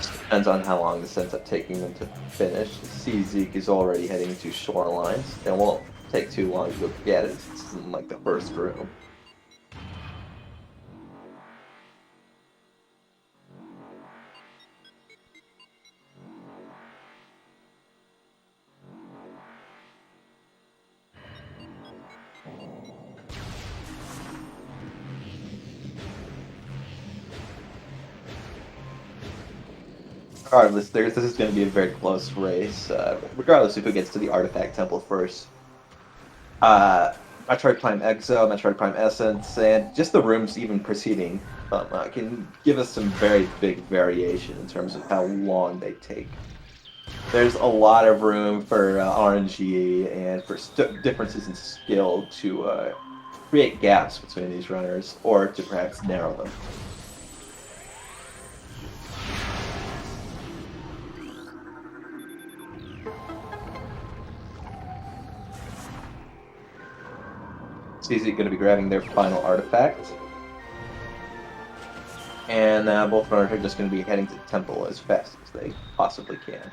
Depends on how long this ends up taking them to finish. CZeke is already heading to Shorelines. It won't take too long to go get it. It's in like the first room. Regardless, this is going to be a very close race. Regardless of who gets to the Artifact Temple first. Metroid Prime Exo, Metroid Prime Essence, and just the rooms even preceding can give us some very big variation in terms of how long they take. There's a lot of room for RNG and for differences in skill to create gaps between these runners, or to perhaps narrow them. CZeke going to be grabbing their final artifact. And both runners are just going to be heading to the temple as fast as they possibly can.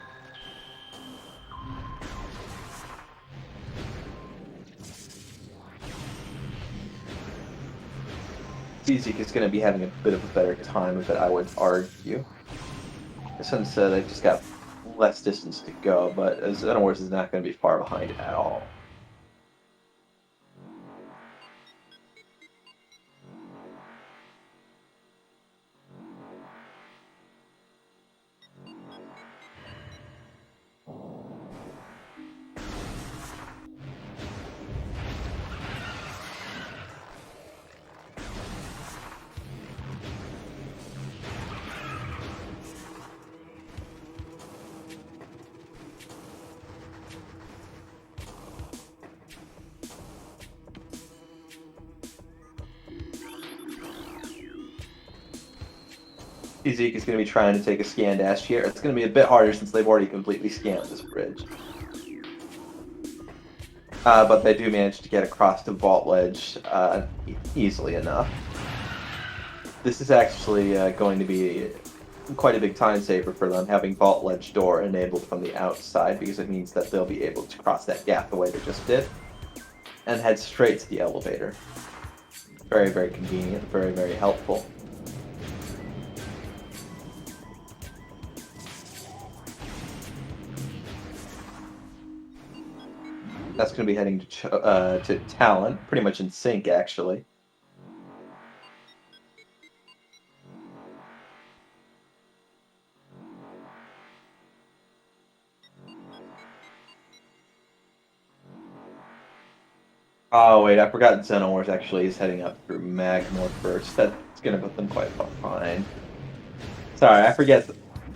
CZeke is going to be having a bit of a better time of it, I would argue. Since they've just got less distance to go, but XenoWars is not going to be far behind at all. CZeke is going to be trying to take a scan dash here. It's going to be a bit harder since they've already completely scanned this bridge. But they do manage to get across the vault ledge easily enough. This is actually going to be quite a big time saver for them, having vault ledge door enabled from the outside, because it means that they'll be able to cross that gap the way they just did and head straight to the elevator. Very, very convenient, very, very helpful. That's going to be heading to Talon, pretty much in sync, actually. Oh, wait, I forgot XenoWars actually is heading up through Magmore first. That's going to put them quite far behind. Sorry, I forget.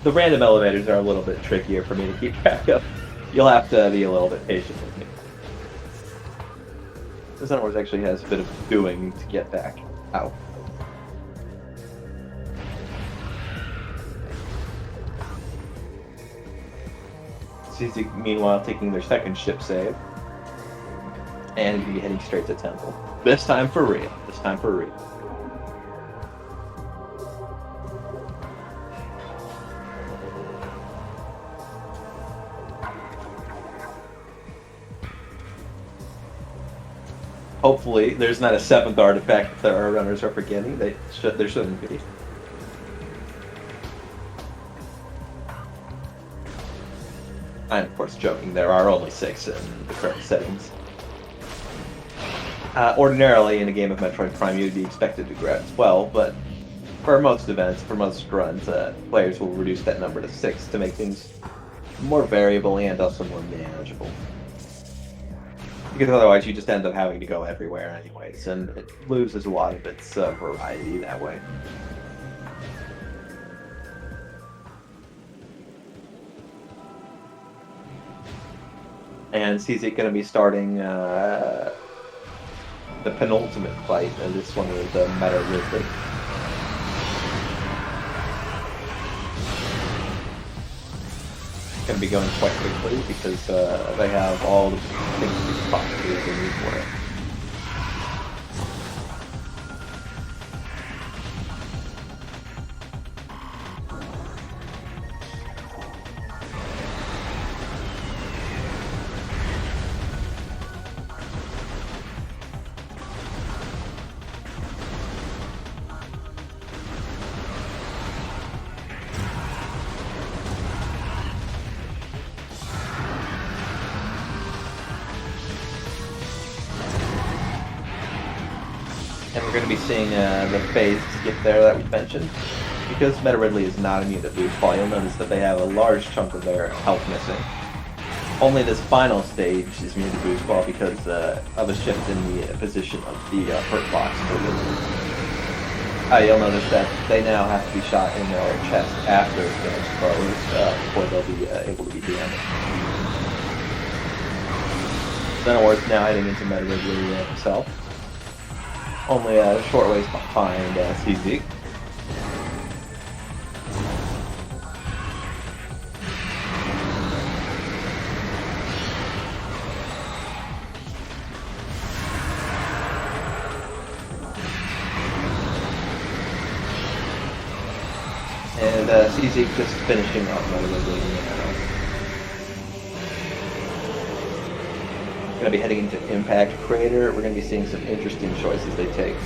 The random elevators are a little bit trickier for me to keep track of. You'll have to be a little bit patient with me. XenoWars actually has a bit of doing to get back out. CZeke, meanwhile, taking their second ship save. And be heading straight to Temple. This time for real. This time for real. Hopefully, there's not a seventh artifact that our runners are forgetting. There shouldn't be. I'm, of course, joking. There are only 6 in the current settings. Ordinarily, in a game of Metroid Prime, you'd be expected to grab 12, but for most events, for most runs, players will reduce that number to 6 to make things more variable and also more manageable. Because otherwise, you just end up having to go everywhere anyways, and it loses a lot of its variety that way. And CZeke going to be starting the penultimate fight, and this one with Meta Ridley. Going to be going quite quickly because they have all the things they can possibly need for it. And we're going to be seeing the phase skip there that we mentioned. Because Meta Ridley is not immune to boost fall, you'll notice that they have a large chunk of their health missing. Only this final stage is immune to boost fall because of a shift in the position of the hurt box for Ridley. You'll notice that they now have to be shot in their chest after they're exposed before they'll be able to be damaged. XenoWars now heading into Meta Ridley himself. Only a short ways behind CZeke. And CZeke just finishing off Meta Ridley. Going to be heading into Impact Crater. We're going to be seeing some interesting choices they take.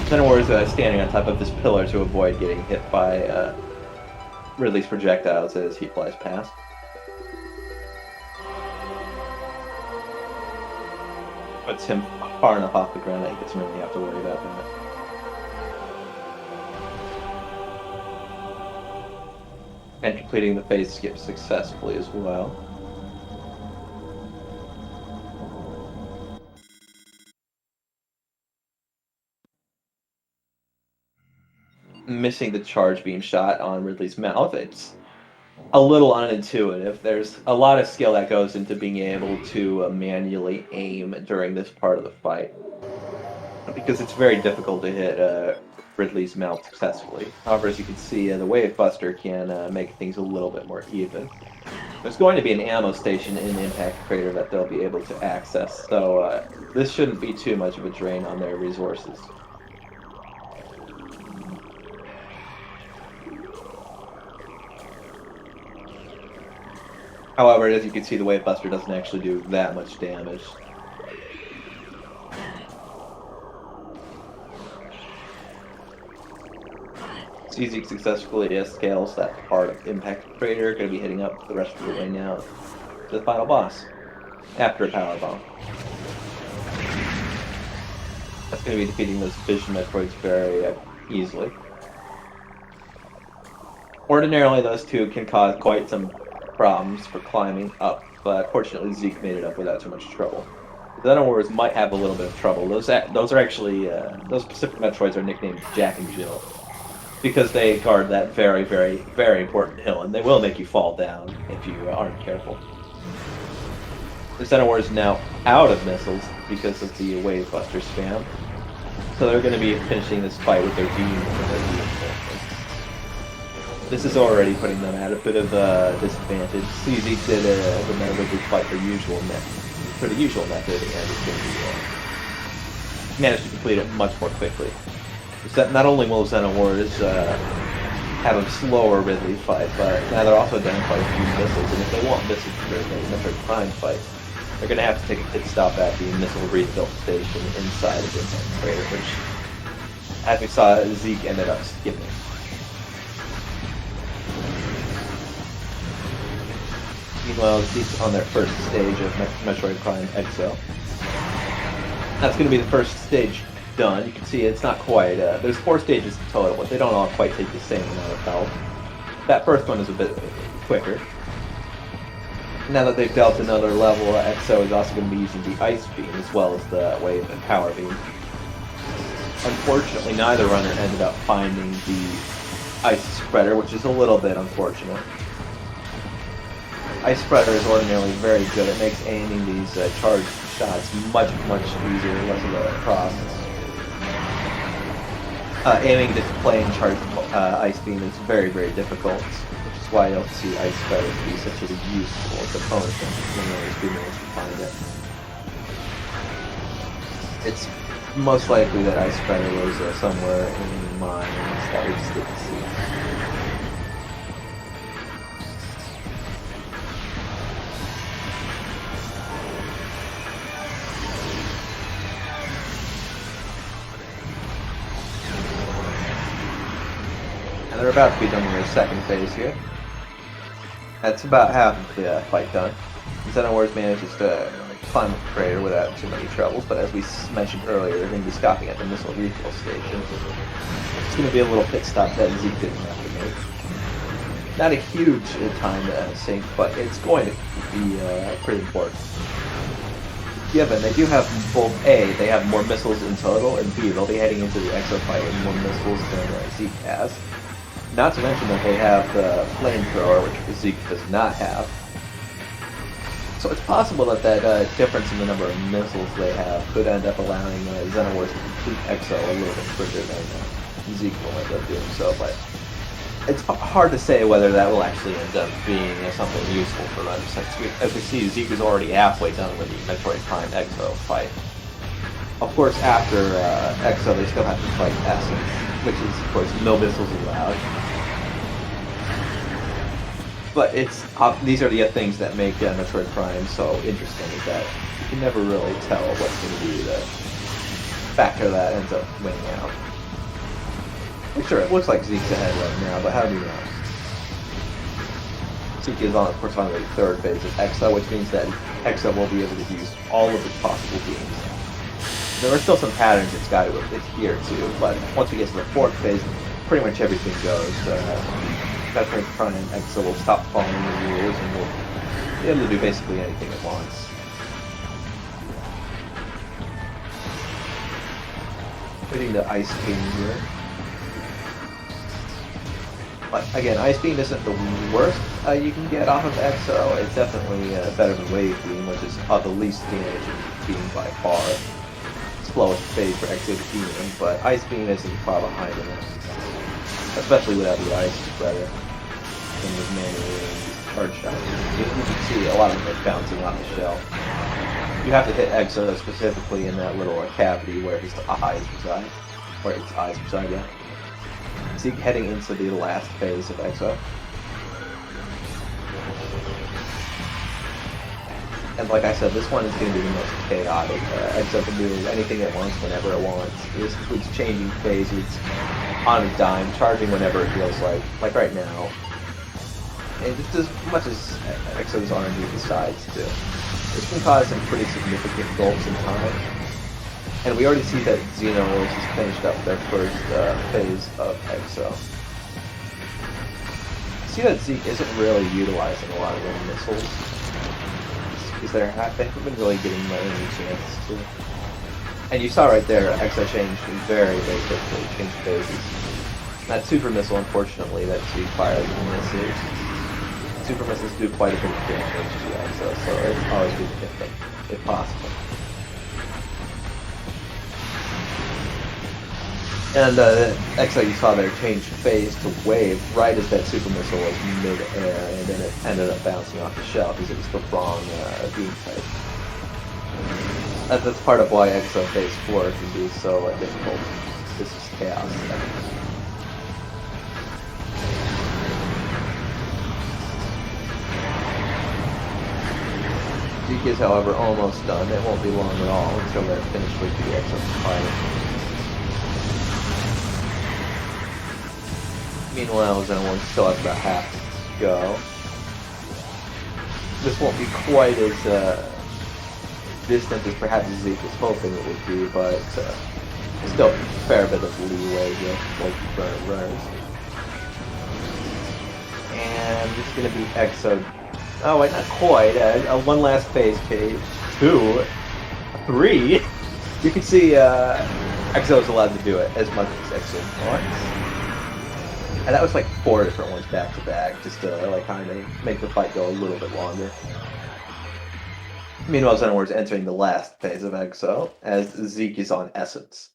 XenoWars standing on top of this pillar to avoid getting hit by Ridley's projectiles as he flies past. Puts him far enough off the ground that he doesn't really have to worry about that. And completing the phase skip successfully as well. Missing the charge beam shot on Ridley's mouth, it's a little unintuitive. There's a lot of skill that goes into being able to manually aim during this part of the fight, because it's very difficult to hit Ridley's mouth successfully. However, as you can see, the Wave Buster can make things a little bit more even. There's going to be an ammo station in the impact crater that they'll be able to access, so this shouldn't be too much of a drain on their resources. However, as you can see, the Wave Buster doesn't actually do that much damage. CZeke successfully scales that part of Impact Crater, going to be hitting up the rest of the way now to the final boss, after a power bomb. That's going to be defeating those Vision Metroids very easily. Ordinarily, those two can cause quite some problems for climbing up, but fortunately Zeke made it up without too much trouble. The XenoWars might have a little bit of trouble. Those are actually, those Pacific Metroids are nicknamed Jack and Jill, because they guard that very, very, very important hill, and they will make you fall down if you aren't careful. The XenoWars is now out of missiles because of the Wave Buster spam, so they're going to be finishing this fight with their beams and their reinforcements. This is already putting them at a bit of a disadvantage. CZeke did a relatively fight for the usual method, and it's going to be managed to complete it much more quickly. So not only will XenoWars have a slower Ridley fight, but now they're also down quite a few missiles, and if they want missiles for the Metroid Prime fight, they're going to have to take a pit stop at the missile refill station inside of the Impact Crater, which, as we saw, Zeke ended up skipping. Meanwhile, Zeke's on their first stage of Metroid Prime Exo. That's going to be the first stage done. You can see it's not quite, there's 4 stages in total, but they don't all quite take the same amount of health. That first one is a bit quicker. Now that they've dealt another level, Exo is also going to be using the Ice Beam as well as the Wave and Power Beam. Unfortunately, neither runner ended up finding the Ice Spreader, which is a little bit unfortunate. Ice Spreader is ordinarily very good. It makes aiming these charged shots much, much easier, less of a process. Aiming this plain charged Ice Beam is very, very difficult, which is why you'll see Ice Spreader be such a useful component when you're able to find it. It's most likely that Ice Spreader was somewhere in mines that we just didn't see. They're about to be done with their second phase here. That's about half of the fight done. XenoWars manages to climb the crater without too many troubles, but as we mentioned earlier, they're going to be stopping at the missile refill station. It's going to be a little pit stop that Zeke didn't have to make. Not a huge time sink, but it's going to be pretty important. Given they do have both A, they have more missiles in total, and B, they'll be heading into the Exo fight with more missiles than Zeke has. Not to mention that they have the flamethrower, which Zeke does not have. So it's possible that that difference in the number of missiles they have could end up allowing XenoWars to complete Exo a little bit quicker than Zeke will end up doing so, but it's hard to say whether that will actually end up being something useful for them, since as we see, Zeke is already halfway done with the Metroid Prime Exo fight. Of course, after Exo, they still have to fight Essence, which is, of course, no missiles allowed. But it's these are the things that make Metroid Prime so interesting, is that you can never really tell what's going to be the factor that ends up winning out. Sure, it looks like Zeke's ahead right now, but how do you know? Zeke is, of course, on the third phase of Exo, which means that Exo will be able to use all of its possible beams. There are still some patterns it's got to adhere to, but once we get to the fourth phase, pretty much everything goes. Metroid Prime and Exo will stop following the rules and will be able to do basically anything it wants. Hitting the Ice Beam here. But again, Ice Beam isn't the worst you can get off of Exo. It's definitely better than Wave Beam, which is the least damaging beam by far. Slowest phase for Exo to beam, but Ice Beam isn't far behind in it. Especially without the ice spreader. And with manually hard shots. You can see a lot of them are bouncing off the shell. You have to hit Exo specifically in that little cavity where his eyes reside. Or its eyes reside, yeah. Zeke heading into the last phase of Exo. And like I said, this one is going to be the most chaotic. Exo can do anything it wants whenever it wants. This includes changing phases on a dime, charging whenever it feels like right now. And just as much as Exo's RNG decides to. This can cause some pretty significant gulps in time. And we already see that XenoWars has finished up their first phase of Exo. See that Zeke isn't really utilizing a lot of their missiles. Because they haven't been really getting any chances to. And you saw right there, Exo changed very, very quickly, changed phases. That super missile, unfortunately, that Zeke fires misses. Super missiles do quite a bit of damage to Exo, so it's always good to hit them, if possible. And Exo, you saw there change phase to wave right as that super missile was mid-air, and then it ended up bouncing off the shell because it was the wrong beam type. That's part of why Exo phase 4 can be so difficult. This is chaos. Zeke is, however, almost done. It won't be long at all until they're finished with the Exo pilot. Meanwhile, XenoWars still has about half to go. This won't be quite as distant as perhaps Zeke was hoping it would be, but still a fair bit of leeway here, like runners. And this is going to be Exo. Oh wait, not quite. One last phase, page 2, 3. You can see Exo is allowed to do it as much as Exo wants. And that was like 4 different ones back to back, just to like kind of make the fight go a little bit longer. Meanwhile, XenoWars entering the last phase of Exo, as Zeke is on Essence.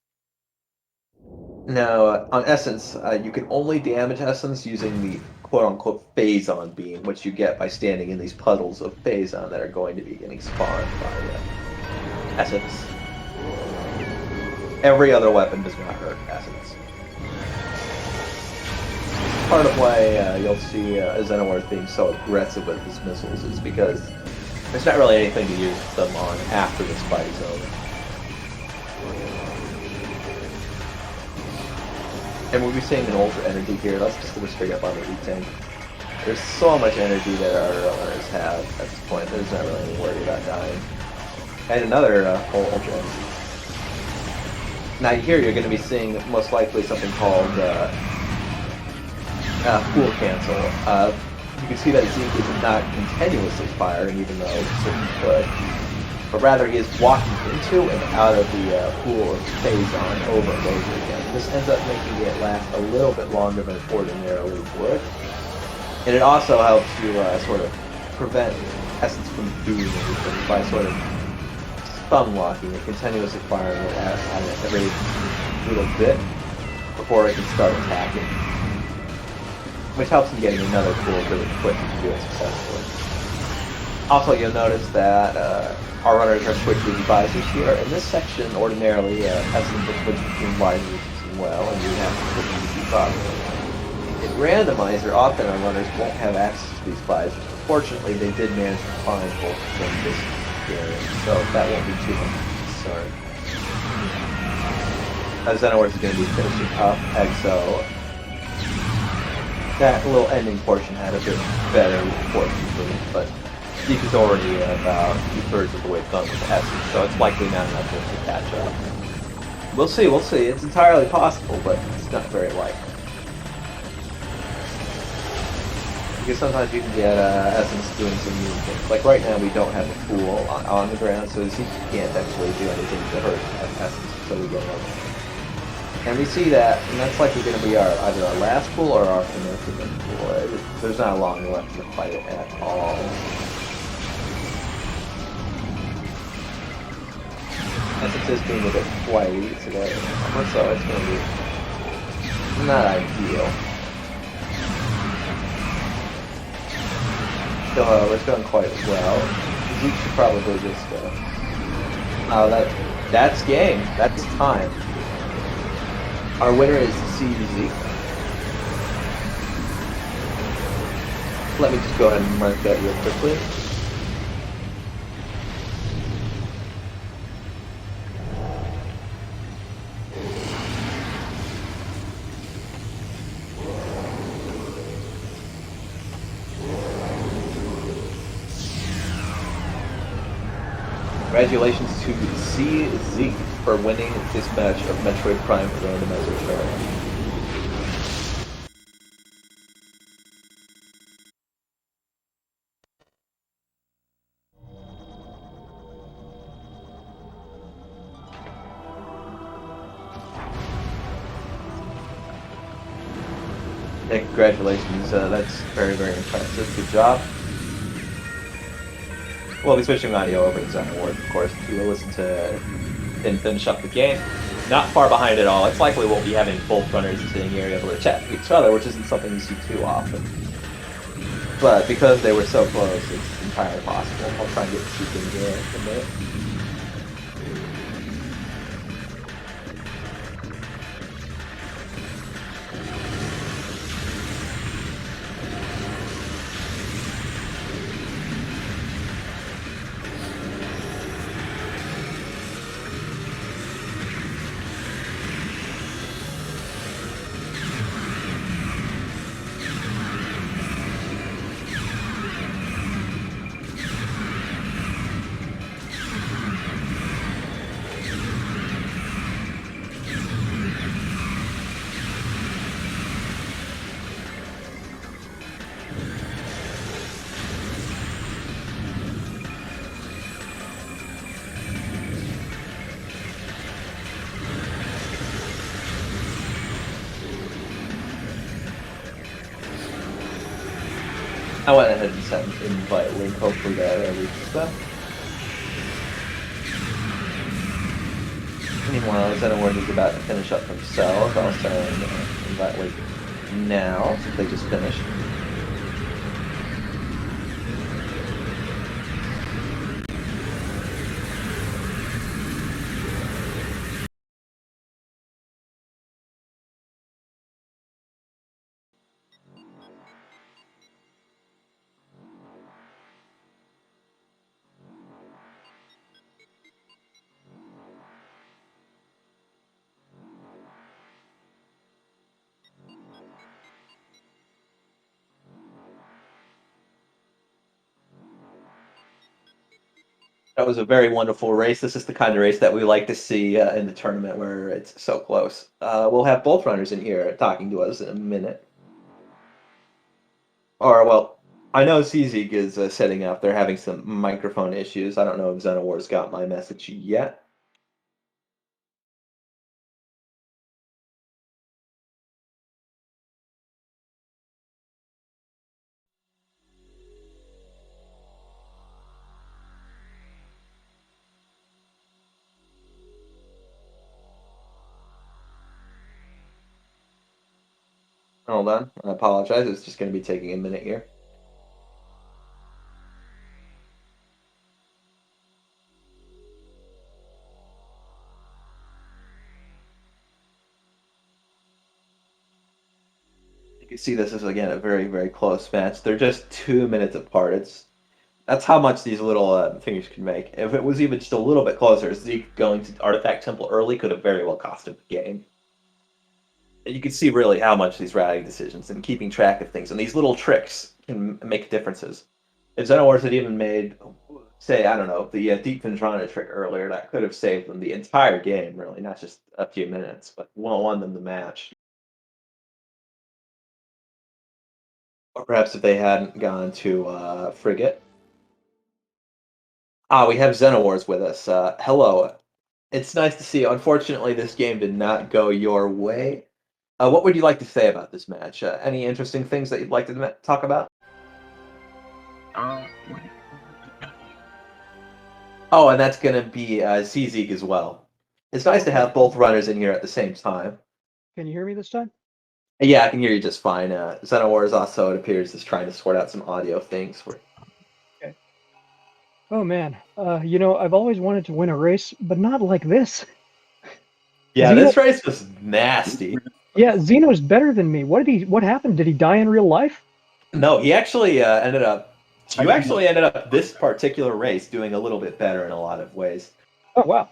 Now, on Essence, you can only damage Essence using the quote-unquote Phazon beam, which you get by standing in these puddles of Phazon that are going to be getting spawned by Essence. Every other weapon does not hurt Essence. Part of why you'll see XenoWars being so aggressive with his missiles is because there's not really anything to use them on after this fight is over. And we'll be seeing an ultra energy here. Let's just go straight up on the E-Tank. There's so much energy that our runners have at this point. There's not really any worry about dying. And another whole ultra energy. Now here you're going to be seeing most likely something called pool cancel. You can see that Zeke is not continuously firing, even though it certainly could. But rather he is walking into and out of the pool of Phazon over and over again. This ends up making it last a little bit longer than it ordinarily would. And it also helps you sort of prevent Essence from doing anything by sort of stun locking and continuously firing it at every little bit before it can start attacking. Which helps in getting another pool really quick to do it successfully. Also, you'll notice that our runners are switching visors here. In this section, ordinarily, Essence will switch between visors as well, and you have to switch between visors. In Randomizer, often our runners won't have access to these visors. Fortunately, they did manage to find both from this area, so that won't be too much of a concern. XenoWars is going to be finishing up EXO. That little ending portion had a bit better portion for me, but Zeke is already about 2/3 of the way done with Essence, so it's likely not enough for him to catch up. We'll see, we'll see. It's entirely possible, but it's not very likely. Because sometimes you can get Essence doing some new things. Like right now we don't have a pool on the ground, so Zeke can't actually do anything to hurt Essence until we get one. And we see that, and that's likely going to be either our last pool or our penultimate pool. There's not long left to fight it at all. Essence is being a bit flighty today, so it's going to be not ideal. Still, however, it's going quite well. Zeke should probably just oh, that's game. That's time. Our winner is CZeke. Let me just go ahead and mark that real quickly. Congratulations to CZeke for winning this match of Metroid Prime Randomizer Tournament. Yeah, congratulations, that's very, very impressive. Good job. We'll be switching audio over to XenoWars, of course, to listen to and finish up the game. Not far behind at all. It's likely we'll be having both runners sitting here able to chat with each other, which isn't something you see too often. But because they were so close, it's entirely possible. I'll try and get CZeke in here in a minute. I went ahead and sent an invite link, hopefully that reaches them. Meanwhile, XenoWars is about to finish up himself. I'll send an invite link now, since they just finished. That was a very wonderful race. This is the kind of race that we like to see in the tournament where it's so close. We'll have both runners in here talking to us in a minute. Or, well, I know CZeke is setting up. They're having some microphone issues. I don't know if XenoWars got my message yet. Hold on. I apologize. It's just going to be taking a minute here. You can see this is, again, a very, very close match. They're just 2 minutes apart. It's That's how much these little fingers can make. If it was even just a little bit closer, Zeke going to Artifact Temple early could have very well cost him the game. You can see really how much these rallying decisions and keeping track of things and these little tricks can make differences. If XenoWars had even made, say, I don't know, the Deep Phendrana trick earlier, that could have saved them the entire game, really, not just a few minutes, but won them the match. Or perhaps if they hadn't gone to Frigate. Ah, we have XenoWars with us. Hello. It's nice to see you. Unfortunately, this game did not go your way. What would you like to say about this match? Any interesting things that you'd like to talk about? Uh, Oh, and that's going to be CZeke as well. It's nice to have both runners in here at the same time. Can you hear me this time? Yeah, I can hear you just fine. XenoWars also, it appears, is trying to sort out some audio things. Okay. Oh man, I've always wanted to win a race, but not like this. Yeah, Xeno- this race was nasty. Yeah, Xeno's better than me. What happened? Did he die in real life? No, he actually ended up. You actually ended up this particular race doing a little bit better in a lot of ways. Oh wow.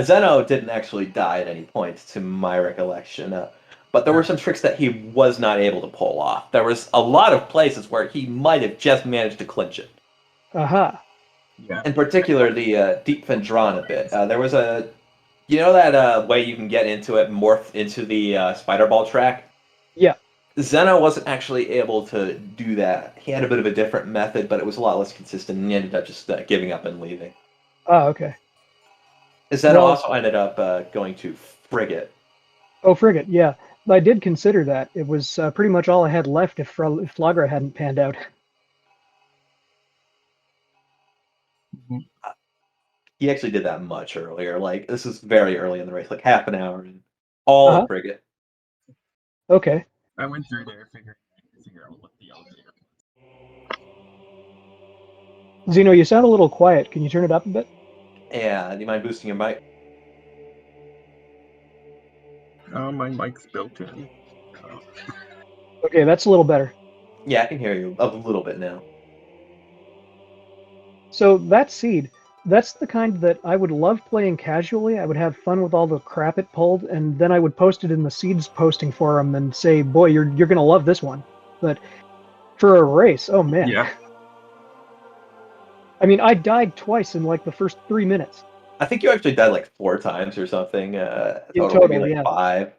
Zeno didn't actually die at any point, to my recollection. But there were some tricks that he was not able to pull off. There was a lot of places where he might have just managed to clinch it. Aha. yeah. In particular, the Deep Phendrana bit. There was a, that way you can get into it, morph into the spider ball track? Yeah. Zeno wasn't actually able to do that. He had a bit of a different method, but it was a lot less consistent, and he ended up just giving up and leaving. Oh, okay. Zeno Well- also ended up going to Frigate. Oh, Frigate, yeah. I did consider that. It was pretty much all I had left if Flagra hadn't panned out. He actually did that much earlier. Like, this is very early in the race, like half an hour in. All of Frigate. Okay. I went through there figure out what the elevator. Xeno, you sound a little quiet. Can you turn it up a bit? Yeah, do you mind boosting your mic? My mic's built in. Okay, that's a little better. Yeah, I can hear you a little bit now. So that seed, that's the kind that I would love playing casually. I would have fun with all the crap it pulled, and then I would post it in the seeds posting forum and say, "Boy, you're gonna love this one." But for a race, oh man. Yeah. I mean, I died twice in like the first 3 minutes. I think you actually died like 4 times or something. total, maybe like yeah. 5.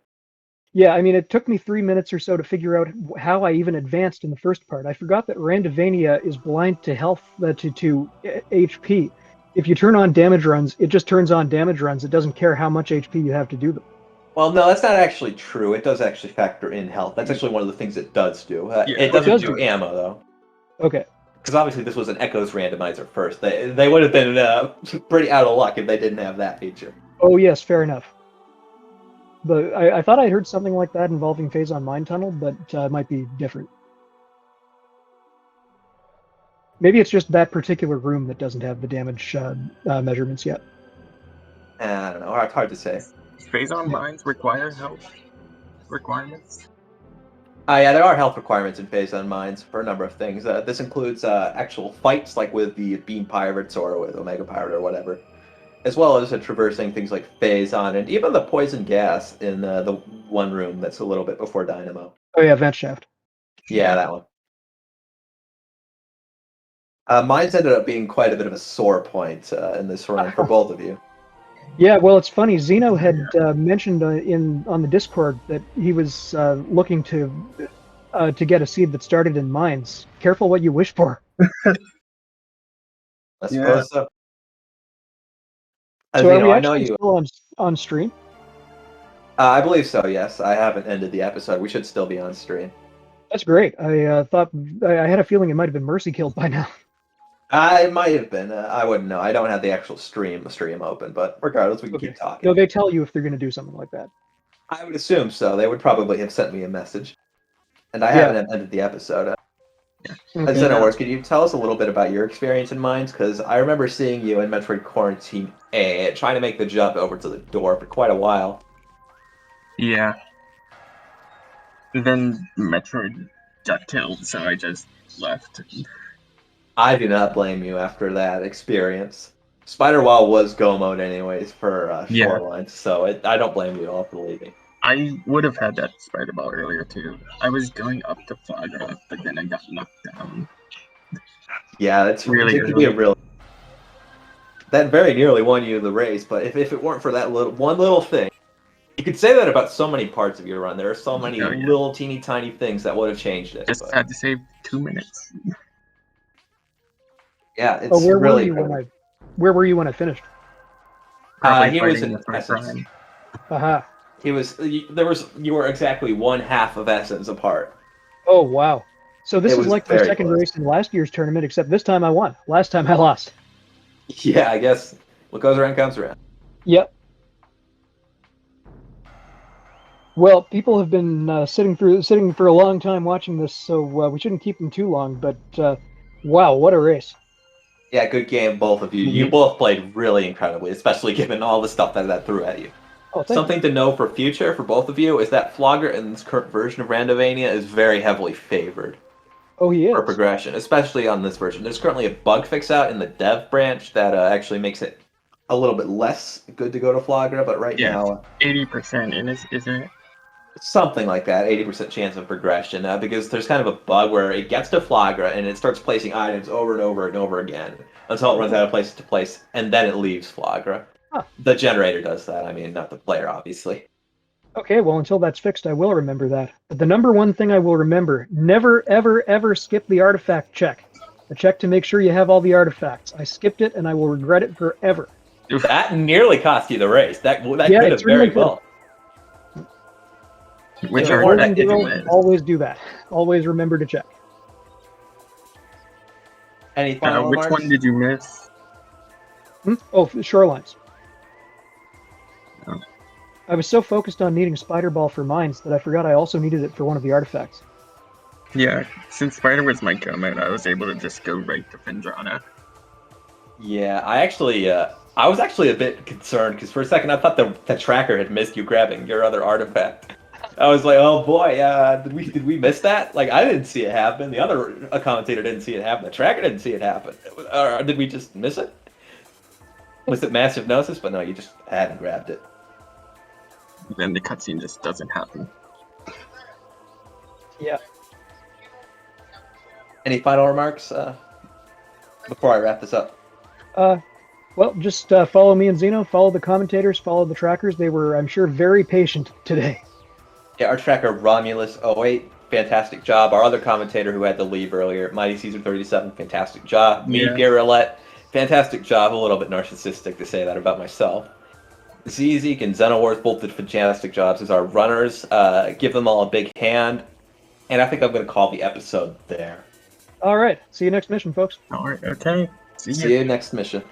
Yeah, I mean, it took me 3 minutes or so to figure out how I even advanced in the first part. I forgot that Randomania is blind to health, to HP. If you turn on damage runs, it just turns on damage runs. It doesn't care how much HP you have to do them. Well, no, that's not actually true. It does actually factor in health. That's actually one of the things it does do. Yeah, it doesn't does do do. ammo, though. Okay. Because obviously this was an Echoes randomizer first. They would have been pretty out of luck if they didn't have that feature. Oh, yes, fair enough. But I thought I heard something like that involving Phase on Mine Tunnel, but it might be different. Maybe it's just that particular room that doesn't have the damage measurements yet. I don't know. It's hard to say. Phase on mines require health requirements. Yeah, there are health requirements in Phase on Mines for a number of things. This includes actual fights, like with the Beam Pirates or with Omega Pirate or whatever, as well as traversing things like Phase on and even the poison gas in the one room that's a little bit before Dynamo. Oh yeah, Vent Shaft. Yeah, that one. Mines ended up being quite a bit of a sore point in this run for both of you. Yeah, well, it's funny. Zeno had mentioned on the Discord that he was looking to get a seed that started in mines. Careful what you wish for. I suppose so. So are we I know actually you. still on stream? I believe so. Yes, I haven't ended the episode. We should still be on stream. That's great. I thought I had a feeling it might have been mercy killed by now. It might have been. I wouldn't know. I don't have the actual stream open, but regardless, we can keep talking. No, they tell you if they're going to do something like that. I would assume so. They would probably have sent me a message. And I haven't ended the episode. Okay. XenoWars, could you tell us a little bit about your experience in Mines? Because I remember seeing you in Metroid Quarantine A, trying to make the jump over to the door for quite a while. Yeah. Then Metroid got killed, so I just left. I do not blame you after that experience. Spider Wall was go mode anyways for Yeah. Shoreline, so I don't blame you at all for leaving. I would have had that spider ball earlier too. I was going up to Flagra, but then I got knocked down. Yeah, it could be a real. That very nearly won you the race, but if it weren't for that one little thing, you could say that about so many parts of your run. There are so many little teeny tiny things that would have changed it. Just had to save 2 minutes. Yeah, it's where really. Where were you when I finished? He was in Essence. Aha. He was. You were exactly one half of Essence apart. Oh wow! So this It is was like the very second close. race in last year's tournament, except this time I won. Last time I lost. Yeah, I guess what goes around comes around. Yep. Well, people have been sitting for a long time watching this, so we shouldn't keep them too long. But wow, what a race! Yeah, good game, both of you. You both played really incredibly, especially given all the stuff that threw at you. Oh, Something to know for future for both of you is that Flogger in this current version of Randomania is very heavily favored. Oh, he is. For progression, especially on this version. There's currently a bug fix out in the dev branch that actually makes it a little bit less good to go to Flogger, but right now 80% in it, isn't it? something like that, 80% chance of progression, because there's kind of a bug where it gets to Flagra and it starts placing items over and over and over again until it runs out of places to place, and then it leaves Flagra. Huh. The generator does that, I mean, not the player, obviously. Okay, well, until that's fixed, I will remember that. But the number one thing I will remember, never, ever, ever skip the artifact check. The check to make sure you have all the artifacts. I skipped it, and I will regret it forever. That nearly cost you the race. That could have really very well. Which So artifact did you girls, miss? always do that. Always remember to check. Any final Which remarks? one did you miss? Oh, the shorelines. Oh. I was so focused on needing Spider Ball for mines that I forgot I also needed it for one of the artifacts. Yeah, since Spider was my comment, I was able to just go right to Phendrana. Yeah, I was actually a bit concerned because for a second I thought the tracker had missed you grabbing your other artifact. I was like, oh boy, did we miss that? Like, I didn't see it happen. The other commentator didn't see it happen. The tracker didn't see it happen. Or did we just miss it? Was it massive gnosis? But no, you just hadn't grabbed it. Then the cutscene just doesn't happen. Yeah. Any final remarks before I wrap this up? Well, just follow me and Xeno, follow the commentators, follow the trackers. They were, I'm sure, very patient today. Yeah, our tracker Romulus08, fantastic job. Our other commentator who had to leave earlier, Mighty Caesar 37, fantastic job. Me, Garrelette, fantastic job. A little bit narcissistic to say that about myself. CZeke and XenoWars both did fantastic jobs as our runners. Give them all a big hand. And I think I'm going to call the episode there. All right. See you next mission, folks. All right, okay. See you next mission.